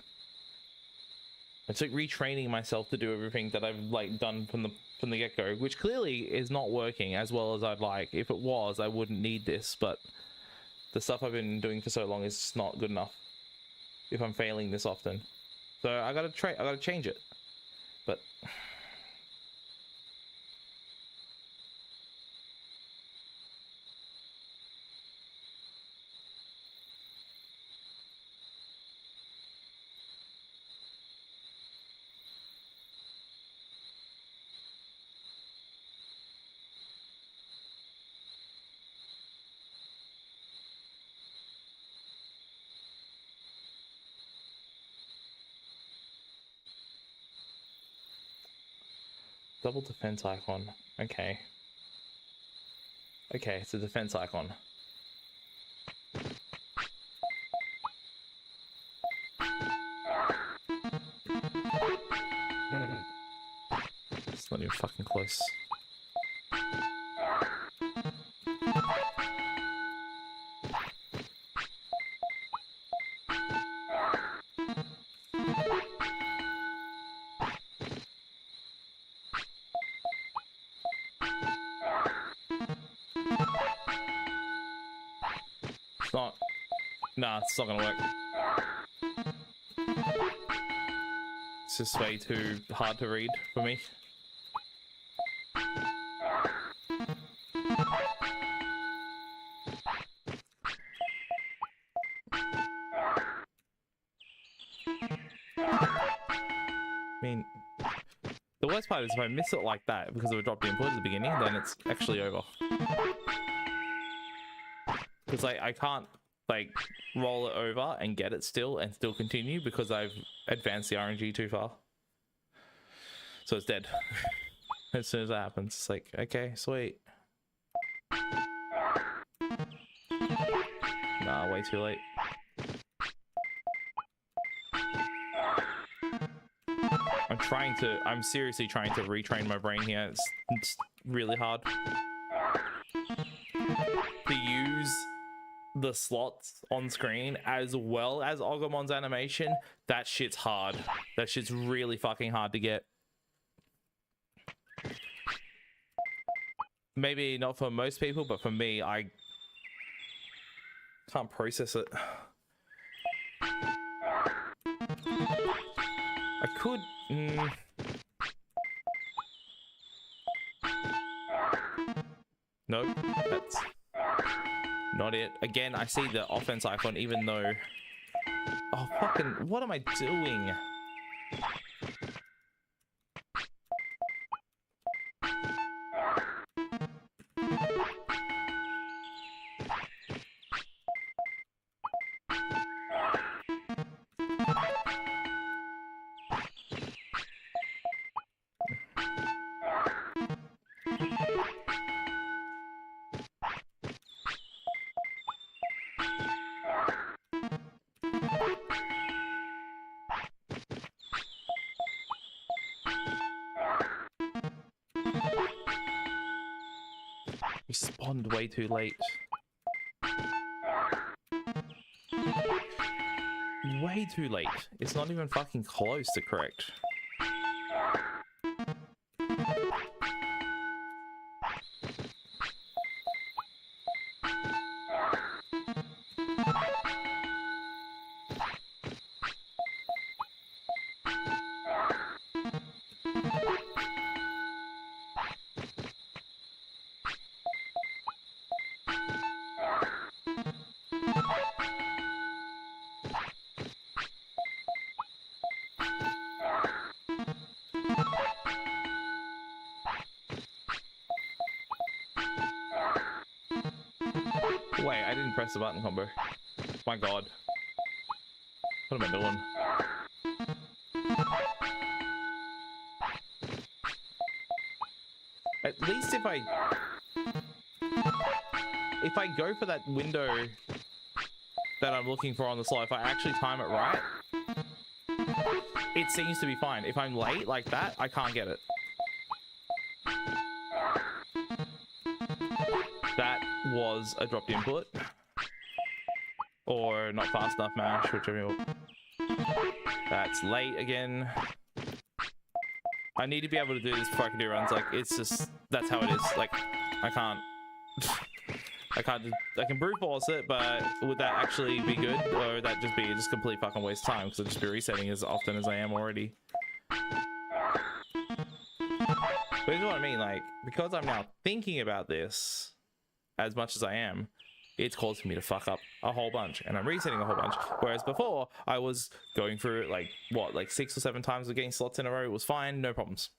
it's like retraining myself to do everything that I've like done from the get-go, which clearly is not working as well as I'd like. If it was, I wouldn't need this, but the stuff I've been doing for so long is just not good enough if I'm failing this often. So I gotta change it. But double defense icon. Okay. Okay, it's a defense icon. It's not even fucking close. It's not. Nah, it's not gonna work. It's just way too hard to read for me. I mean, the worst part is if I miss it like that because of a dropped input at the beginning, then it's actually over. Because I can't like roll it over and get it still and still continue because I've advanced the RNG too far. So it's dead. As soon as that happens, it's like, okay, sweet. Nah, way too late. I'm seriously trying to retrain my brain here. It's really hard to use the slots on screen as well as Ogamon's animation. That shit's hard. That shit's really fucking hard to get. Maybe not for most people, but for me, I can't process it. I could... Nope, that's not it. Again, I see the offense icon even though... Oh, fucking... What am I doing? Spawned way too late. Way too late. It's not even fucking close to correct. Wait, I didn't press the button combo. My god. What am I doing? At least if I go for that window that I'm looking for on the slot, if I actually time it right, it seems to be fine. If I'm late like that, I can't get it. That was a dropped input. Or not fast enough mash, whichever. That's late again. I need to be able to do this before I can do runs. Like, it's just, that's how it is. Like, I can't I can brute force it, but would that actually be good? Or would that just be just complete fucking waste of time? Because I'll just be resetting as often as I am already. But you know what I mean? Like, because I'm now thinking about this as much as I am, it's causing me to fuck up a whole bunch, and I'm resetting a whole bunch. Whereas before, I was going through it like, what, like 6 or 7 times of getting slots in a row. It was fine, no problems.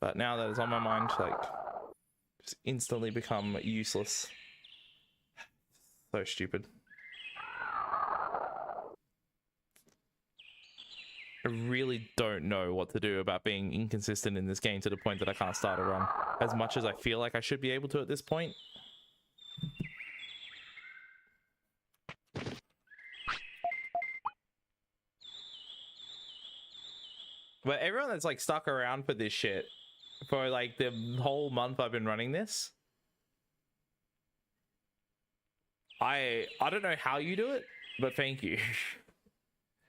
But now that it's on my mind, like, just instantly become useless. So stupid. I really don't know what to do about being inconsistent in this game to the point that I can't start a run. As much as I feel like I should be able to at this point. But everyone that's like stuck around for this shit for like the whole month I've been running this, I don't know how you do it, but thank you.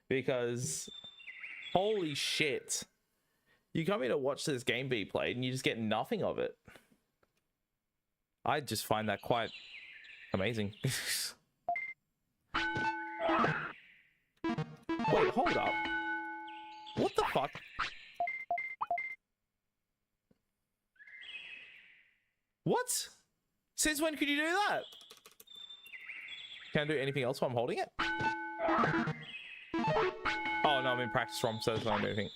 Because holy shit, you come here to watch this game be played and you just get nothing of it. I just find that quite amazing. Wait, hold up. What the fuck? What? Since when could you do that? Can I do anything else while I'm holding it? Oh no, I'm in practice ROM, so there's not anything.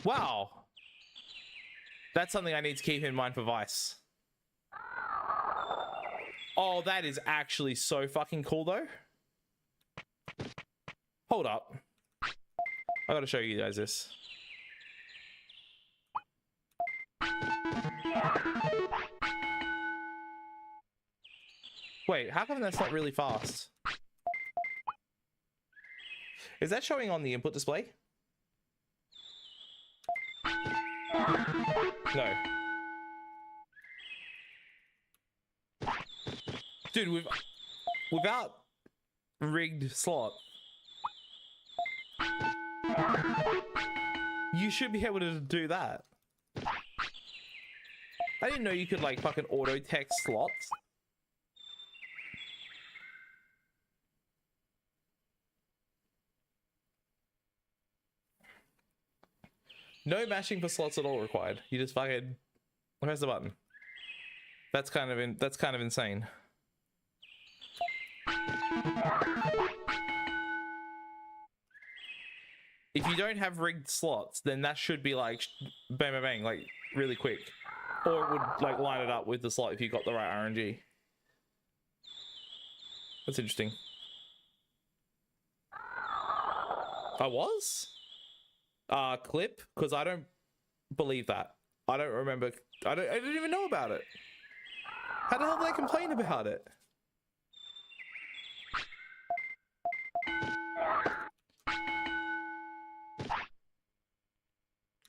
Wow. That's something I need to keep in mind for Vice. Oh, that is actually so fucking cool, though. Hold up. I gotta show you guys this. Wait, how come that's not really fast? Is that showing on the input display? No. Dude, without rigged slot, you should be able to do that. I didn't know you could like fucking auto text slots. No mashing for slots at all required. You just fucking press the button. That's kind of insane. If you don't have rigged slots, then that should be like bang bang bang, like really quick. Or it would like line it up with the slot if you got the right RNG. That's interesting. I was? Clip? Because I don't believe that. I don't remember. I didn't even know about it. How the hell did I complain about it?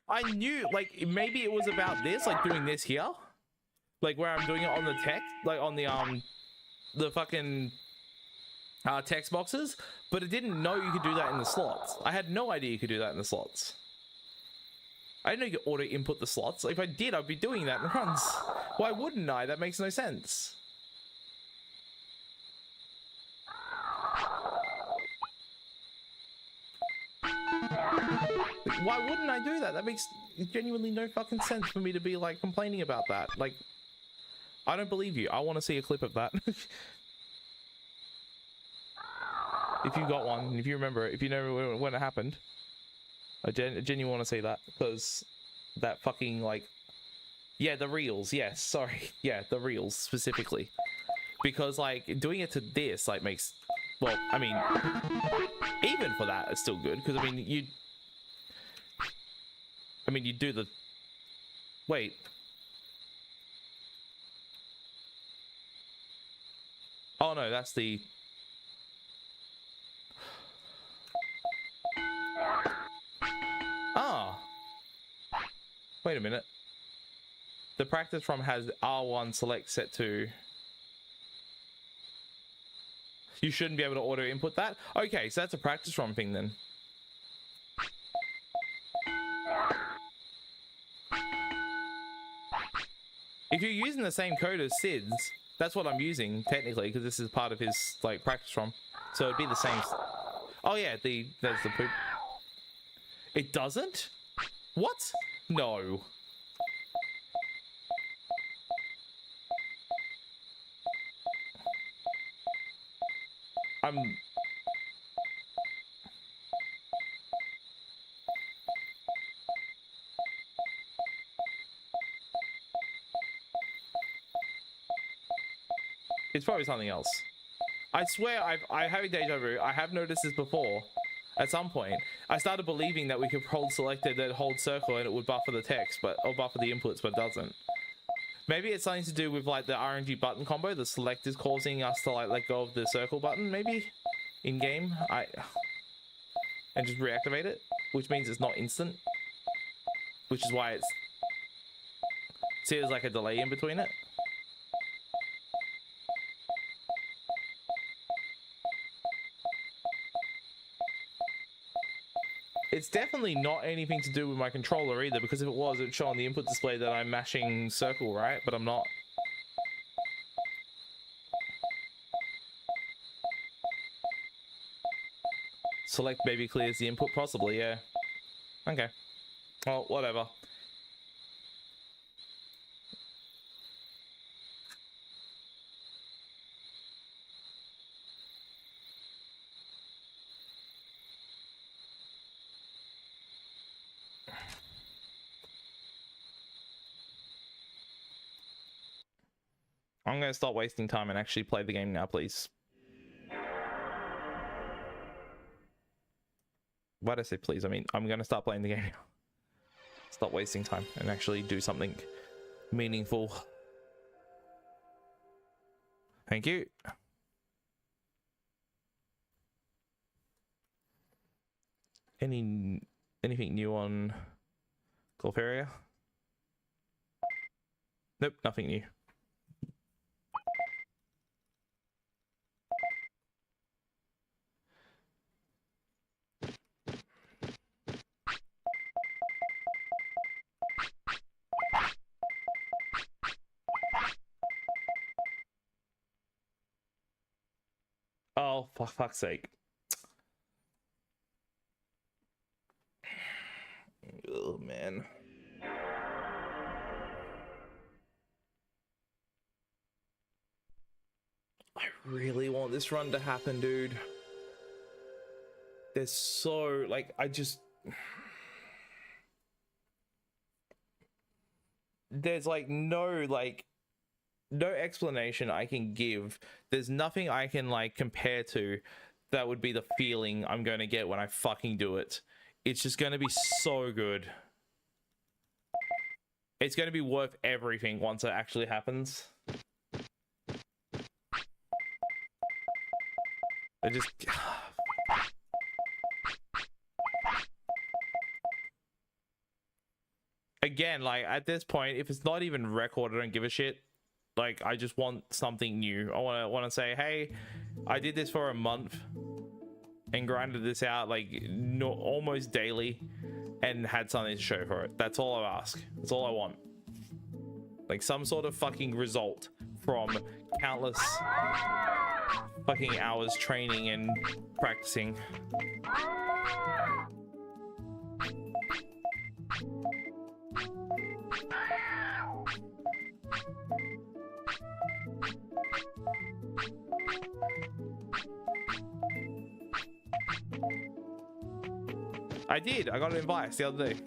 I knew, like, maybe it was about this, like doing this here, like where I'm doing it on the text, like on the fucking text boxes, but I didn't know you could do that in the slots. I had no idea you could do that in the slots. I didn't know you could auto input the slots. If I did, I'd be doing that in runs. Why wouldn't I? That makes no sense. Why wouldn't I do that? That makes genuinely no fucking sense for me to be like complaining about that. Like, I don't believe you. I want to see a clip of that. If you got one, if you remember it, if you know when it happened, I genuinely want to see that, because that fucking like, yeah, the reels. Yes, sorry, yeah, the reels specifically, because like doing it to this like makes Well, I mean, even for that, it's still good because I mean, you do the. Wait. Oh no, that's the. Ah. Wait a minute. The practice from has R1 select set to. You shouldn't be able to auto input that. Okay, so that's a practice from thing then. If you're using the same code as Sid's, that's what I'm using technically because this is part of his like practice from. So it'd be the same. Oh yeah, there's the poop. It doesn't? What? No. It's probably something else. I swear I have a deja vu. I have noticed this before. At some point, I started believing that we could hold selected and hold circle and it would buffer the text, or buffer the inputs, but it doesn't. Maybe it's something to do with like the RNG button combo. The select is causing us to like let go of the circle button, maybe in game. And just reactivate it, which means it's not instant, which is why it's. See, there's like a delay in between it. It's definitely not anything to do with my controller either, because if it was, it would show on the input display that I'm mashing circle, right? But I'm not. Select maybe clears the input, possibly, yeah. Okay. Well, whatever. I'm going to stop wasting time and actually play the game now, please. Why did I say please? I mean, I'm going to start playing the game now. Stop wasting time and actually do something meaningful. Thank you. Anything new on Golferia? Nope, nothing new. Oh, for fuck's sake. Oh, man. I really want this run to happen, dude. There's so, like, there's like no explanation I can give. There's nothing I can like compare to that would be the feeling I'm going to get when I fucking do it. It's just going to be so good. It's going to be worth everything once it actually happens. I just... Again, like, at this point, if it's not even recorded, I don't give a shit. Like, I just want something new. I want to say, hey, I did this for a month and grinded this out, like, almost daily and had something to show for it. That's all I ask. That's all I want. Like, some sort of fucking result from countless fucking hours training and practicing. I did. I got an invite the other day.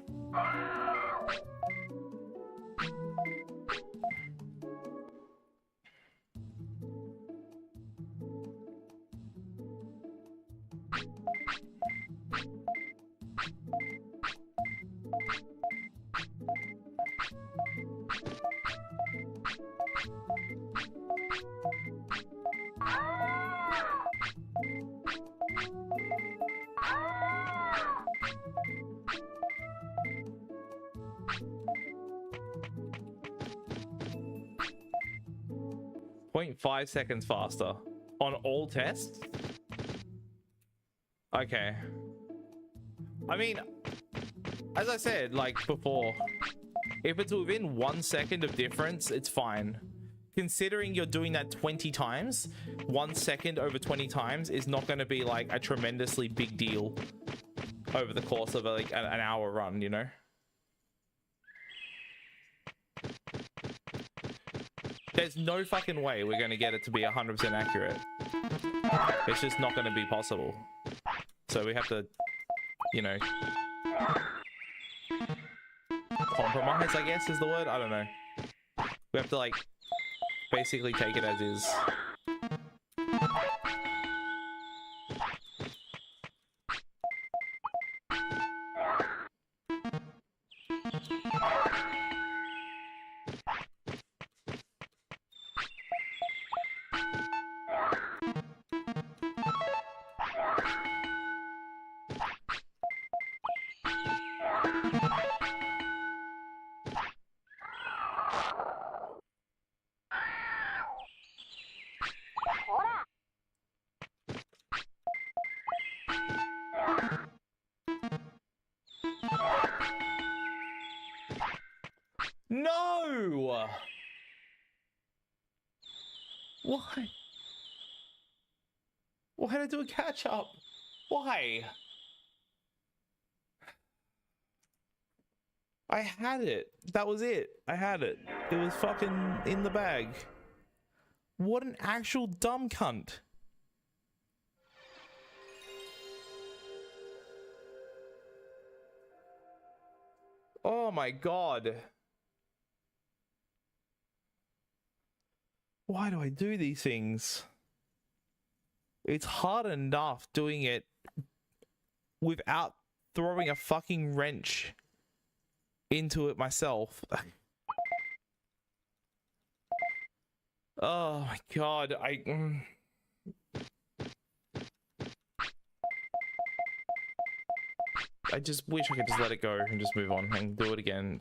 0.5 seconds faster on all tests. Okay. I mean, as I said, like before, if it's within 1 second of difference, it's fine. Considering you're doing that 20 times, 1 second over 20 times is not going to be like a tremendously big deal over the course of like an hour run, you know? There's no fucking way we're going to get it to be 100% accurate. It's just not going to be possible. So we have to, you know, compromise, I guess is the word. I don't know. We have to like basically take it as is. No! Why? Why did I do a catch up? Why? I had it. That was it. I had it. It was fucking in the bag. What an actual dumb cunt. Oh my god. Why do I do these things? It's hard enough doing it without throwing a fucking wrench into it myself. Oh my god, I just wish I could just let it go and just move on and do it again.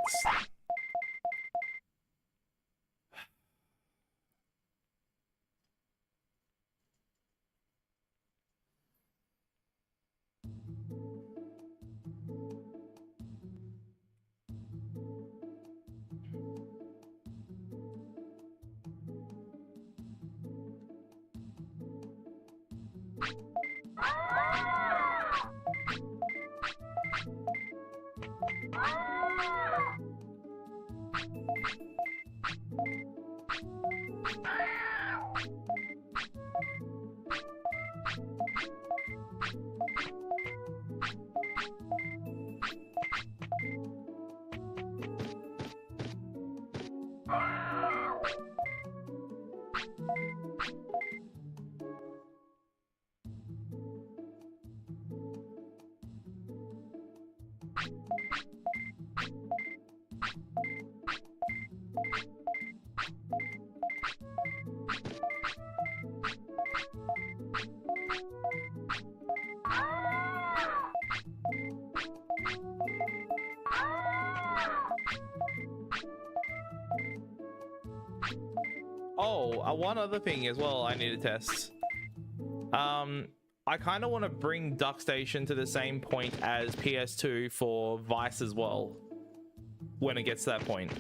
Oh, one other thing as well I need to test. I kind of want to bring Duck Station to the same point as PS2 for Vice as well, when it gets to that point.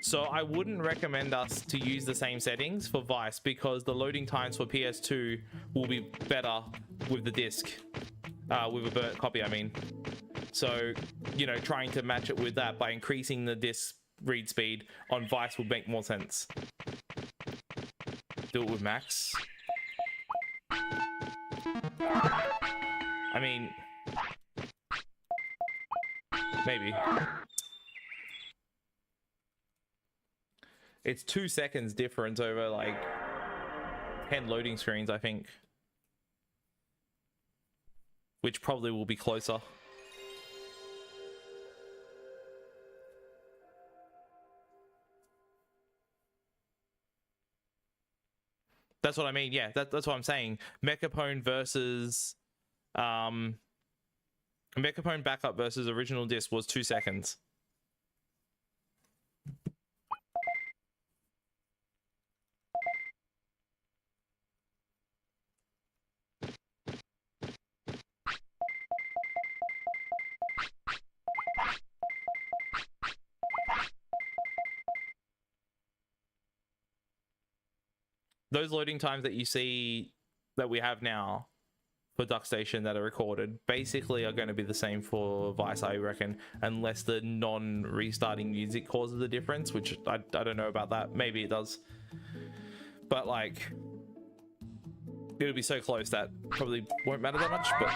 So I wouldn't recommend us to use the same settings for Vice because the loading times for PS2 will be better with the disc, with a burnt copy, I mean. So, you know, trying to match it with that by increasing the disc read speed on Vice would make more sense. Do it with Max. I mean, maybe. It's 2 seconds difference over like 10 loading screens, I think. Which probably will be closer. That's what I mean. Yeah, that's what I'm saying. Mechapone versus Mechapone backup versus original disc was 2 seconds. those loading times that you see that we have now for Duck Station that are recorded basically are going to be the same for Vice, I reckon, unless the non-restarting music causes a difference, which I don't know about that. Maybe it does, but like it'll be so close that probably won't matter that much. But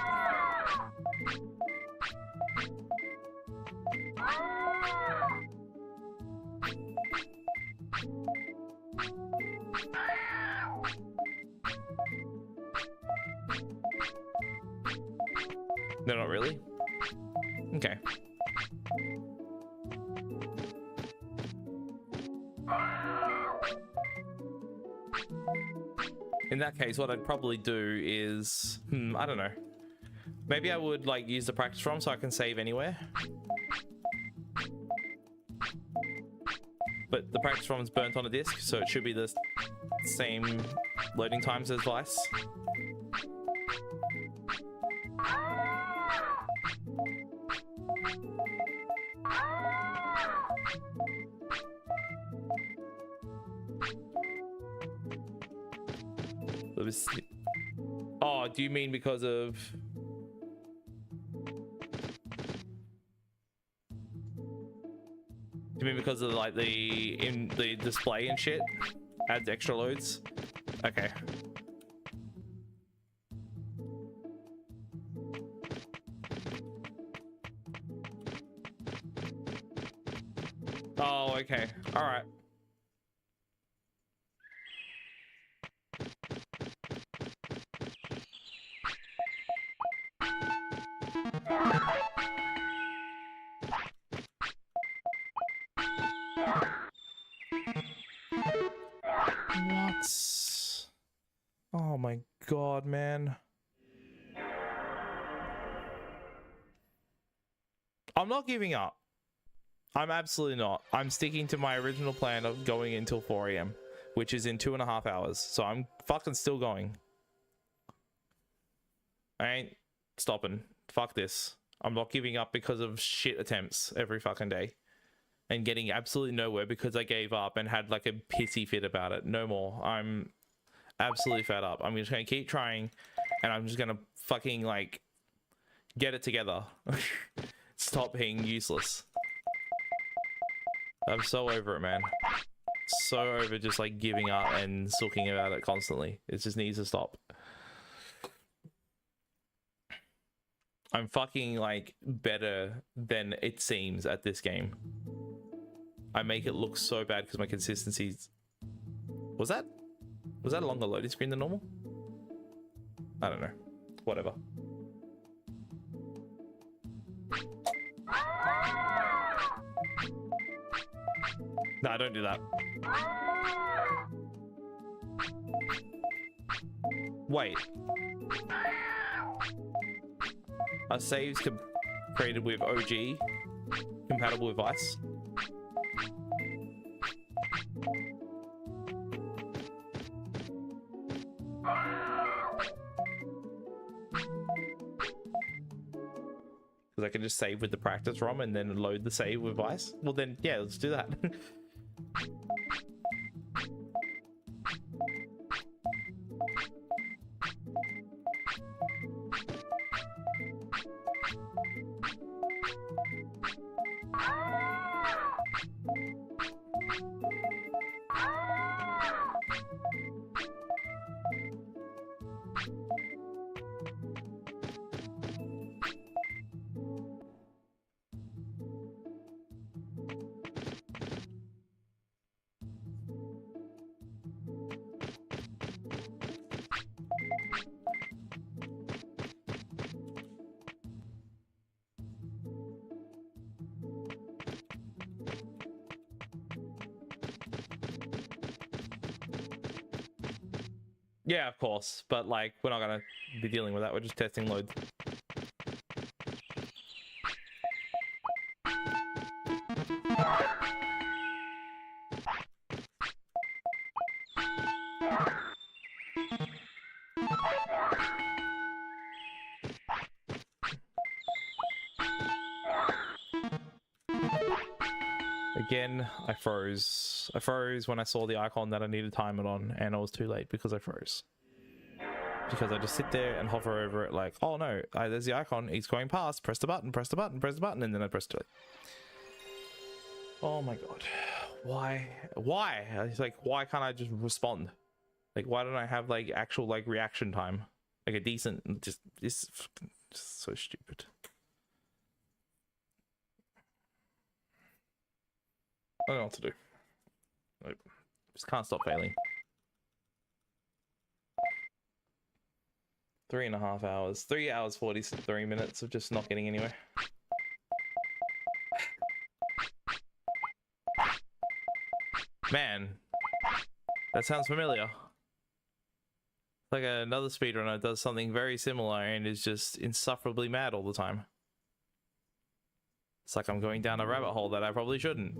no, not really. Okay. In that case, what I'd probably do is, I don't know. Maybe I would like use the practice ROM so I can save anywhere. But the practice ROM is burnt on a disc, so it should be the same loading times as Vice. Oh, do you mean because of... Do you mean because of like the display and shit adds extra loads? Okay. Oh, okay. All right. What? Oh my god, man. I'm not giving up. I'm absolutely not. I'm sticking to my original plan of going until 4 AM, which is in 2.5 hours. So I'm fucking still going. I ain't stopping. Fuck this. I'm not giving up because of shit attempts every fucking day and getting absolutely nowhere because I gave up and had like a pissy fit about it. No more. I'm absolutely fed up. I'm just gonna keep trying and I'm just gonna fucking like get it together. Stop being useless. I'm so over it, man. So over just like giving up and sulking about it constantly. It just needs to stop. I'm fucking like better than it seems at this game. I make it look so bad because my consistency's... Was that a longer loading screen than normal? I don't know. Whatever. Nah, don't do that. Wait. Are saves created with OG compatible with Vice? Because I can just save with the practice ROM and then load the save with Vice? Well then, yeah, let's do that. Yeah, of course, but like we're not gonna be dealing with that. We're just testing loads. Again, I froze. I froze when I saw the icon that I needed to time it on, and I was too late because I froze. Because I just sit there and hover over it like, oh no, there's the icon, it's going past, press the button, press the button, press the button, and then I press delete. Oh my god. Why? Why? It's like, why can't I just respond? Like, why don't I have like actual like reaction time? Like a decent, just so stupid. I don't know what to do. Like, just can't stop failing. 3.5 hours. 3 hours 43 minutes of just not getting anywhere. Man, that sounds familiar. Like another speedrunner does something very similar and is just insufferably mad all the time. It's like I'm going down a rabbit hole that I probably shouldn't.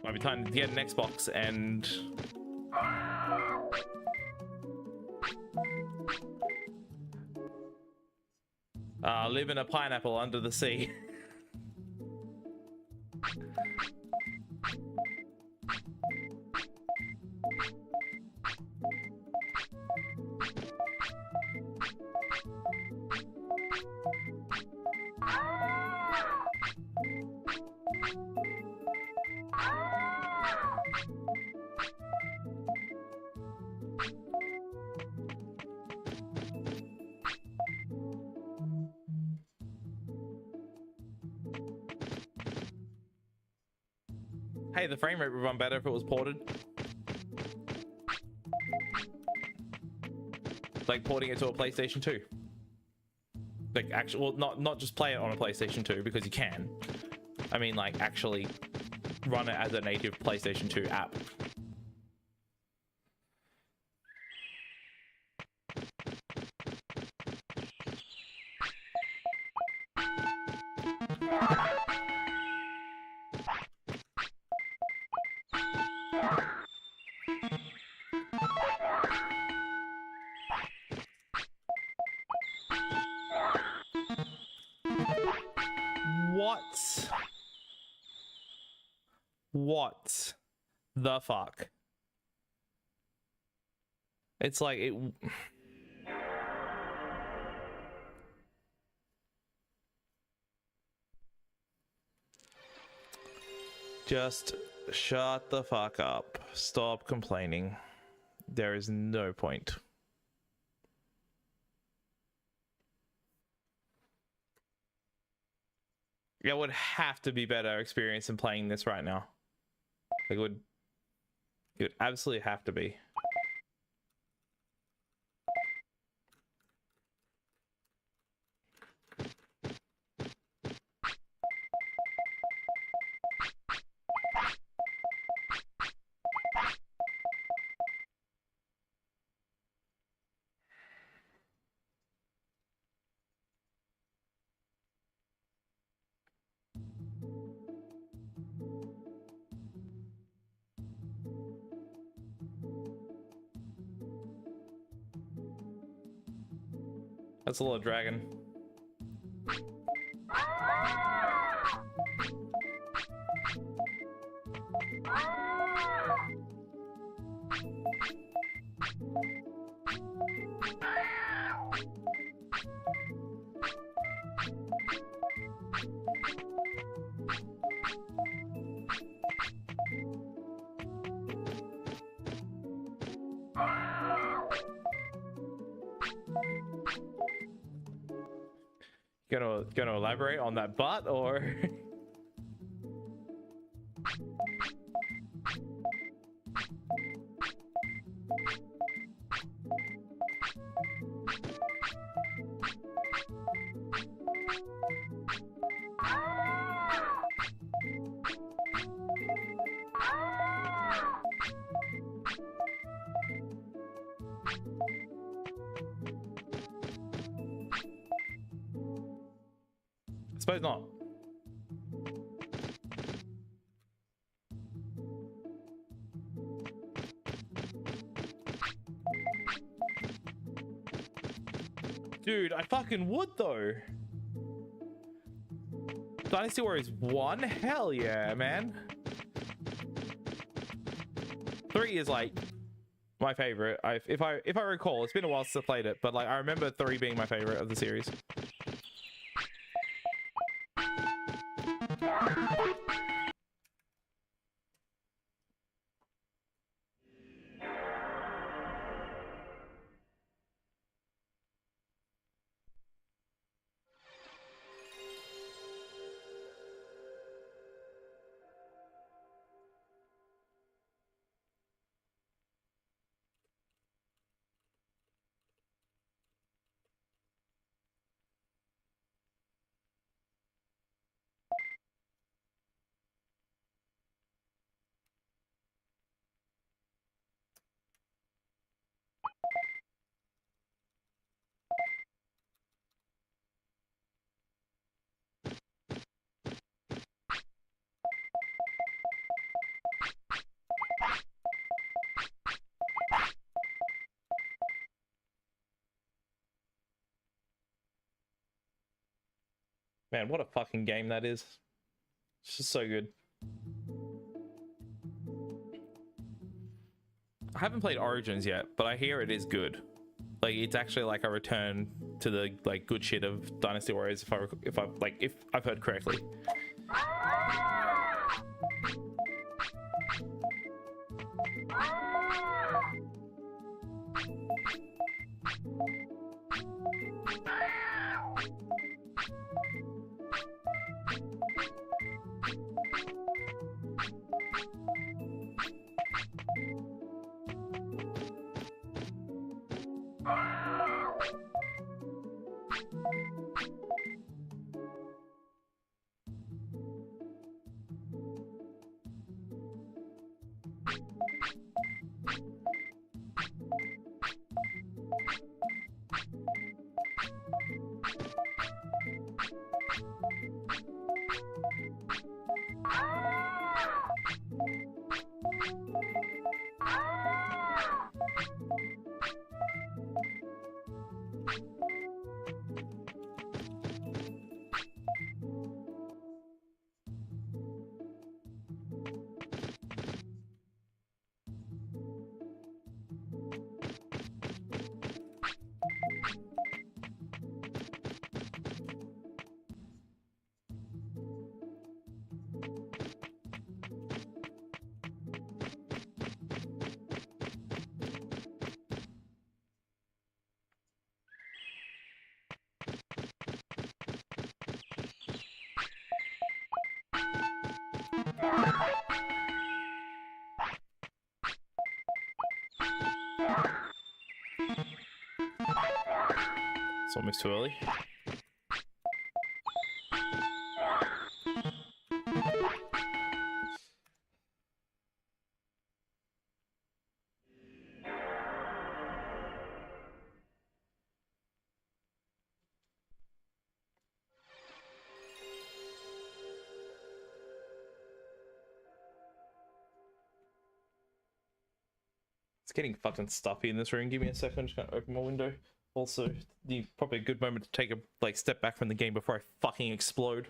Might be time to get an Xbox and live in a pineapple under the sea. Hey, the frame rate would run better if it was ported. Like porting it to a PlayStation 2. Like actually, well, not just play it on a PlayStation 2 because you can. I mean, like actually run it as a native PlayStation 2 app. What the fuck? It's like it. Just shut the fuck up. Stop complaining. There is no point. It would have to be better experience in playing this right now. Like it would absolutely have to be. That's a little dragon. Gonna elaborate on that butt or Suppose not. Dude, I fucking would though. Dynasty Warriors 1? Hell yeah, man. 3 is like my favorite. If I recall, it's been a while since I played it, but like I remember 3 being my favorite of the series. Man, what a fucking game that is. It's just so good. I haven't played Origins yet, but I hear it is good. Like it's actually like a return to the like good shit of Dynasty Warriors if I've heard correctly. It's almost too early. It's getting fucking stuffy in this room. Give me a second. I'm just gonna open my window. Also, probably a good moment to take a step back from the game before I fucking explode.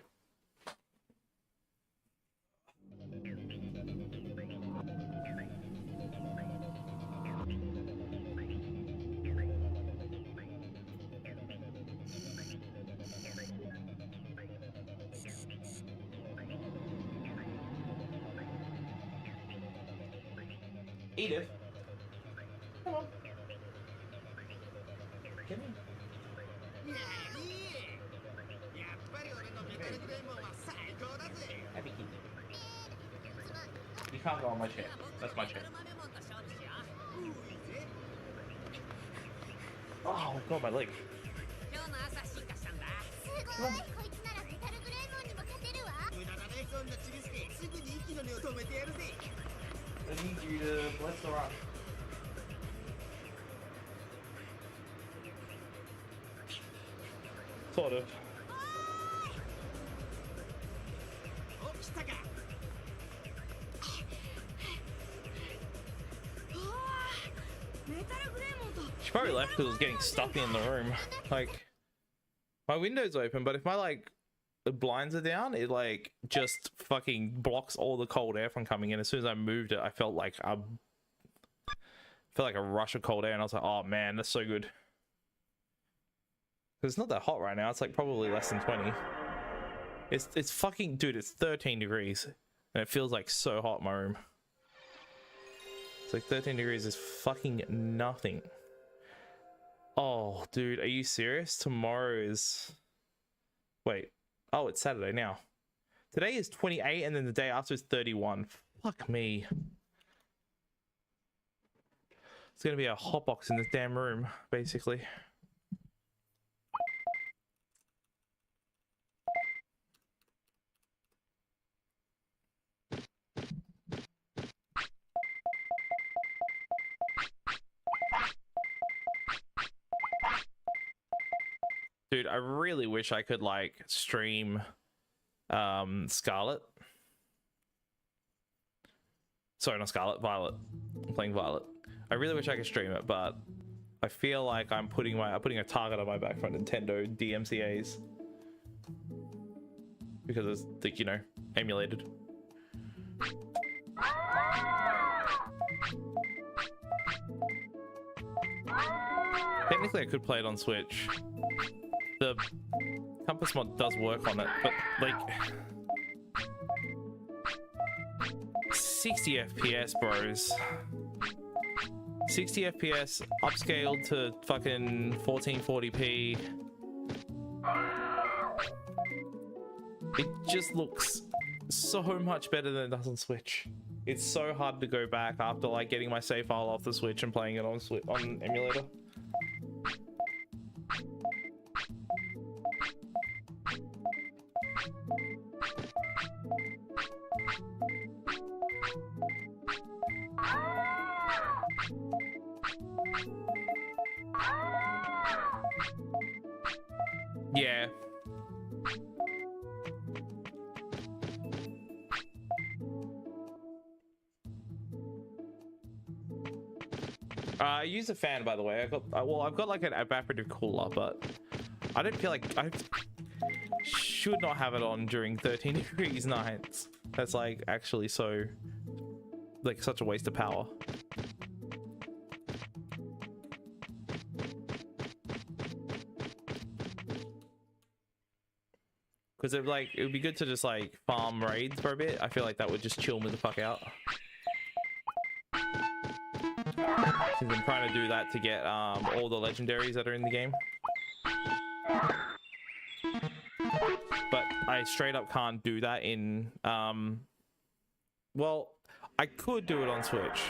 Edith. Come on. Come in. Happy kid. You can't go on my chair. That's my chair. Oh god, my leg. Come on. I need you to bless the rock. Sort of. She probably left because it was getting stuck in the room. Like, my window's open, but if my like the blinds are down, it like just fucking blocks all the cold air from coming in. As soon as I moved it, I felt like a rush of cold air, and I was like, oh man, that's so good. It's not that hot right now. It's like probably less than 20. It's fucking, dude, it's 13 degrees and it feels like so hot in my room. It's like 13 degrees is fucking nothing. Oh, dude, are you serious? Tomorrow is... Wait. Oh, it's Saturday now. Today is 28 and then the day after is 31. Fuck me. It's gonna be a hotbox in this damn room, basically. Dude, I really wish I could like stream Scarlet. Sorry, not Scarlet, Violet. I'm playing Violet. I really wish I could stream it, but I feel like I'm putting a target on my back for Nintendo DMCA's because it's like, you know, emulated. Technically I could play it on Switch. The compass mod does work on it, but like 60 FPS, bros. 60 FPS upscaled to fucking 1440p. It just looks so much better than it does on Switch. It's so hard to go back after like getting my save file off the Switch and playing it on emulator. Yeah. I use a fan, by the way. I've got like an evaporative cooler, but I don't feel like I should not have it on during 13 degrees nights. That's like actually so like such a waste of power. Because it would be good to just like farm raids for a bit. I feel like that would just chill me the fuck out. Since I'm trying to do that to get all the legendaries that are in the game. But I straight up can't do that in well, I could do it on Switch,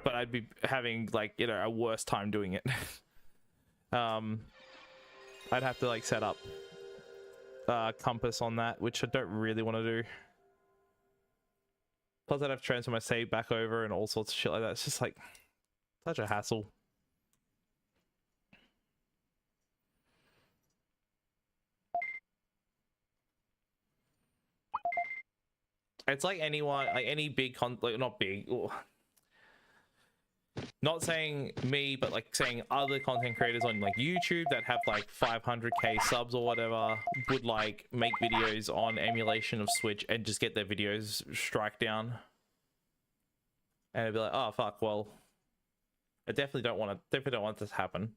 but I'd be having like, you know, a worse time doing it. I'd have to like set up compass on that, which I don't really want to do. Plus I'd have to transfer my save back over and all sorts of shit like that. It's just like such a hassle. It's like anyone, like any big like not big, not saying me, but like saying other content creators on like YouTube that have like 500k subs or whatever would like make videos on emulation of Switch and just get their videos strike down. And it'd be like, oh fuck, well, I definitely don't want this to happen.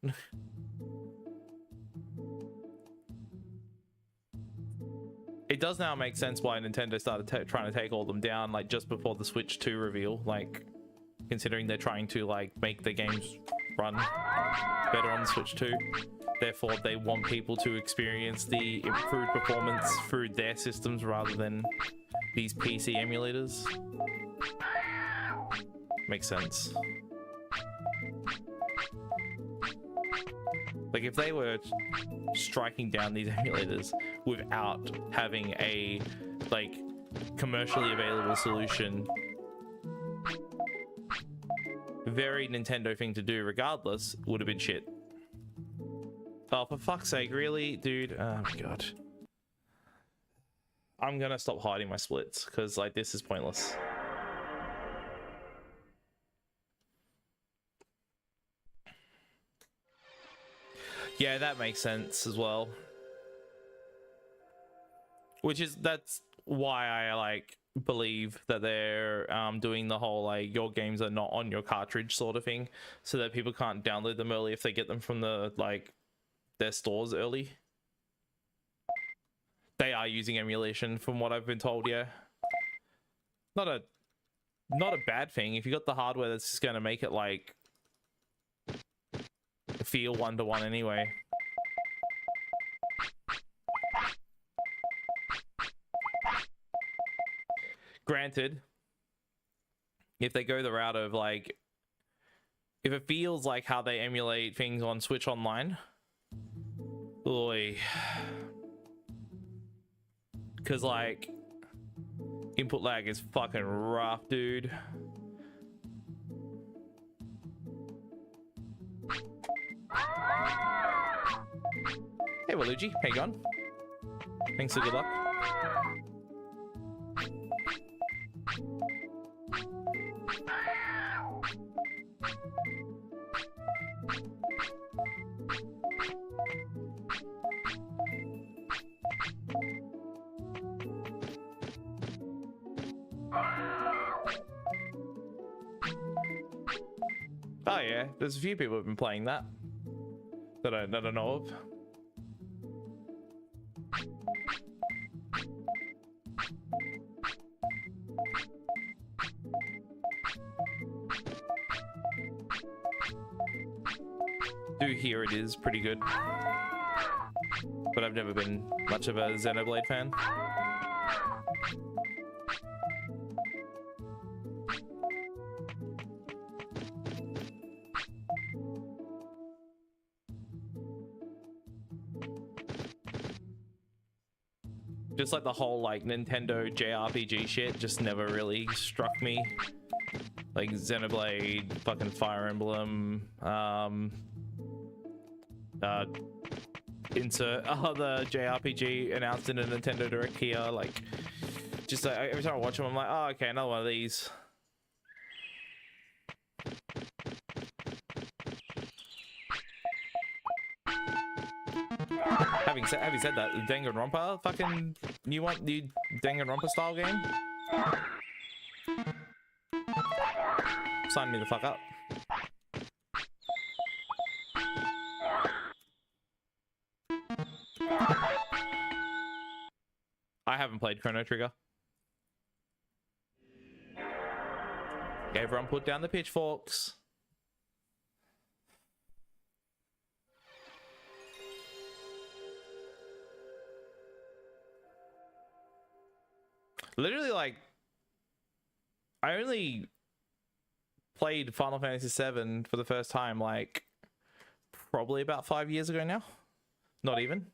It does now make sense why Nintendo started trying to take all them down like just before the Switch 2 reveal, like considering they're trying to like make the games run better on the Switch 2. Therefore they want people to experience the improved performance through their systems rather than these PC emulators. Makes sense. Like if they were striking down these emulators without having a like commercially available solution, very Nintendo thing to do regardless, would have been shit. Oh, for fuck's sake, really, dude? Oh my god. I'm gonna stop hiding my splits because like this is pointless. Yeah, that makes sense as well. That's why I like believe that they're doing the whole like your games are not on your cartridge sort of thing, so that people can't download them early if they get them from the like their stores early. They are using emulation from what I've been told. Yeah, not a bad thing if you got the hardware that's just gonna make it like feel one-to-one anyway. Granted, if they go the route of like, if it feels like how they emulate things on Switch Online, oy, because like input lag is fucking rough, dude. Hey Waluigi, how you going? Thanks for good luck. Oh yeah, there's a few people who've been playing that that I know of. Do hear it is pretty good, but I've never been much of a Xenoblade fan. Just like the whole like Nintendo JRPG shit just never really struck me. Like Xenoblade, fucking Fire Emblem, insert other JRPG announced in a Nintendo Direct here. Like, just every time I watch them, I'm like, oh, okay, another one of these. Having said that, the Danganronpa fucking new Danganronpa style game. Sign me the fuck up. I haven't played Chrono Trigger. Everyone put down the pitchforks. Literally, like, I only played Final Fantasy VII for the first time, like, probably about 5 years ago now. Not even.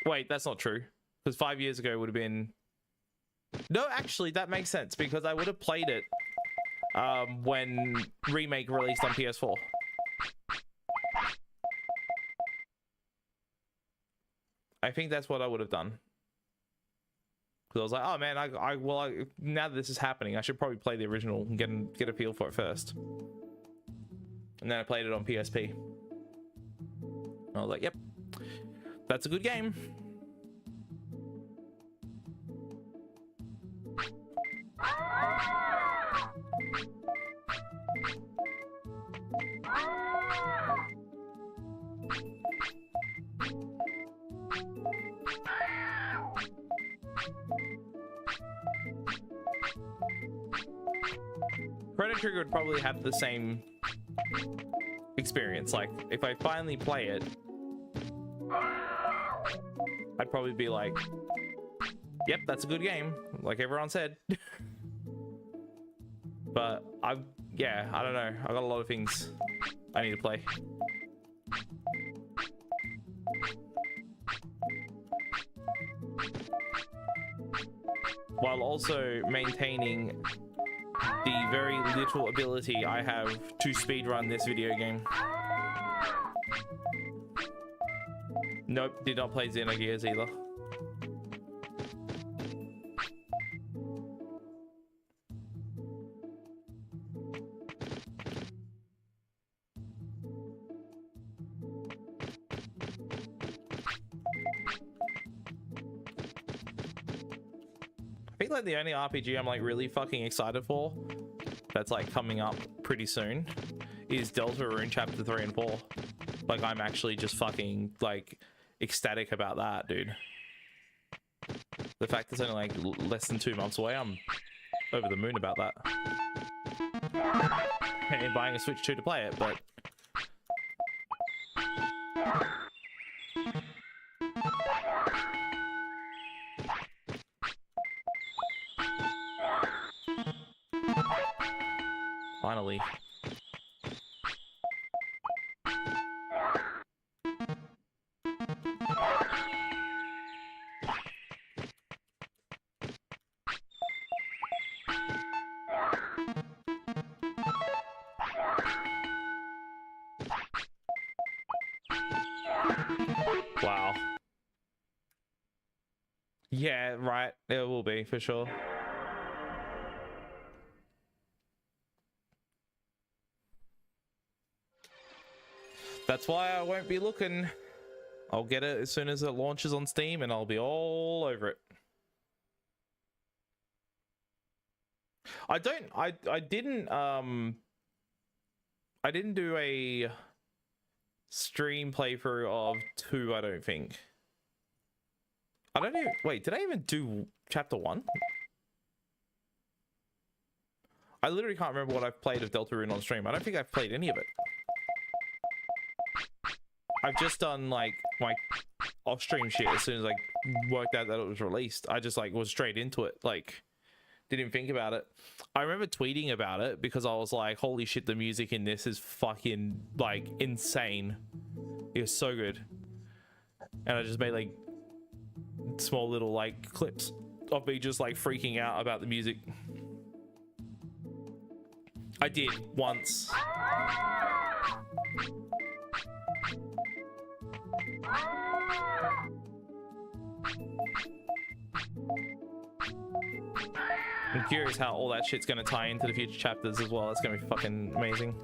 Wait, that's not true. Because 5 years ago would have been... No, actually, that makes sense. Because I would have played it when Remake released on PS4. I think that's what I would have done. Because I was like, oh man, now that this is happening, I should probably play the original and get a feel for it first. And then I played it on PSP. I was like, yep, that's a good game. Chrono Trigger would probably have the same experience. Like, if I finally play it, I'd probably be like, yep, that's a good game, like everyone said. But yeah, I don't know. I got a lot of things I need to play. While also maintaining the very little ability I have to speedrun this video game. Nope, did not play Xenogears either. I think like the only RPG I'm like really fucking excited for that's like coming up pretty soon is Deltarune Chapter 3 and 4. Like I'm actually just fucking like ecstatic about that, dude. The fact it's only like less than 2 months away, I'm over the moon about that. And buying a Switch 2 to play it, but finally. Wow. Yeah, right. It will be for sure. That's why I won't be looking. I'll get it as soon as it launches on Steam and I'll be all over it. I didn't do a stream playthrough of 2, I don't think. I don't even, wait, did I even do chapter 1? I literally can't remember what I've played of Deltarune on stream. I don't think I've played any of it. I've just done like my off-stream shit as soon as I worked out that it was released. I just like was straight into it, like didn't think about it. I remember tweeting about it because I was like, holy shit, the music in this is fucking like insane. It was so good. And I just made like small little like clips of me just like freaking out about the music. I did once. I'm curious how all that shit's gonna tie into the future chapters as well. It's gonna be fucking amazing.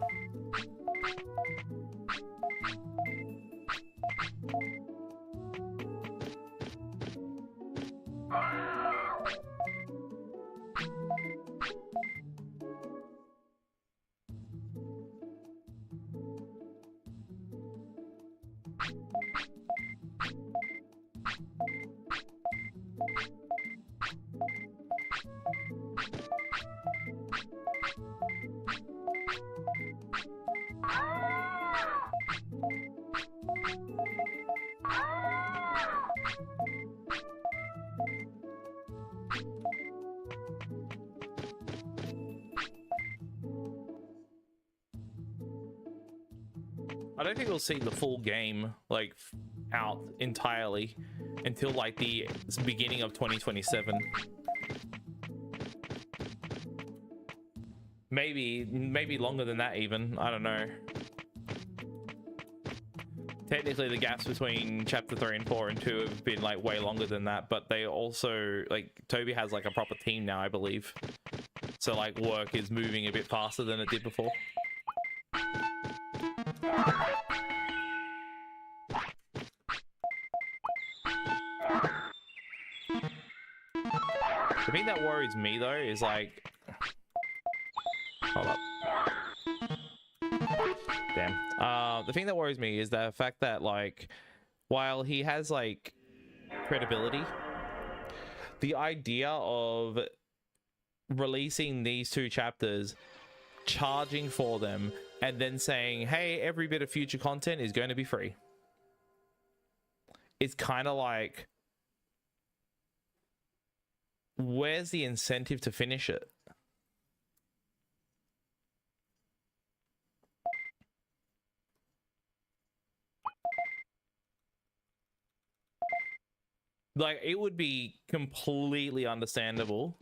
I don't think we'll see the full game like out entirely until like the beginning of 2027. Maybe longer than that even. I don't know. Technically the gaps between chapter 3 and 4 and 2 have been like way longer than that, but they also like Toby has like a proper team now, I believe. So like work is moving a bit faster than it did before. The thing that worries me though is like, hold up. Damn. The thing that worries me is the fact that like, while he has like credibility, the idea of releasing these 2 chapters, charging for them, and then saying, hey, every bit of future content is going to be free. It's kind of like, where's the incentive to finish it? Like, it would be completely understandable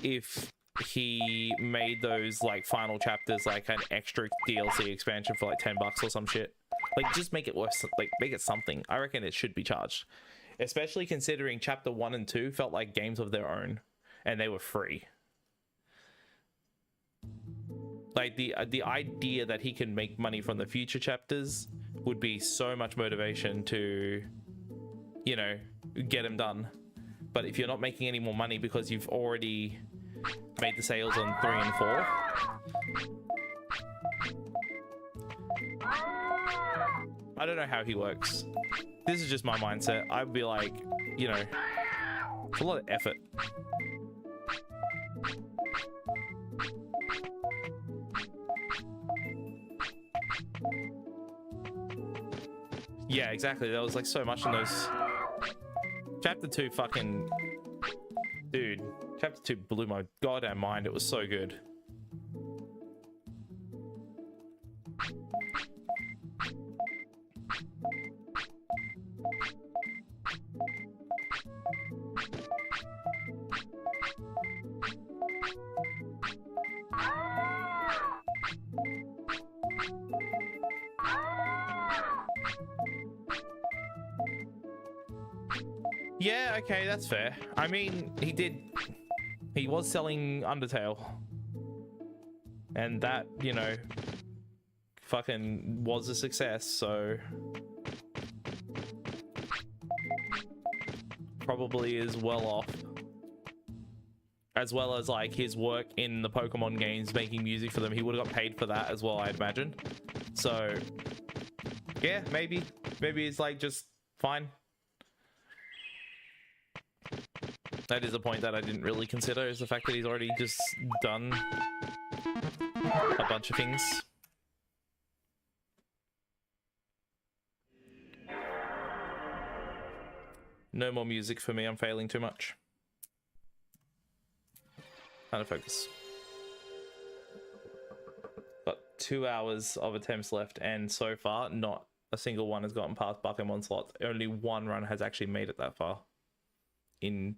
if he made those like final chapters like an extra DLC expansion for like $10 or some shit. Like, just make it worth, like, make it something. I reckon it should be charged, especially considering chapter 1 and 2 felt like games of their own and they were free. Like, the idea that he can make money from the future chapters would be so much motivation to, you know, get him done. But if you're not making any more money because you've already made the sales on 3 and 4, I don't know how he works. This is just my mindset. I'd be like, you know, it's a lot of effort. Yeah, exactly. There was like so much in those. Chapter 2 fucking... Dude, chapter 2 blew my goddamn mind. It was so good. Yeah, okay, that's fair. I mean, he was selling Undertale. And that, you know, fucking was a success, so probably is well off. As well as like his work in the Pokemon games, making music for them. He would have got paid for that as well, I'd imagine. So yeah, maybe it's like just fine. That is a point that I didn't really consider, is the fact that he's already just done a bunch of things. No more music for me, I'm failing too much. Out of focus. Got 2 hours of attempts left, and so far, not a single one has gotten past Pokemon slots. Only one run has actually made it that far. In...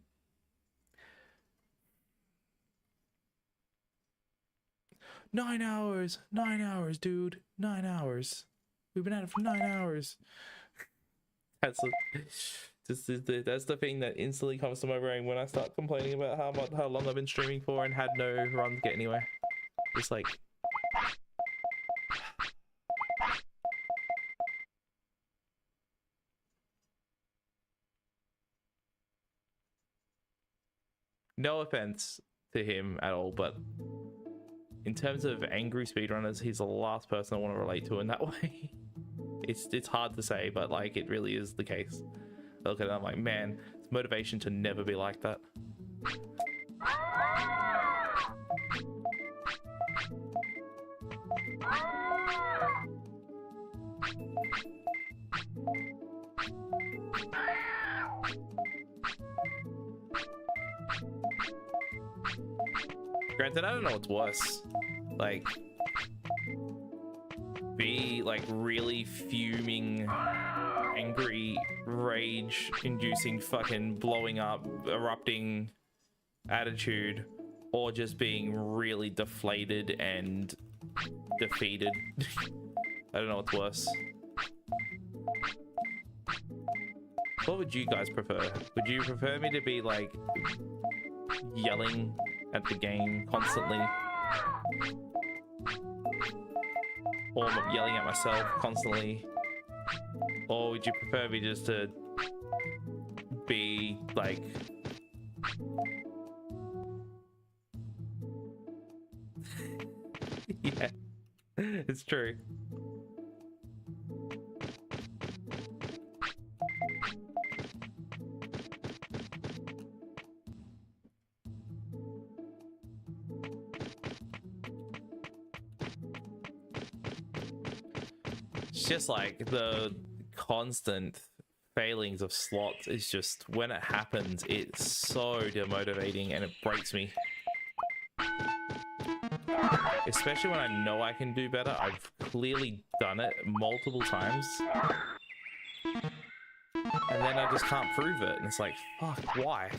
Nine hours, dude. 9 hours. We've been at it for 9 hours. That's the thing that instantly comes to my brain when I start complaining about how long I've been streaming for and had no run to get anywhere. It's like... No offense to him at all, but in terms of angry speedrunners, he's the last person I want to relate to in that way. It's hard to say, but like it really is the case. I look at it, I'm like, man, it's motivation to never be like that. Granted, I don't know what's worse. Like, be like really fuming, angry, rage-inducing, fucking blowing up, erupting attitude, or just being really deflated and defeated. I don't know what's worse. What would you guys prefer? Would you prefer me to be like yelling at the game constantly, or yelling at myself constantly, or would you prefer me just to be like yeah, it's true. Just like the constant failings of slots is just, when it happens, it's so demotivating and it breaks me. Especially when I know I can do better. I've clearly done it multiple times. And then I just can't prove it. And it's like, fuck, why?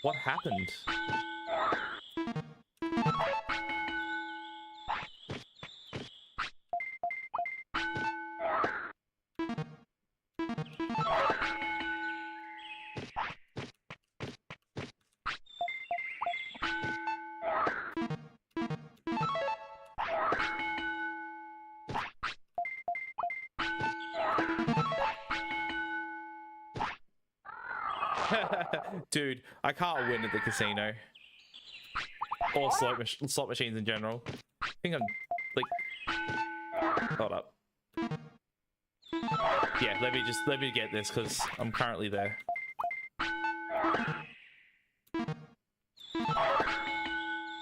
What happened? Dude, I can't win at the casino. Or slot machines in general. I think I'm like... Hold up. Yeah, let me get this because I'm currently there.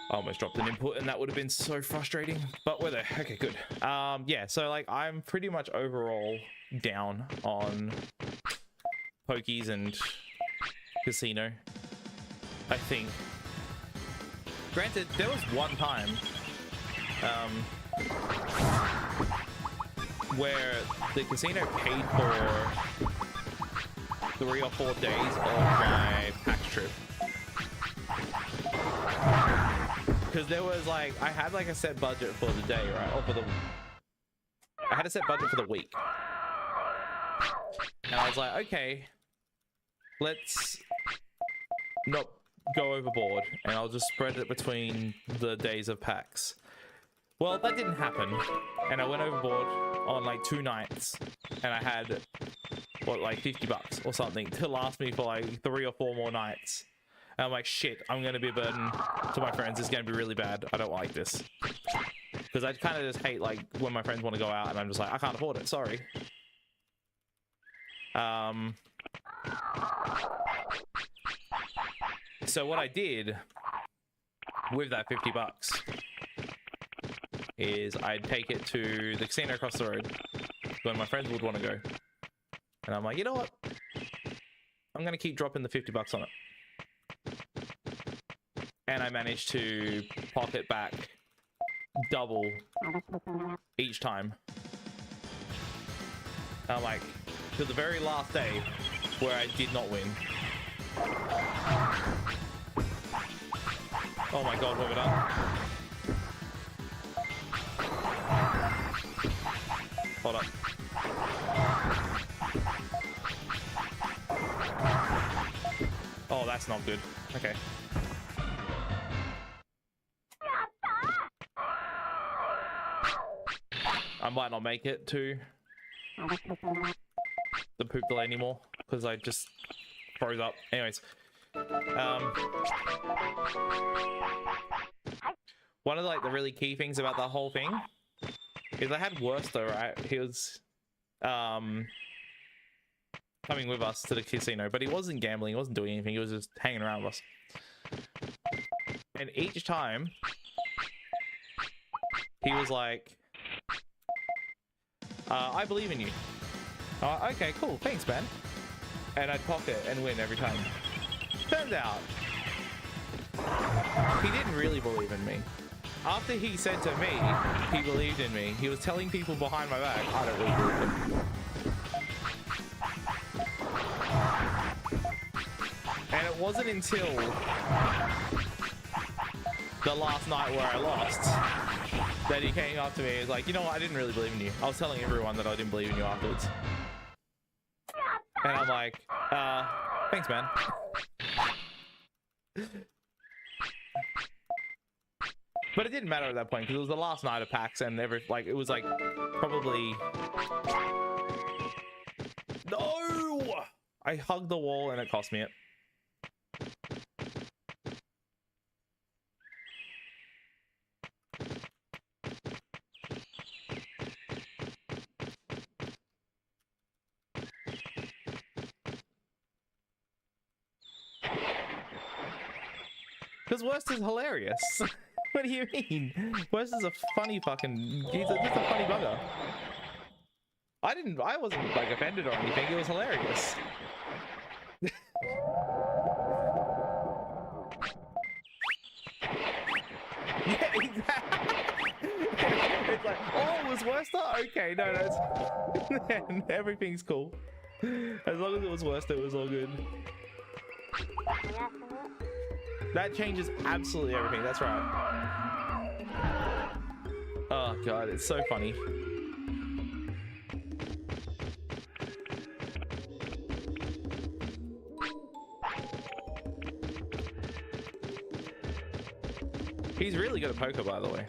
I almost dropped an input and that would have been so frustrating, but we're there. Okay, good. Yeah, so like I'm pretty much overall down on pokies and casino, I think. Granted, there was one time where the casino paid for 3 or 4 days of my PAX trip. Because there was like, I had like a set budget for the day, right? Or for the, I had a set budget for the week. And I was like, okay, let's not go overboard and I'll just spread it between the days of PAX. Well, that didn't happen. And I went overboard on like 2 nights and I had, what, like $50 or something to last me for like 3 or 4 more nights. And I'm like, shit, I'm going to be a burden to my friends. It's going to be really bad. I don't like this. Because I kind of just hate like when my friends want to go out and I'm just like, I can't afford it. Sorry. So what I did with that $50 is I'd take it to the casino across the road when my friends would want to go. And I'm like, you know what? I'm going to keep dropping the $50 on it. And I managed to pocket back double each time. And I'm like, to the very last day where I did not win. Oh my god, what have I done? Hold up. Oh, that's not good. Okay. I might not make it to the poop delay anymore because I just froze up. Anyways, one of like the really key things about the whole thing is I had Worster, right? He was coming with us to the casino, but he wasn't gambling, he wasn't doing anything, he was just hanging around with us. And each time he was like, I believe in you. Okay, cool, thanks, man. And I'd pocket and win every time. Turns out, he didn't really believe in me. After he said to me, he believed in me, he was telling people behind my back, I don't really believe in him. And it wasn't until the last night where I lost that he came up to me and was like, you know what, I didn't really believe in you. I was telling everyone that I didn't believe in you afterwards. And I'm like, thanks, man. But it didn't matter at that point because it was the last night of PAX and it was like probably... No! I hugged the wall and it cost me it. Because Worst is hilarious. What do you mean? Worst is a funny fucking... He's just a funny bugger. I wasn't like offended or anything. It was hilarious. Yeah, exactly. It's like, oh, it was Worster? Okay, no, it's... Everything's cool. As long as it was Worster, it was all good. That changes absolutely everything, that's right. Oh god, it's so funny. He's really good at poker, by the way.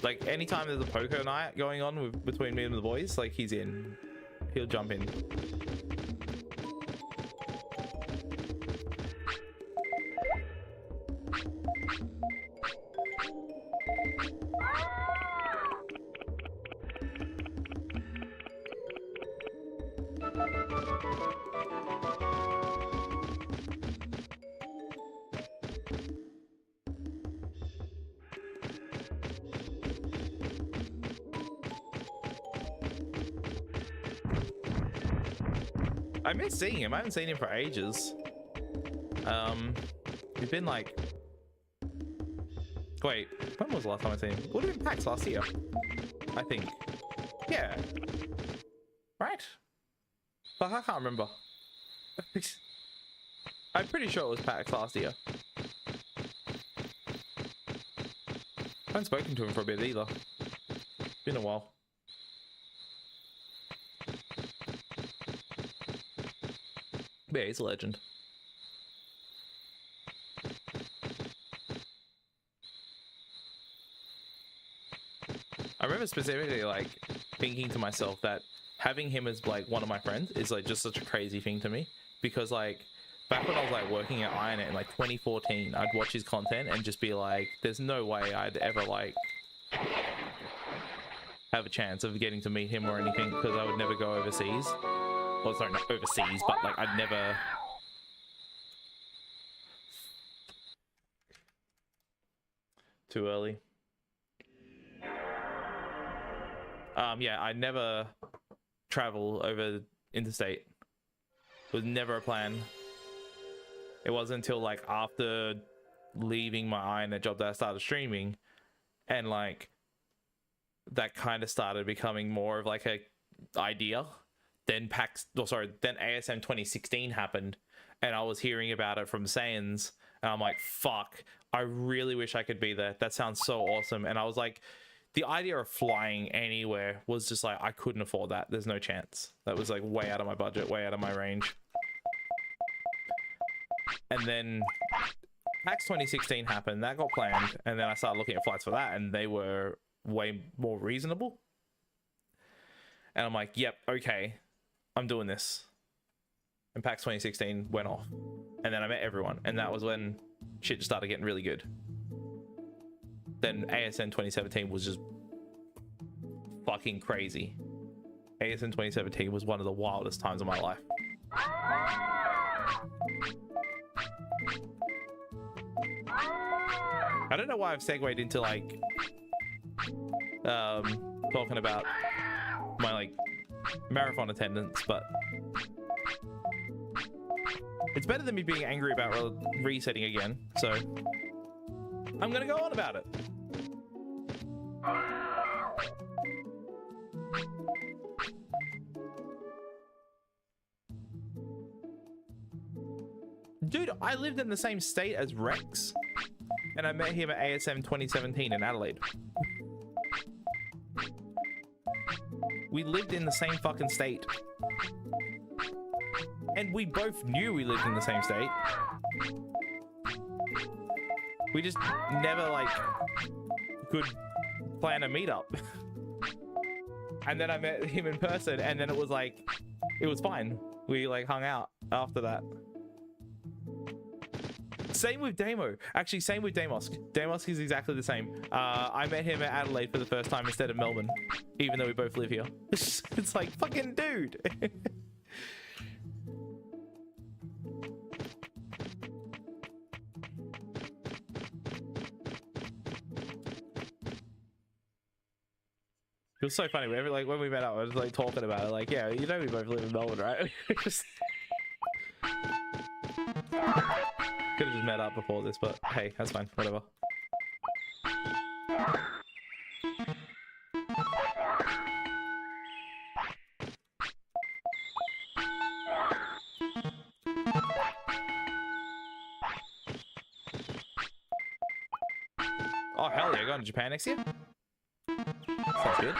Like, anytime there's a poker night going on between me and the boys, like, he's in. He'll jump in. I miss seeing him. I haven't seen him for ages. He's been like... Wait, when was the last time I seen him? Would have been PAX last year, I think. Yeah. Right? But I can't remember. I'm pretty sure it was PAX last year. I haven't spoken to him for a bit either. Been a while. Yeah, he's a legend. I remember specifically like thinking to myself that having him as like one of my friends is like just such a crazy thing to me, because like back when I was like working at Ironet in like 2014, I'd watch his content and just be like, there's no way I'd ever like have a chance of getting to meet him or anything, because I would never go overseas. Well, sorry, not overseas, but like I'd never... Too early. Yeah, I never travel over interstate. It was never a plan. It wasn't until like after leaving my Ironet job that I started streaming, and like that kind of started becoming more of like a idea. Then then ASM 2016 happened, and I was hearing about it from Saiyans, and I'm like, fuck, I really wish I could be there. That sounds so awesome. And I was like, the idea of flying anywhere was just like, I couldn't afford that. There's no chance. That was like way out of my budget, way out of my range. And then PAX 2016 happened, that got planned, and then I started looking at flights for that, and they were way more reasonable. And I'm like, yep, okay, I'm doing this. And PAX 2016 went off, and then I met everyone, and that was when shit just started getting really good. Then ASN 2017 was just fucking crazy. ASN 2017 was one of the wildest times of my life. I don't know why I've segued into like talking about my like marathon attendance, but it's better than me being angry about resetting again, so I'm gonna go on about it. Dude, I lived in the same state as Rex, and I met him at ASM 2017 in Adelaide. We lived in the same fucking state. And we both knew we lived in the same state. We just never, like, could plan a meetup. And then I met him in person, and then it was like, it was fine. We, like, hung out after that. Same with Damo. Actually, same with Damosk. Damosk is exactly the same. I met him at Adelaide for the first time instead of Melbourne, even though we both live here. It's like, fucking dude. It was so funny. Whenever, like, when we met up, I was like talking about it. Like, yeah, you know, we both live in Melbourne, right? Just... Could have just met up before this, but hey, that's fine. Whatever. Oh hell yeah! Going to Japan next year. Sounds good.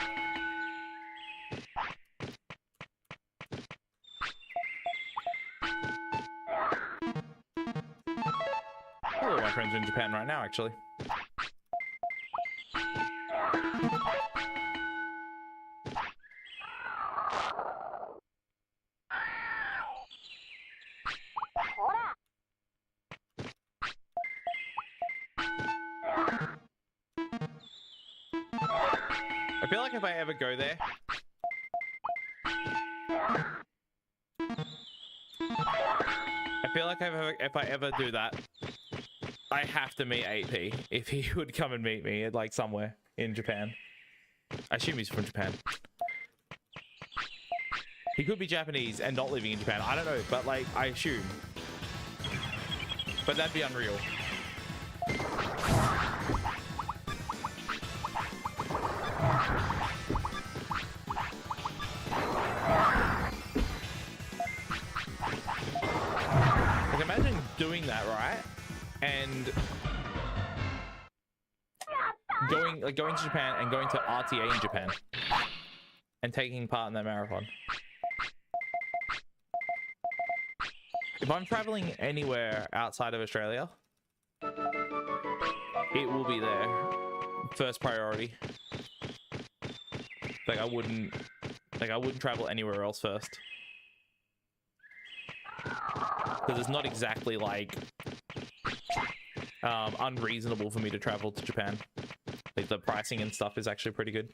All of my friends are in Japan right now, actually. I feel like if I ever go there, feel like if I ever do that, I have to meet 8P if he would come and meet me at like somewhere in Japan. I assume he's from Japan. He could be Japanese and not living in Japan. I don't know, but like I assume. But that'd be unreal. Like imagine doing that, right? And going to Japan and going to RTA in Japan and taking part in that marathon. If I'm traveling anywhere outside of Australia, it will be there. First priority. Like I wouldn't travel anywhere else first. Because it's not exactly like unreasonable for me to travel to Japan. Like the pricing and stuff is actually pretty good.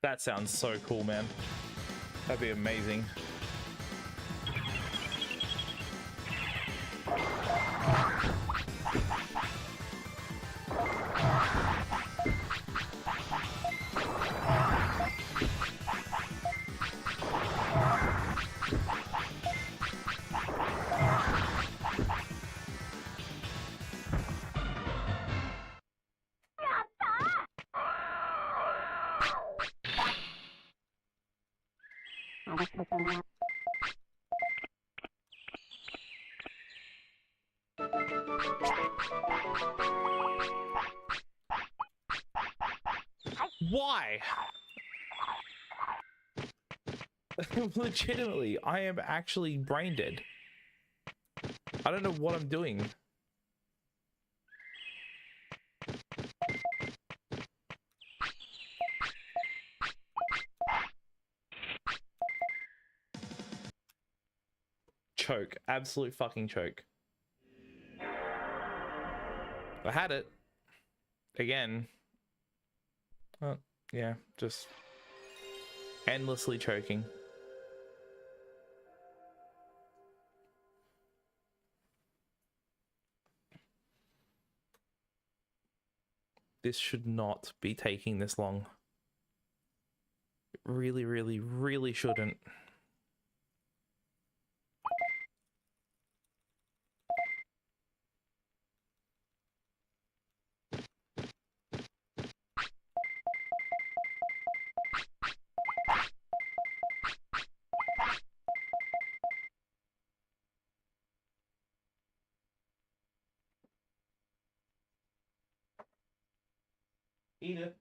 That sounds so cool, man. That'd be amazing. Why? Legitimately, I am actually brain dead. I don't know what I'm doing. Choke. Absolute fucking choke. I had it. Again. Oh, yeah, just endlessly choking. This should not be taking this long. It really, really, really shouldn't. Eat it.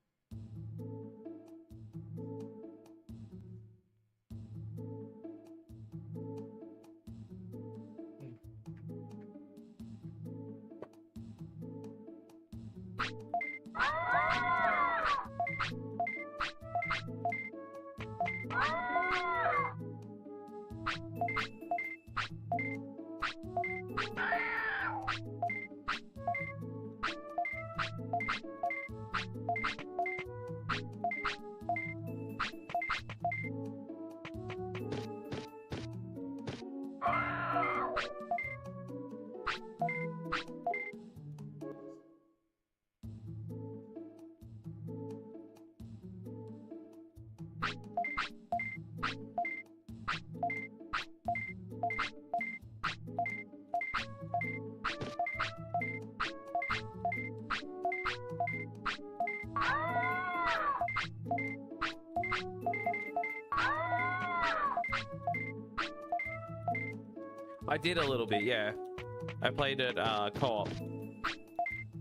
I did a little bit, yeah. I played it co-op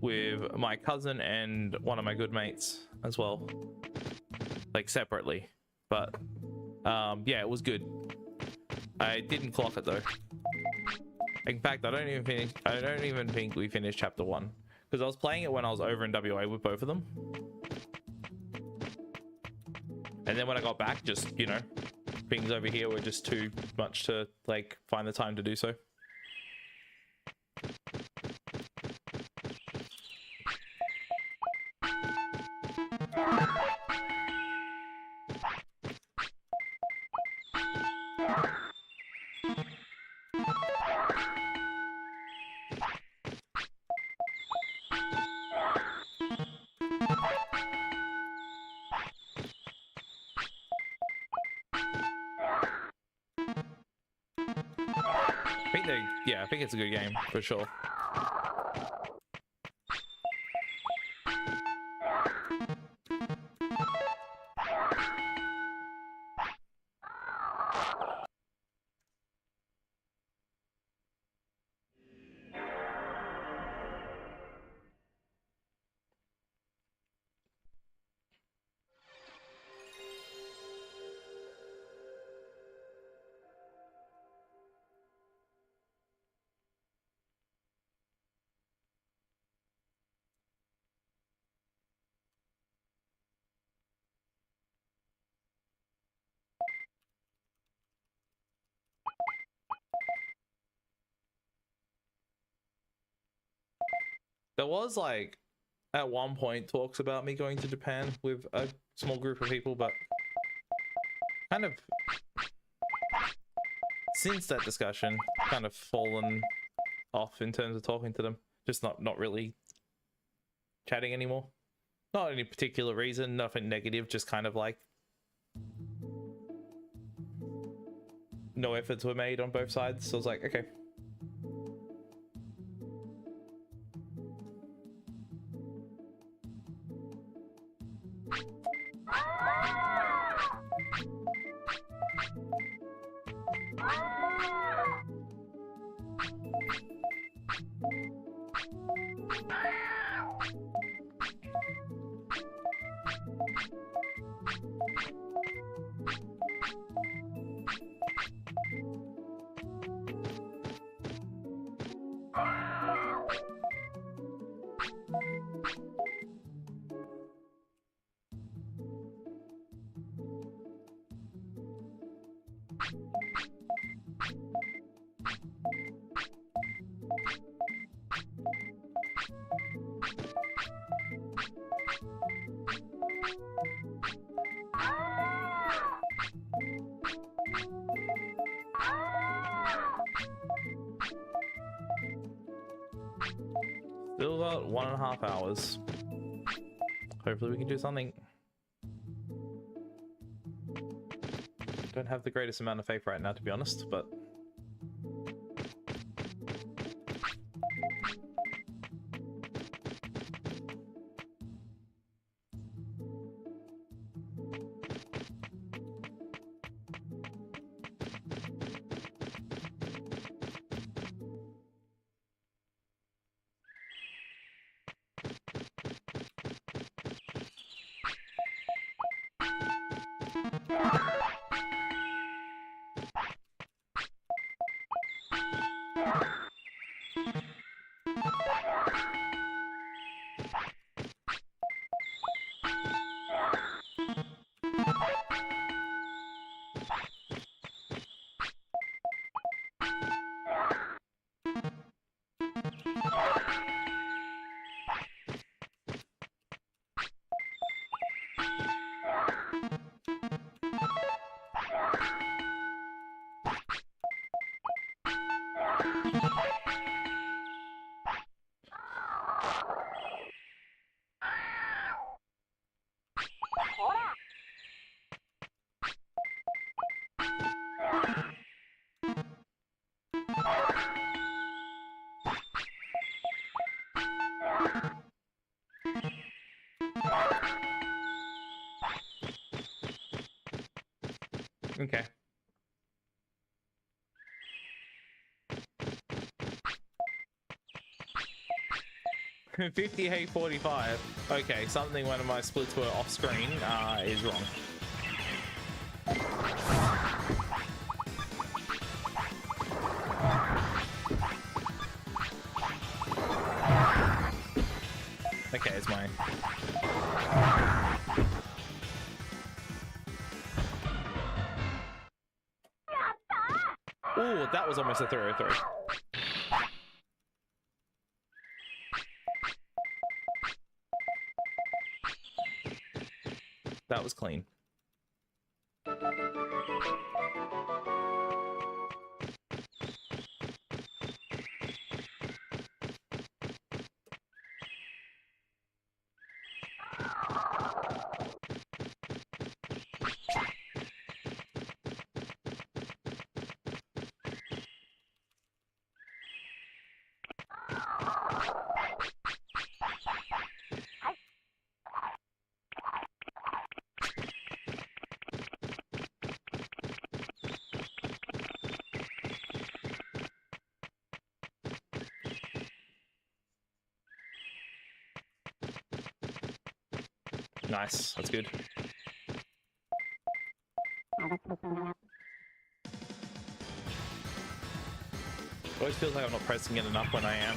with my cousin and one of my good mates as well, like separately. But yeah, it was good. I didn't clock it though. In fact, I don't even think we finished chapter 1 because I was playing it when I was over in WA with both of them, and then when I got back, just, you know, things over here were just too much to like find the time to do so. I think it's a good game for sure. There was like at one point talks about me going to Japan with a small group of people, but kind of since that discussion kind of fallen off in terms of talking to them. Just not really chatting anymore. Not any particular reason, nothing negative, just kind of like no efforts were made on both sides. So I was like, okay. Still got 1.5 hours. Hopefully we can do something. Don't have the greatest amount of faith right now, to be honest, but okay. 58:45. Okay, something when my splits were off screen is wrong. Okay, it's mine. Oh, that was almost a 303. That was clean. Nice, that's good. It always feels like I'm not pressing it enough when I am.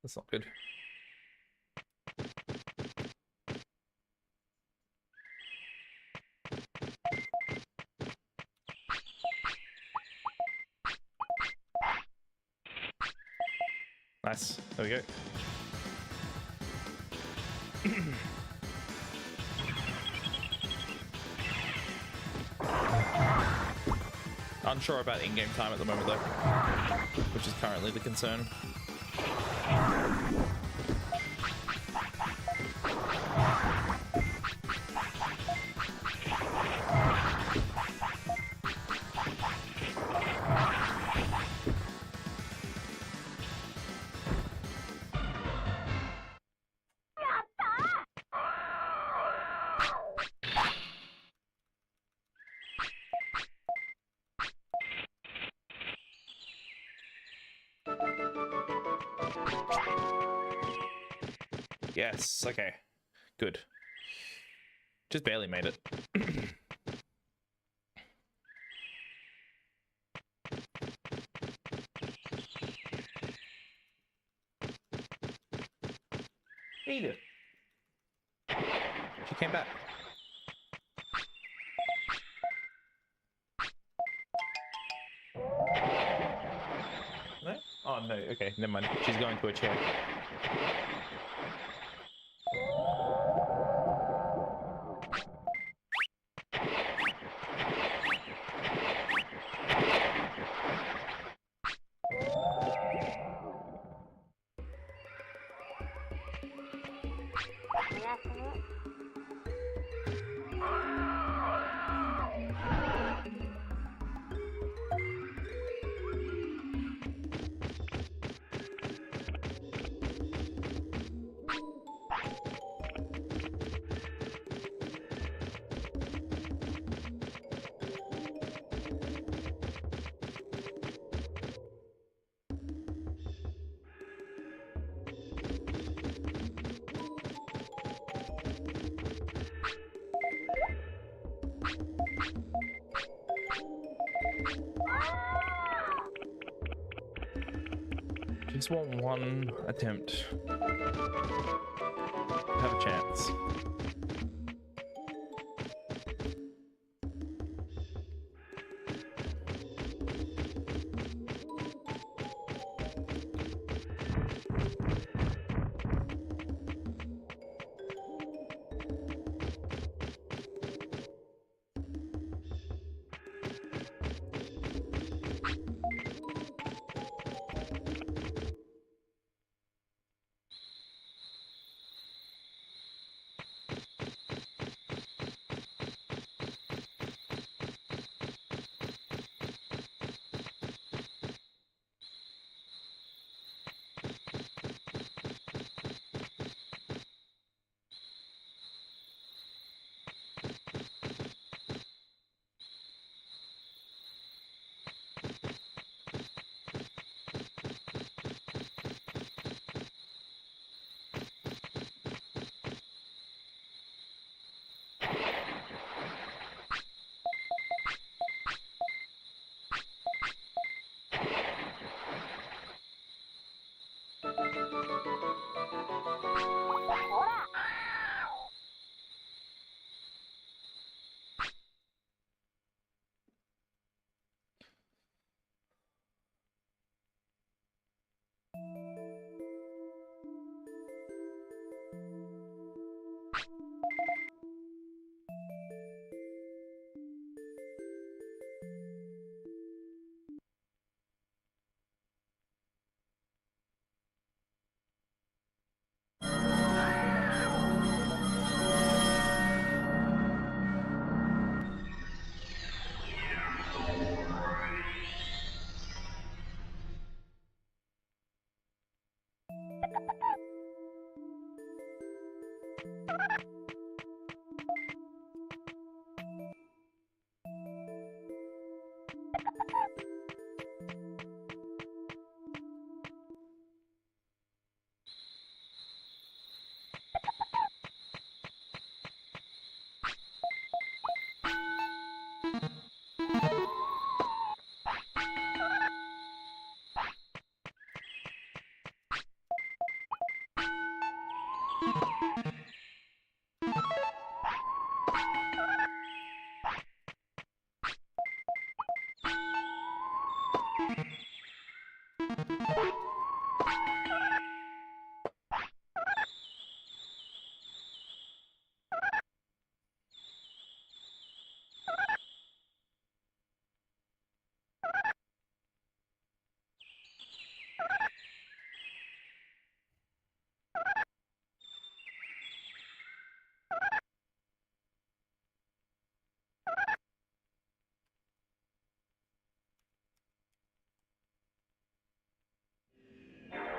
That's not good. Nice. There we go. Unsure about in-game time at the moment, though, which is currently the concern. Yes, okay. Good. Just barely made it. Edith. She came back. No? Oh no, okay, never mind. She's going to a chair. Just want one attempt. Have a chance.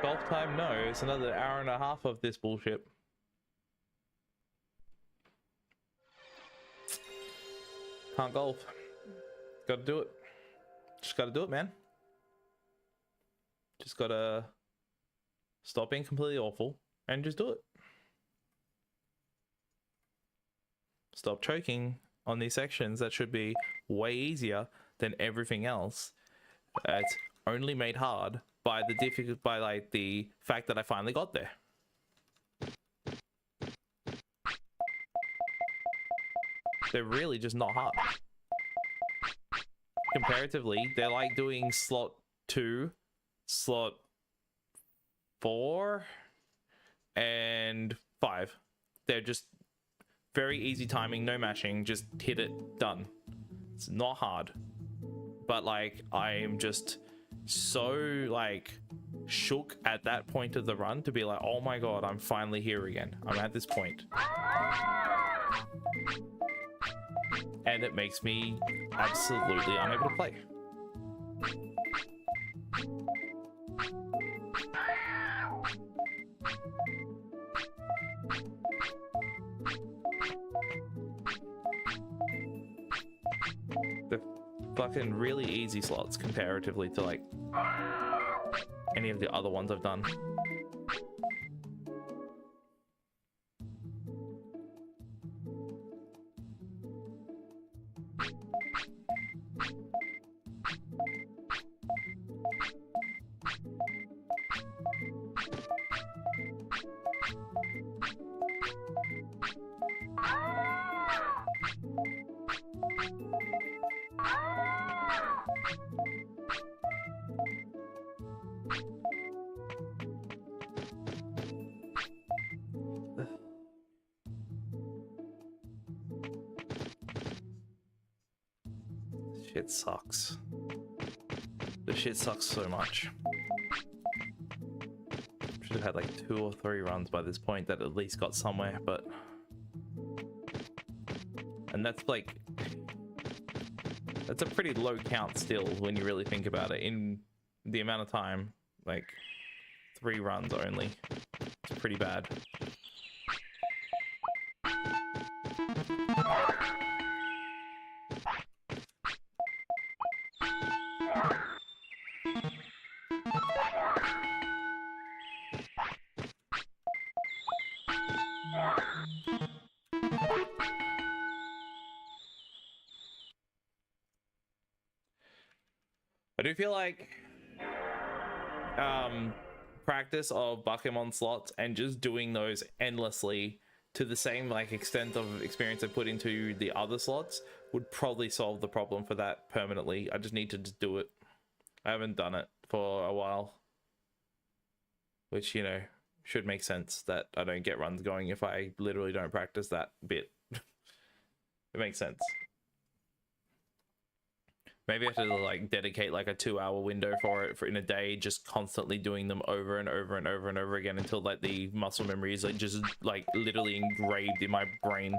Golf time? No, it's another hour and a half of this bullshit. Can't golf. Gotta do it. Just gotta do it, man. Just gotta stop being completely awful and just do it. Stop choking on these sections that should be way easier than everything else. It's only made hard by the fact that I finally got there. They're really just not hard. Comparatively, they're like doing slot 2, slot 4, and 5. They're just very easy timing, no mashing, just hit it, done. It's not hard. But like, I am just so like shook at that point of the run to be like, oh my god, I'm finally here again. I'm at this point. And it makes me absolutely unable to play. The fucking really easy slots comparatively to like any of the other ones I've done. Shit sucks. The shit sucks so much. Should have had like 2 or 3 runs by this point that at least got somewhere, but... And that's like... That's a pretty low count still when you really think about it. In the amount of time, like 3 runs only. It's pretty bad. I do feel like practice of Pokemon slots and just doing those endlessly to the same like extent of experience I put into the other slots would probably solve the problem for that permanently. I just need to just do it. I haven't done it for a while, which, you know, should make sense that I don't get runs going if I literally don't practice that bit. It makes sense. Maybe I have to like dedicate like a 2-hour window for it in a day, just constantly doing them over and over and over and over again until like the muscle memory is like just like literally engraved in my brain.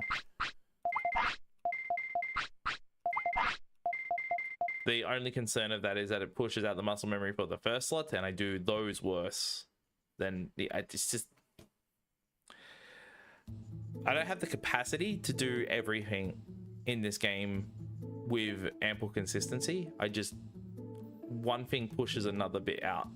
The only concern of that is that it pushes out the muscle memory for the first slot, and I do those worse than the. It's just I don't have the capacity to do everything in this game with ample consistency. I just, one thing pushes another bit out.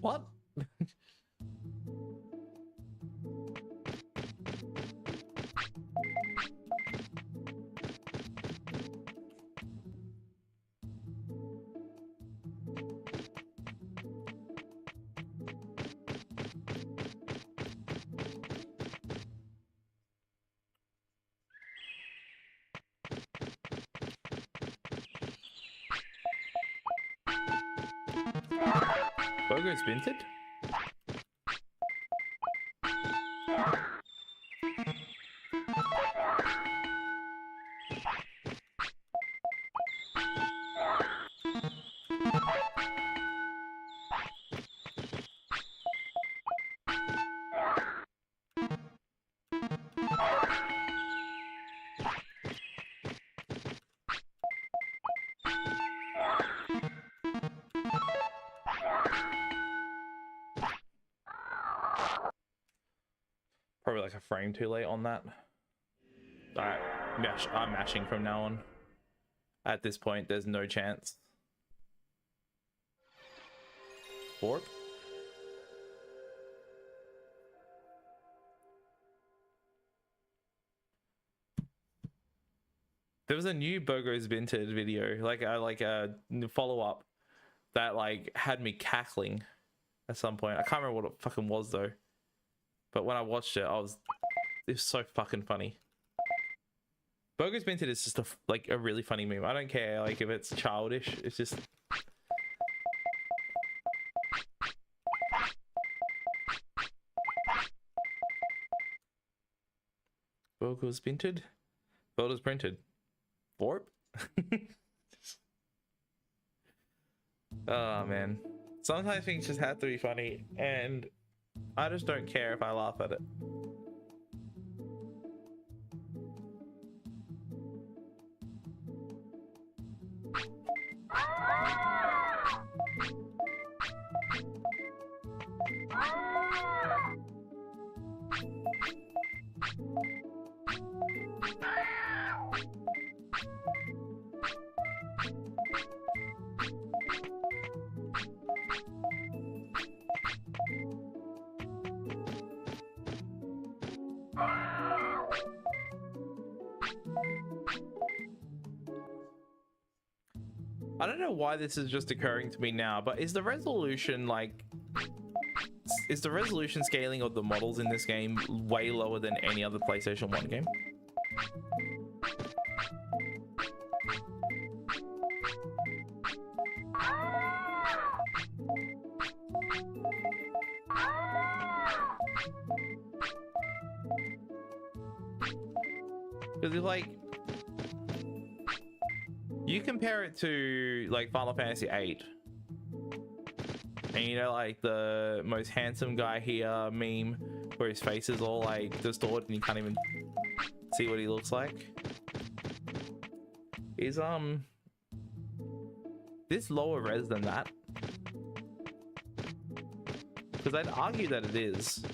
What? Bogo's minted? Probably like a frame too late on that. Alright, I'm mashing from now on. At this point, there's no chance. Warp? There was a new Bogo's Vinted video, like a follow-up that like had me cackling at some point. I can't remember what it fucking was though. But when I watched it, it was so fucking funny. Bogo's Minted is just like a really funny meme. I don't care like if it's childish. It's just Bogo's Minted. Photos printed. Warp. Oh man. Sometimes things just have to be funny, and I just don't care if I laugh at it. I don't know why this is just occurring to me now, but is the resolution scaling of the models in this game way lower than any other PlayStation 1 game? Because like, you compare it to like Final Fantasy VIII, and you know, like the most handsome guy here meme where his face is all like distorted and you can't even see what he looks like, is this lower res than that? Because I'd argue that it is.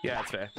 Yeah, that's fair.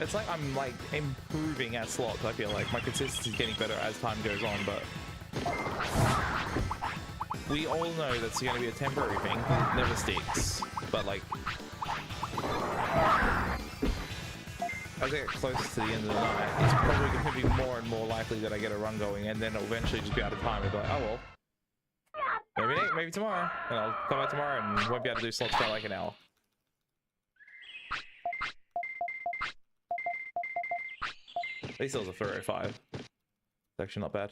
It's like I'm like improving at slots. I feel like my consistency is getting better as time goes on, but we all know that's going to be a temporary thing. It never sticks. But like, as I get closer to the end of the night, it's probably going to be more and more likely that I get a run going, and then it'll eventually just be out of time. It'll be like, oh well, maybe tomorrow, and I'll come back tomorrow and won't be able to do slots for like an hour. At least it was a 305. It's actually not bad.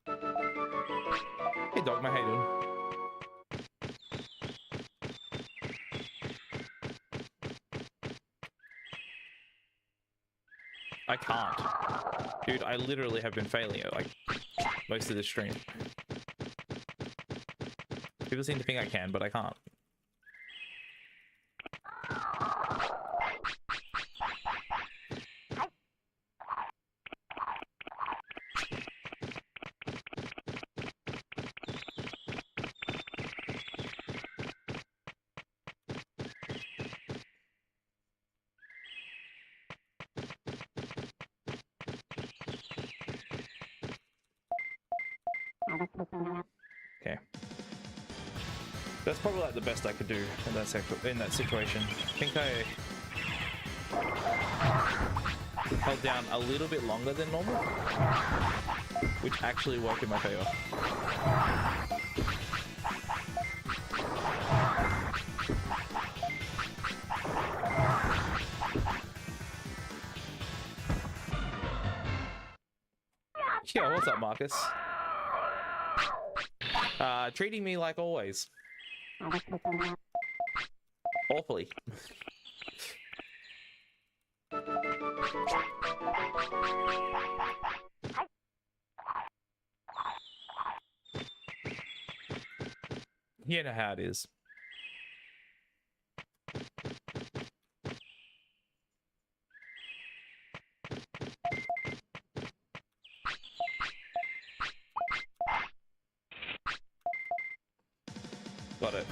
Hey Dogma, how you doing? I can't. Dude, I literally have been failing it like most of this stream. People seem to think I can, but I can't. Okay. That's probably like the best I could do in that situation. I think I held down a little bit longer than normal, which actually worked in my favor. Yeah, what's up, Marcus? Treating me like always. Awfully. You know how it is. Got it.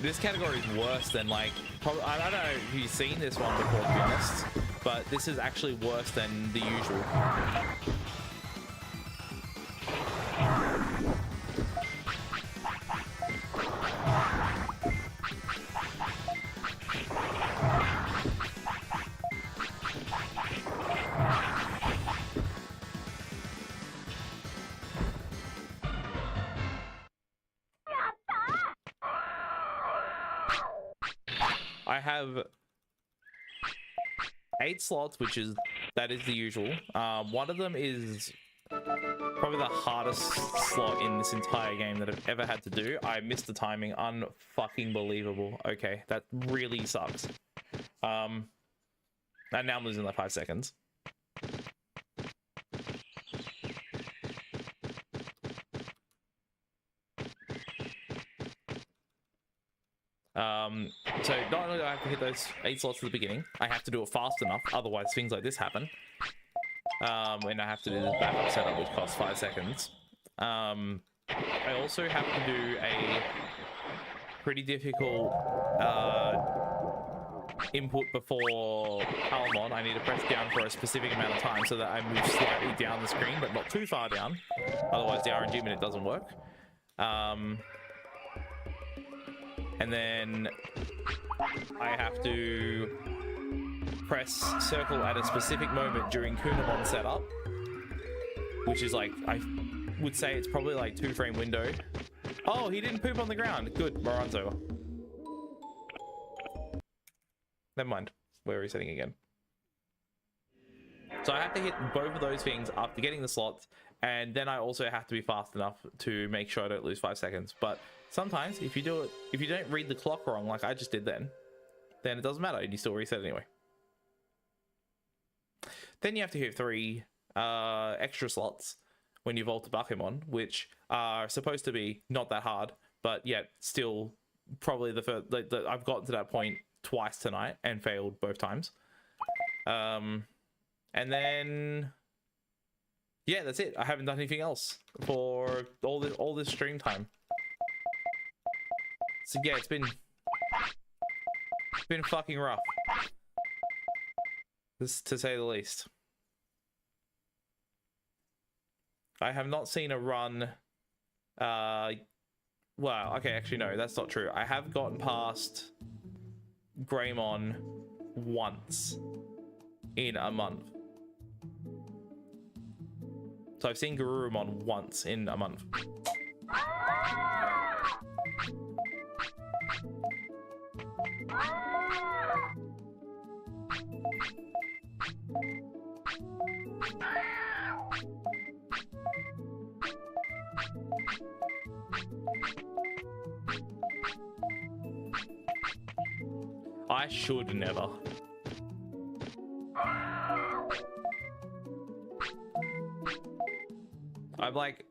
This category is worse than like, probably, I don't know if you've seen this one before, to be honest, but this is actually worse than the usual. I have 8 slots, that is the usual. One of them is probably the hardest slot in this entire game that I've ever had to do. I missed the timing, unfucking believable. Okay, that really sucks. And now I'm losing like 5 seconds. So not only do I have to hit those 8 slots at the beginning, I have to do it fast enough, otherwise things like this happen. And I have to do this backup setup, which costs 5 seconds. I also have to do a pretty difficult input before Palamon. I need to press down for a specific amount of time so that I move slightly down the screen, but not too far down. Otherwise the RNG minute doesn't work. And then I have to press circle at a specific moment during Kunamon setup, which is like, I would say it's probably like 2-frame window. Oh, he didn't poop on the ground. Good, my run's over. Never mind, we're resetting again. So I have to hit both of those things after getting the slots, and then I also have to be fast enough to make sure I don't lose 5 seconds. But sometimes if you do it, if you don't read the clock wrong like I just did then it doesn't matter and you still reset anyway. Then you have to hit 3 extra slots when you vault a Bakemon, which are supposed to be not that hard, but yet still probably the first, I've gotten to that point twice tonight and failed both times. And then yeah, that's it. I haven't done anything else for all this stream time. So yeah, it's been fucking rough, this to say the least. I have not seen a run. Well, okay, actually no, that's not true. I have gotten past Greymon once in a month. So I've seen Garurumon once in a month. I should never. I'm like,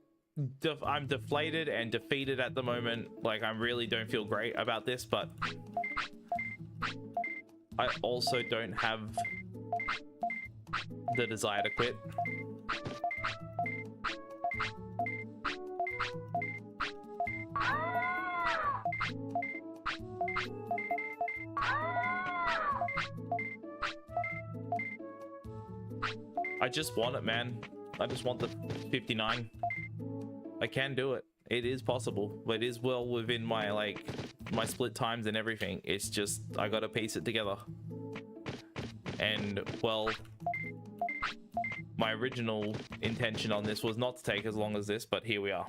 I'm deflated and defeated at the moment. Like, I really don't feel great about this, but I also don't have the desire to quit. I just want it, man. I just want the 59. I can do it. It is possible, but it is well within my, like, my split times and everything. It's just, I gotta piece it together. And, well, my original intention on this was not to take as long as this, but here we are.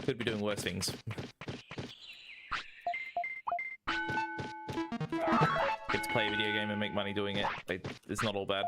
Could be doing worse things. Get to play a video game and make money doing it. It's not all bad.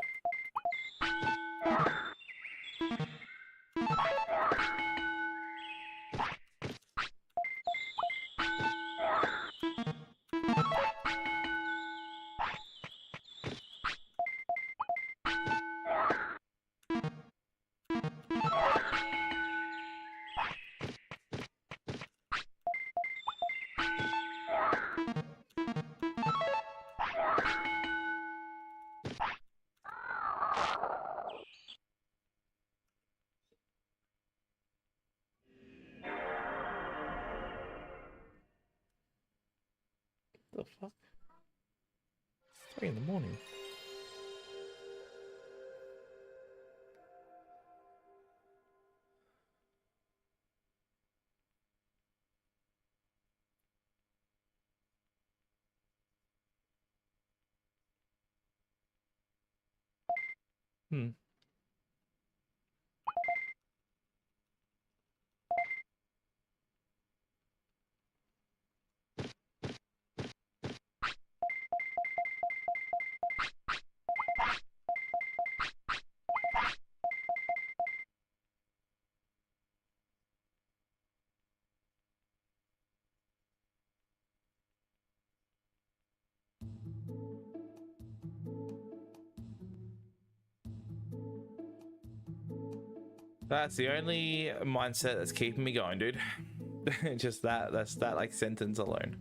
The fuck? It's 3 in the morning. That's the only mindset that's keeping me going, dude. Just that's that like sentence alone.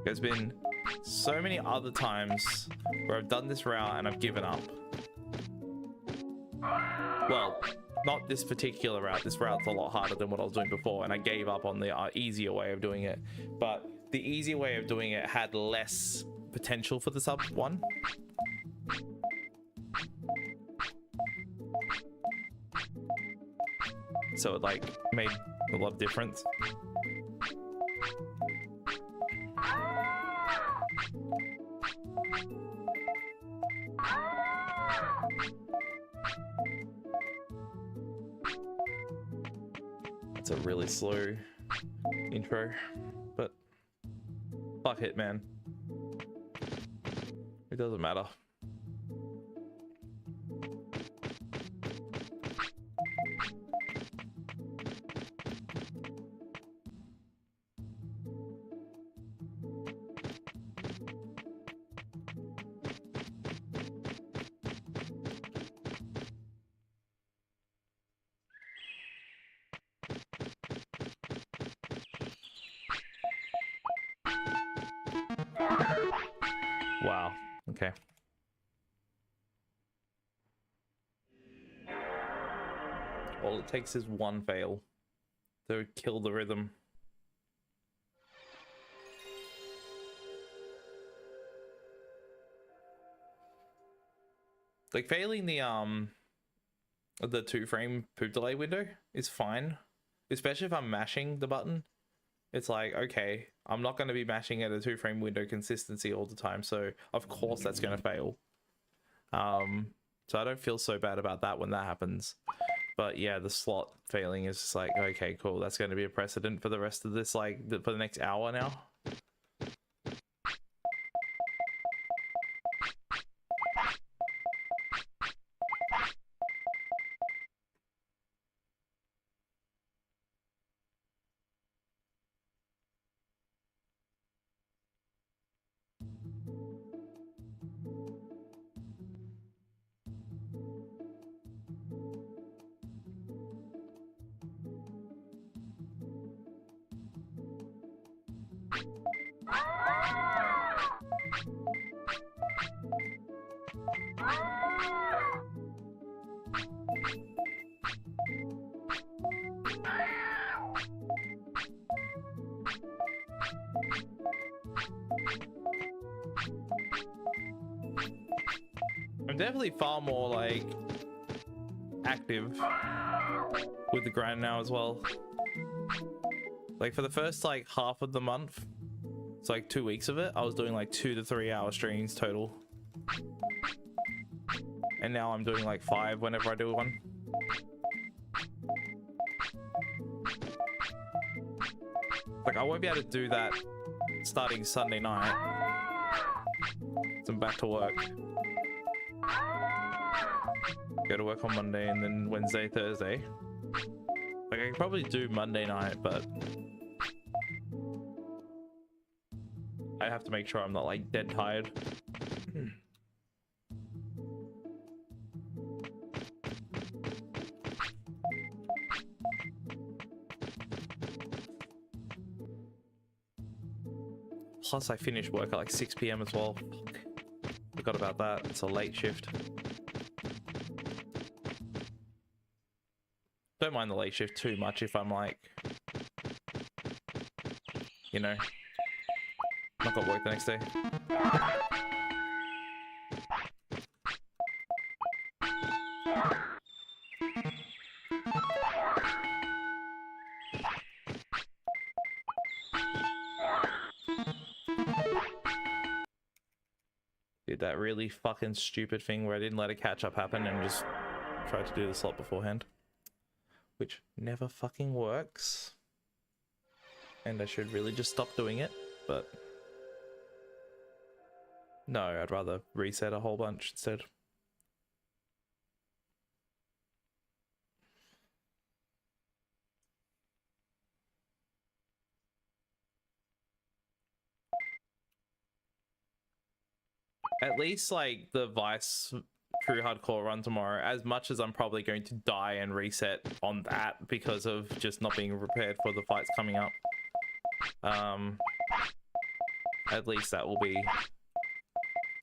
There's been so many other times where I've done this route and I've given up. Well, not this particular route. This route's a lot harder than what I was doing before, and I gave up on the easier way of doing it. But the easier way of doing it had less potential for the sub 1. So it like made a lot of difference. It's a really slow intro, but fuck it, man. It doesn't matter. Wow. Okay. All it takes is one fail to kill the rhythm. Like failing the 2-frame poop delay window is fine, especially if I'm mashing the button. It's like, okay, I'm not going to be mashing at a 2-frame window consistency all the time, so of course that's going to fail. So I don't feel so bad about that when that happens. But yeah, the slot failing is just like, okay, cool. That's going to be a precedent for the rest of this, like, for the next hour now. I'm definitely far more like active with the grind now as well. Like for the first like half of the month, it's like 2 weeks of it, I was doing like 2 to 3 hour streams total. And now I'm doing like 5 whenever I do one. Like I won't be able to do that starting Sunday night. So I'm back to work. Go to work on Monday and then Wednesday, Thursday. Like I can probably do Monday night, but I have to make sure I'm not like dead tired. Plus I finish work at like 6 PM as well. Forgot about that. It's a late shift. Don't mind the late shift too much if I'm like, you know, not got work the next day. Did that really fucking stupid thing where I didn't let a catch up happen and just tried to do the slot beforehand. Which never fucking works. And I should really just stop doing it, but no, I'd rather reset a whole bunch instead. At least like the Vice True Hardcore run tomorrow, as much as I'm probably going to die and reset on that because of just not being prepared for the fights coming up, at least that will be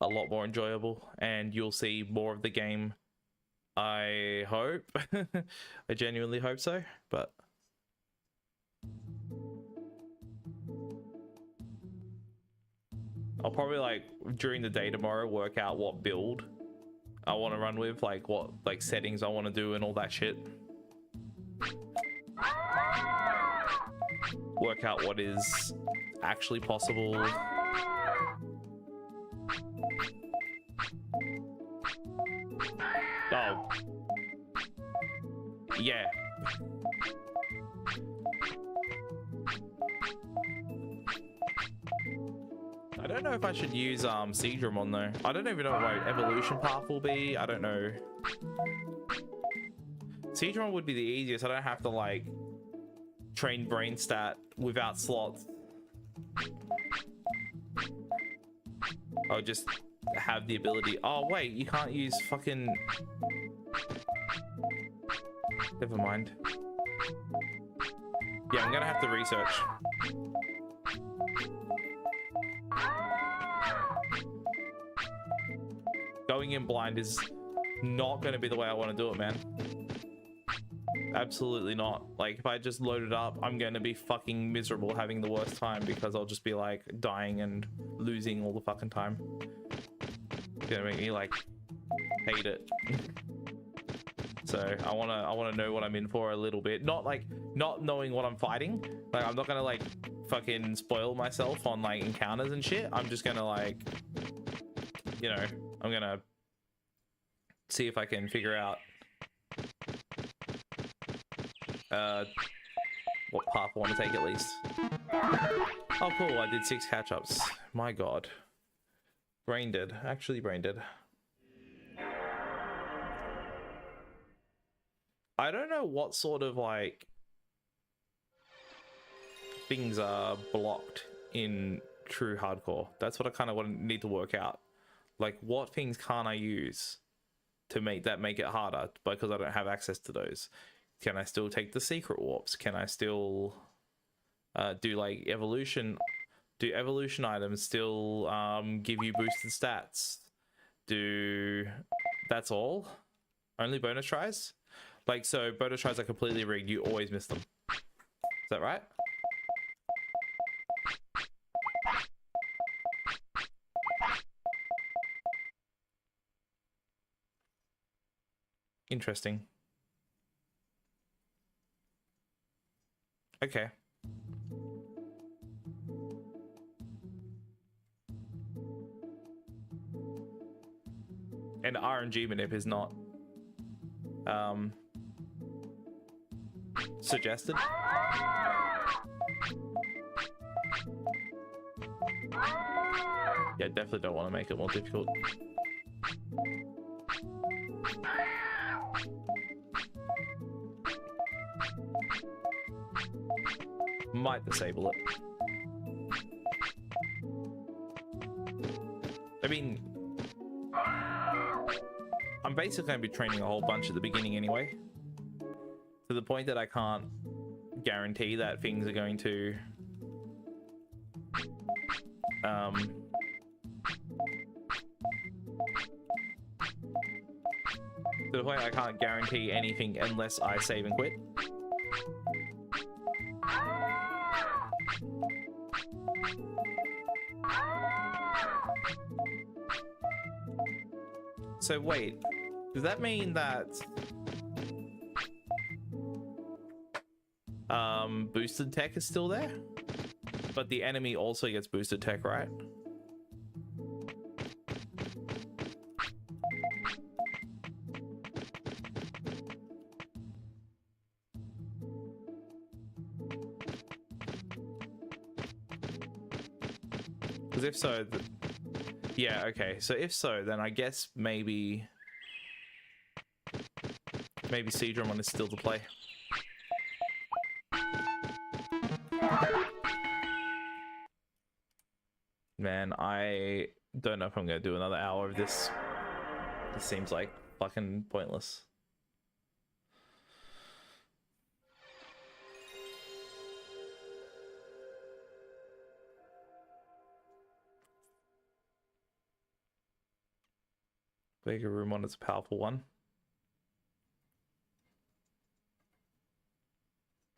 a lot more enjoyable and you'll see more of the game I hope. I genuinely hope so, but I'll probably like during the day tomorrow work out what build I want to run with, like what like settings I want to do and all that shit. Work out what is actually possible. Oh. Yeah. I don't know if I should use Speedruns though. I don't even know what my evolution path will be. I don't know. Speedrun would be the easiest. I don't have to like train brain stat without slots. I'll just have the ability. Oh wait, you can't use fucking. Never mind. Yeah, I'm gonna have to research. Going in blind is not going to be the way I want to do it, man. Absolutely not. Like, if I just load it up, I'm going to be fucking miserable, having the worst time, because I'll just be like dying and losing all the fucking time. It's gonna make me like hate it. So I wanna know what I'm in for a little bit. Not like not knowing what I'm fighting. Like, I'm not gonna like fucking spoil myself on like encounters and shit. I'm just gonna like, you know, I'm gonna see if I can figure out what path I want to take at least. Oh cool, I did 6 catch-ups. My god. Brain dead. Actually brain dead. I don't know what sort of like things are blocked in true hardcore. That's what I kind of need to work out. Like, what things can't I use to make it harder, because I don't have access to those. Can I still take the secret warps? Can I still do like evolution? Do evolution items still give you boosted stats? That's all? Only bonus tries? Like, so bonus tries are completely rigged. You always miss them. Is that right? Interesting. Okay. And RNG manip is not suggested. Yeah, definitely don't want to make it more difficult. Might disable it. I mean, I'm basically going to be training a whole bunch at the beginning anyway, to the point that I can't guarantee that things are going to to the point I can't guarantee anything unless I save and quit. So wait, does that mean that boosted tech is still there, but the enemy also gets boosted tech, right? Because if so, yeah, okay. So if so, then I guess maybe Speedruns is still the play. Man, I don't know if I'm gonna do another hour of this. This seems like fucking pointless. Vega Room 1 is a powerful one.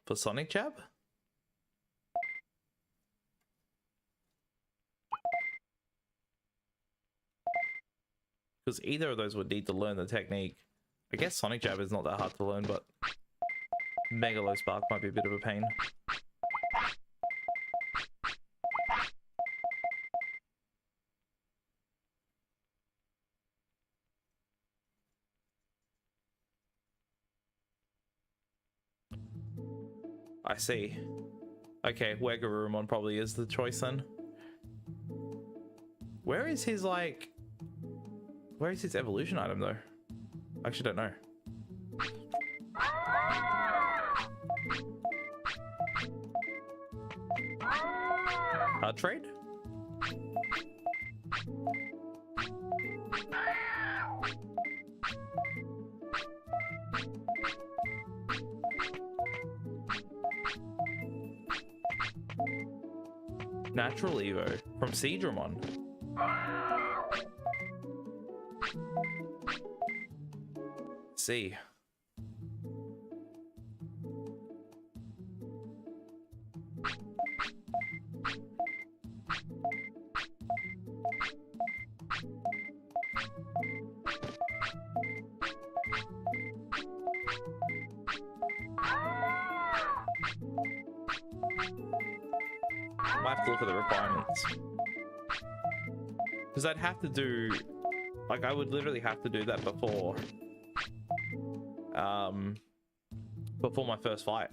For Sonic Jab? Because either of those would need to learn the technique. I guess Sonic Jab is not that hard to learn, but Megalo Spark might be a bit of a pain. I see. Okay, Wegarurumon probably is the choice then. Where is his, like... Where is his evolution item, though? I actually don't know. Card trade? Natural Evo from Speedruns. See. Might have to look at the requirements. Because I'd have to do... Like, I would literally have to do that before... before my first fight.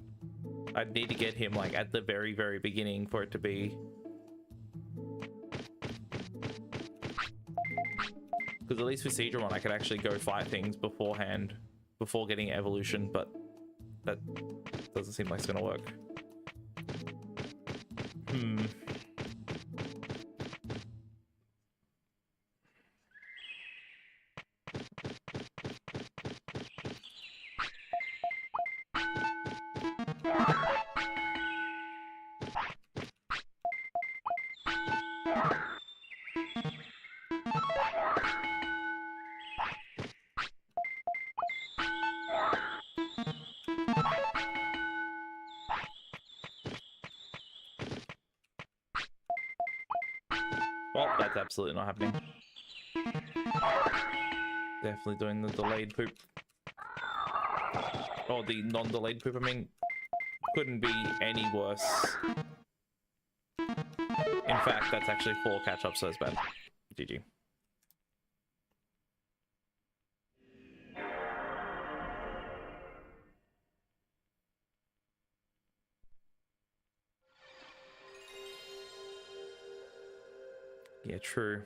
I'd need to get him, like, at the very, very beginning for it to be... Because at least with Seadramon, I could actually go fight things beforehand, before getting evolution, but that doesn't seem like it's gonna work. Well, that's absolutely not happening. Definitely doing the delayed poop. Or the non-delayed poop, I mean. Couldn't be any worse. In fact, that's actually 4 catch-ups, so it's bad. GG. Yeah, true.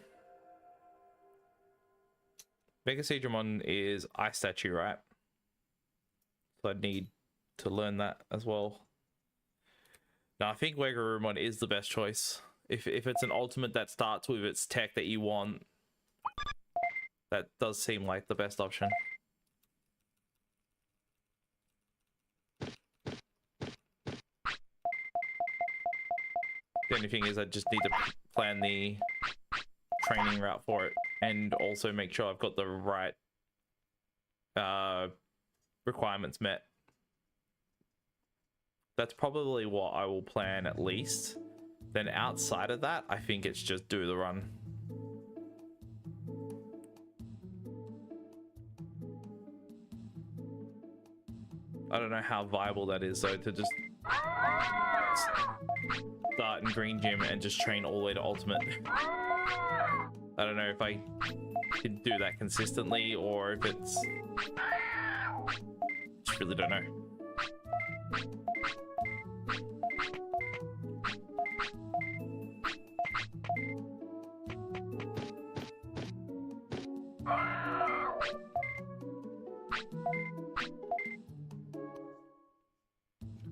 Mega Seadramon is Ice Statue, right? So I'd need to learn that as well. Now, I think Wegarurumon is the best choice. If it's an ultimate that starts with its tech that you want, that does seem like the best option. The only thing is I just need to plan the training route for it and also make sure I've got the right requirements met. That's probably what I will plan at least. Then outside of that, I think it's just do the run. I don't know how viable that is though, to just start in Green Gym and just train all the way to Ultimate. I don't know if I can do that consistently or if it's... Just really don't know.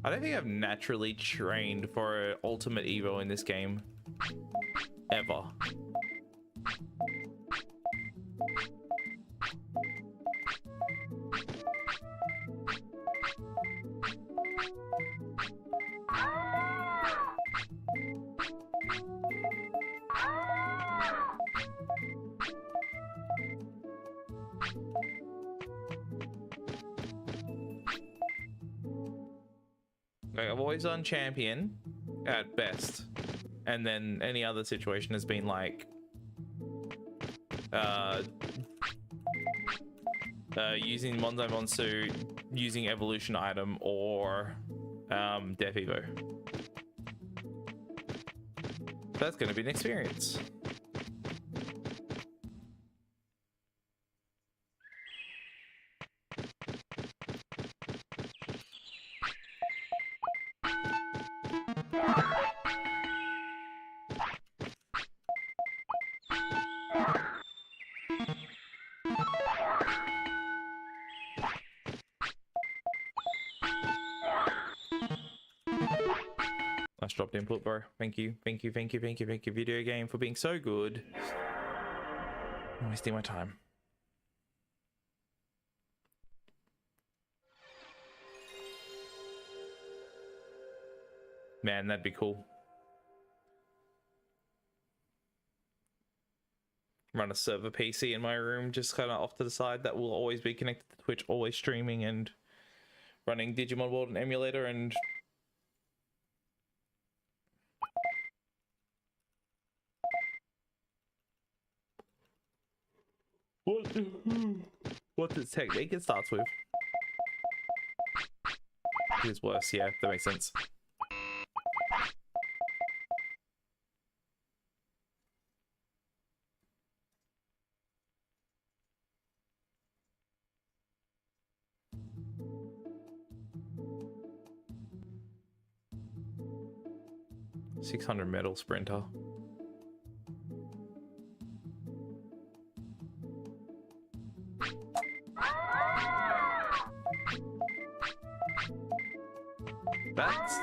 I don't think I've naturally trained for an Ultimate Evo in this game. Ever. Like, I've always done champion at best, and then any other situation has been like using Monzo Monsu, using evolution item, or Death Evo. That's going to be an experience. Nice dropped input, bro. Thank you, thank you, thank you, thank you, thank you, video game, for being so good. I'm wasting my time. Man, that'd be cool. Run a server PC in my room, just kind of off to the side, that will always be connected to Twitch, always streaming and running Digimon World and emulator and what's its technique it starts with? It's worse, yeah, that makes sense. $600 medal sprinter. That's...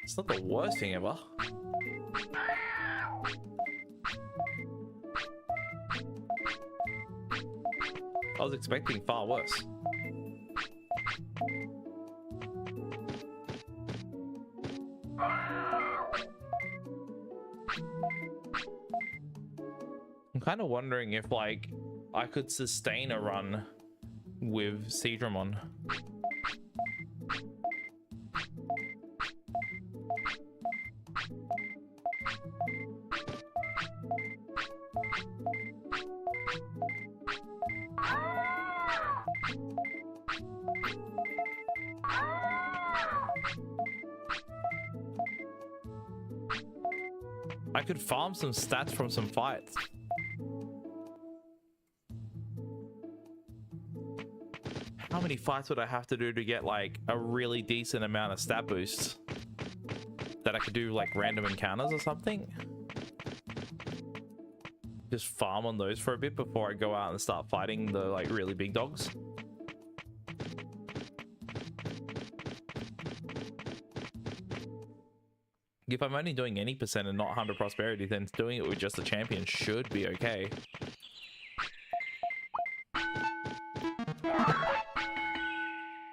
It's not the worst thing ever. I was expecting far worse. I'm kind of wondering if, like, I could sustain a run with Speedruns. I could farm some stats from some fights. How many fights would I have to do to get like a really decent amount of stat boosts that I could do like random encounters or something? Just farm on those for a bit before I go out and start fighting the like really big dogs. If I'm only doing any percent and not 100 prosperity, then doing it with just a champion should be okay.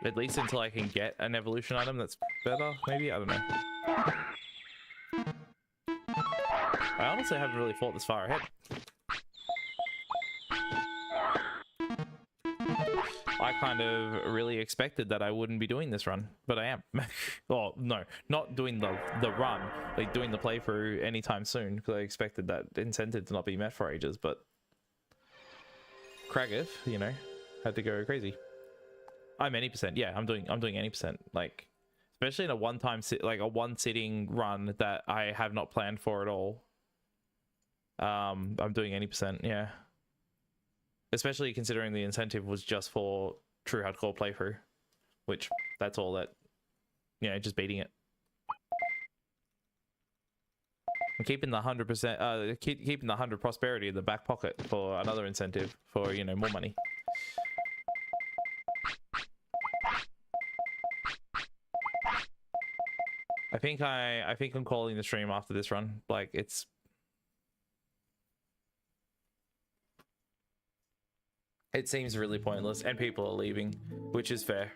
At least until I can get an evolution item that's better, maybe? I don't know. I honestly haven't really thought this far ahead. I kind of really expected that I wouldn't be doing this run, but I am. Well, no, not doing the run, like doing the playthrough anytime soon, because I expected that incentive to not be met for ages, but Kraggeth, you know, had to go crazy. I'm any percent. Yeah, I'm doing any percent, like especially in a one-time like a one-sitting run that I have not planned for at all. I'm doing any percent, yeah. Especially considering the incentive was just for true hardcore playthrough, which that's all that, you know, just beating it. I'm keeping the 100%, keeping the 100 prosperity in the back pocket for another incentive for, you know, more money. I think I'm calling the stream after this run. Like it seems really pointless, and people are leaving, which is fair.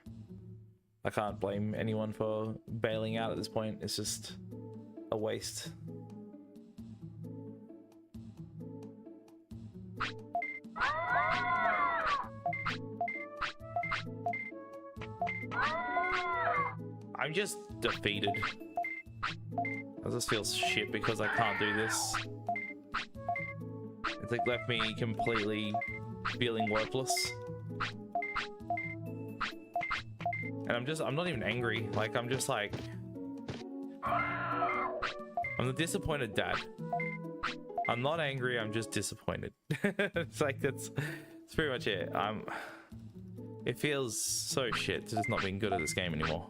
I can't blame anyone for bailing out at this point. It's just a waste. I'm just defeated. I just feel shit because I can't do this. It's like left me completely feeling worthless. And I'm not even angry. Like, I'm just like, I'm the disappointed dad. I'm not angry, I'm just disappointed. It's like, that's pretty much it. It feels so shit to just not being good at this game anymore.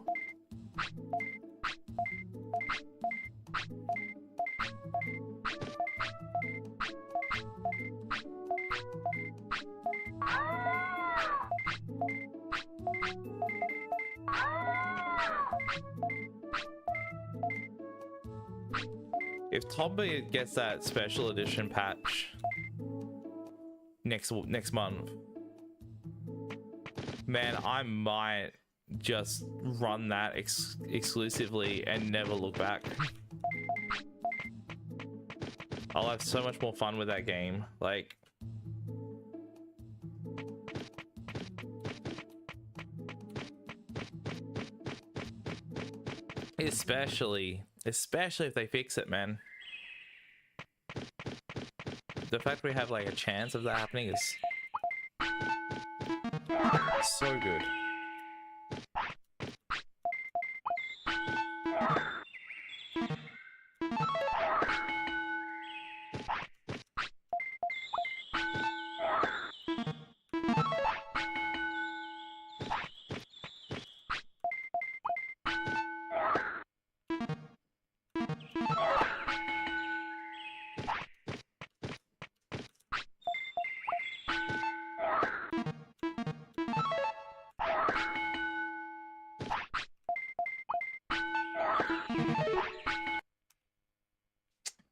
If Tomba gets that special edition patch next month, man, I might just run that exclusively and never look back. I'll have so much more fun with that game. Like, especially if they fix it, man. The fact we have like a chance of that happening is so good.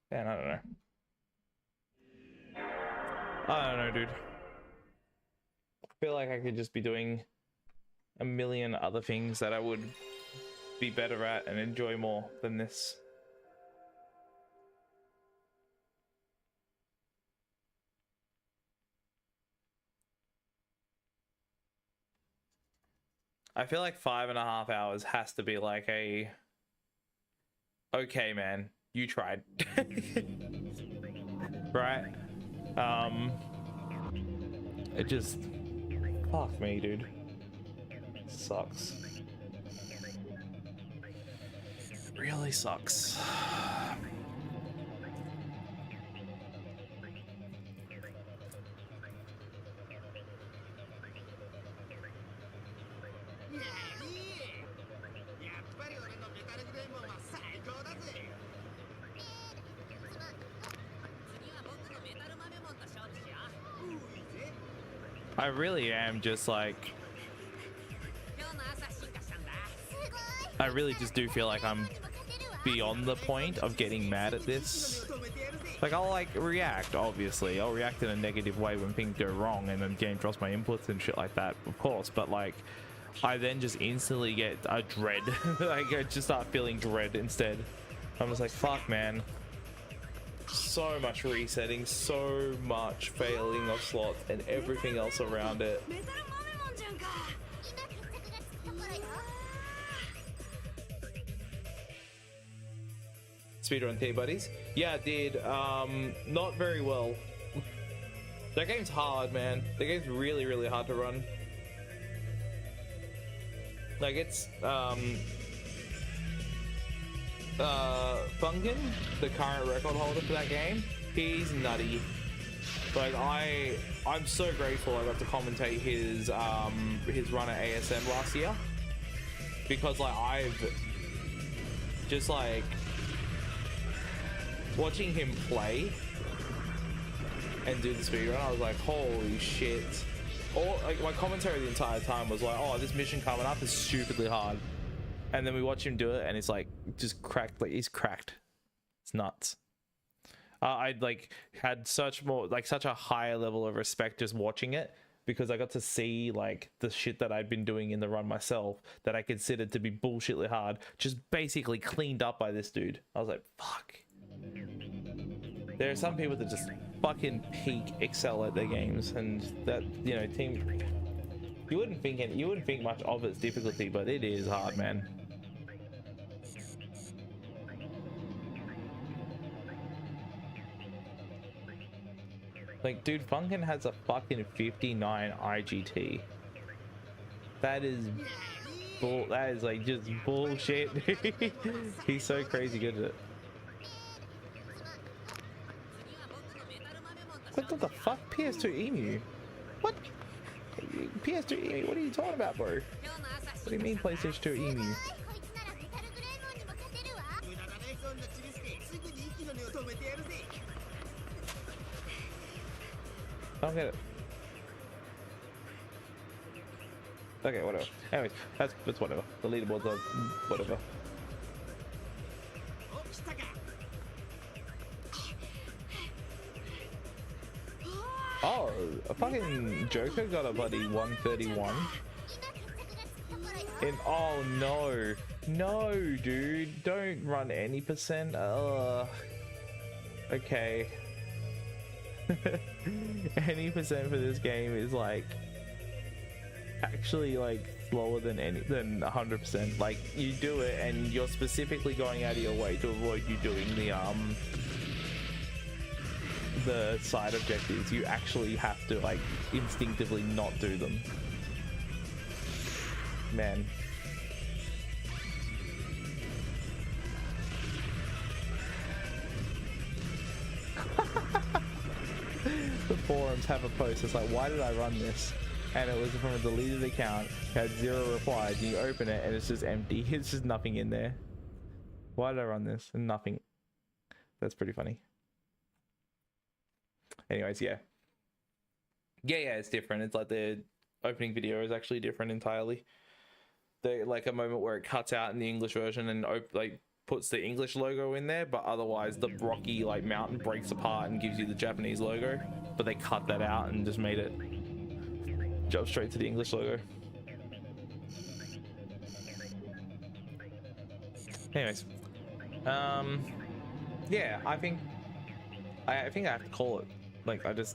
Man, I don't know. I don't know, dude. I feel like I could just be doing a million other things that I would be better at and enjoy more than this. I feel like 5.5 hours has to be like a, okay, man, you tried. Right? It just, fuck me, dude. Sucks. Really sucks. I really am just like, I really just do feel like I'm beyond the point of getting mad at this. Like, I'll like react, obviously. I'll react in a negative way when things go wrong and then the game drops my inputs and shit like that, of course. But like, I then just instantly get a dread. Like, I just start feeling dread instead. I'm just like, fuck, man. So much resetting, so much failing of slots and everything else around it. Speedrun T-Buddies? Yeah, it did. Not very well. That game's hard, man. The game's really, really hard to run. Like, it's, Funkin, the current record holder for that game, he's nutty. Like, I'm so grateful I got to commentate his run at ASM last year, because like I've just like watching him play and do the speedrun, I was like, holy shit. All like my commentary the entire time was like, oh, this mission coming up is stupidly hard. And then we watch him do it and it's like just cracked, like he's cracked. It's nuts. I like had such a higher level of respect just watching it, because I got to see like the shit that I'd been doing in the run myself that I considered to be bullshitly hard, just basically cleaned up by this dude. I was like, fuck. There are some people that just fucking peak excel at their games, and that, you know, team, you wouldn't think much of its difficulty, but it is hard, man. Like, dude, Funkin has a fucking 59 IGT. That is bull. That is like just bullshit. He's so crazy good at it. What the fuck? PS2 Emu? What? PS2 Emu? What are you talking about, bro? What do you mean PlayStation 2 Emu? I don't get it. Okay, whatever. Anyways, that's whatever. The leaderboards are whatever. Oh, a fucking Joker got a bloody 131. And oh no. No, dude. Don't run any percent. Okay. Any percent for this game is like actually like slower than 100%. Like, you do it and you're specifically going out of your way to avoid you doing the side objectives. You actually have to like instinctively not do them, man. The forums have a post. It's like, why did I run this? And it was from a deleted account. It had 0 replies. You open it and it's just empty. It's just nothing in there. Why did I run this? And nothing. That's pretty funny. Anyways, yeah, it's different. It's like the opening video is actually different entirely. There's like a moment where it cuts out in the English version and like puts the English logo in there, but otherwise the rocky like mountain breaks apart and gives you the Japanese logo. But they cut that out and just made it jump straight to the English logo. Anyways, yeah, I think I have to call it. Like, this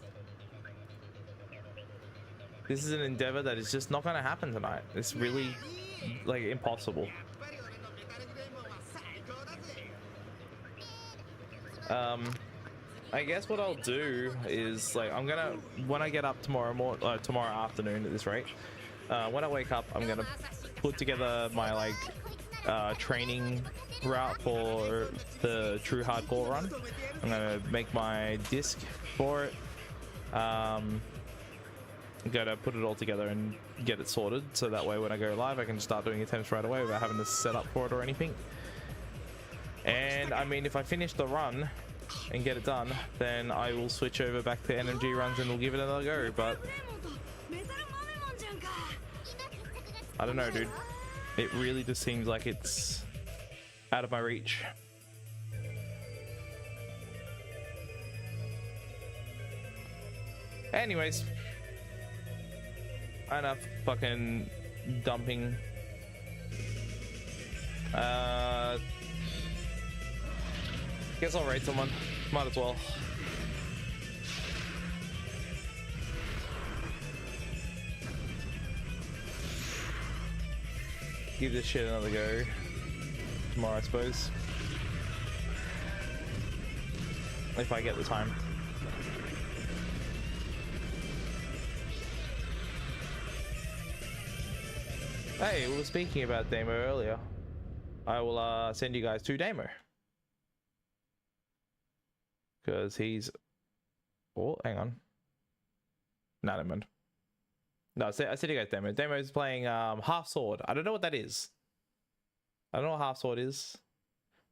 is an endeavor that is just not going to happen tonight. It's really like impossible. I guess what I'll do is, like, I'm gonna, when I get up tomorrow afternoon at this rate, when I wake up, I'm gonna put together my like training route for the true hardcore run. I'm gonna make my disc for it. I'm gonna put it all together and get it sorted, so that way when I go live I can start doing attempts right away without having to set up for it or anything. And I mean, if I finish the run and get it done, then I will switch over back to NMG runs and we'll give it another go. But I don't know, dude. It really just seems like it's out of my reach. Anyways, enough fucking dumping. Guess I'll raid someone. Might as well. Give this shit another go tomorrow, I suppose, if I get the time. Hey, we were speaking about Damo earlier. I will send you guys to Damo, because he's, oh, hang on, no, never mind. No, I said you guys Damo. Damo's playing Half Sword. I don't know what that is. I don't know what Half Sword is,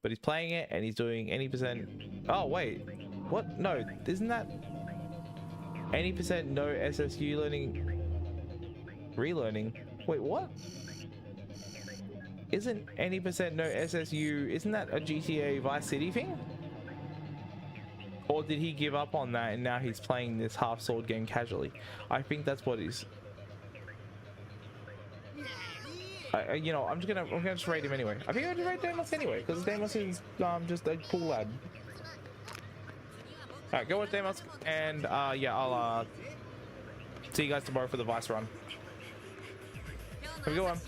but he's playing it and he's doing any percent. Oh wait, what? No, isn't that any percent no SSU learning, relearning? Wait, what? Isn't any percent no SSU? Isn't that a GTA Vice City thing? Or did he give up on that and now he's playing this Half Sword game casually? I think that's what he's. You know, I'm gonna just rate him anyway. I think I'm gonna rate Damos anyway, because Damos is just a cool lad. Alright, go with Damos, and yeah, I'll see you guys tomorrow for the Vice run. Have a good one.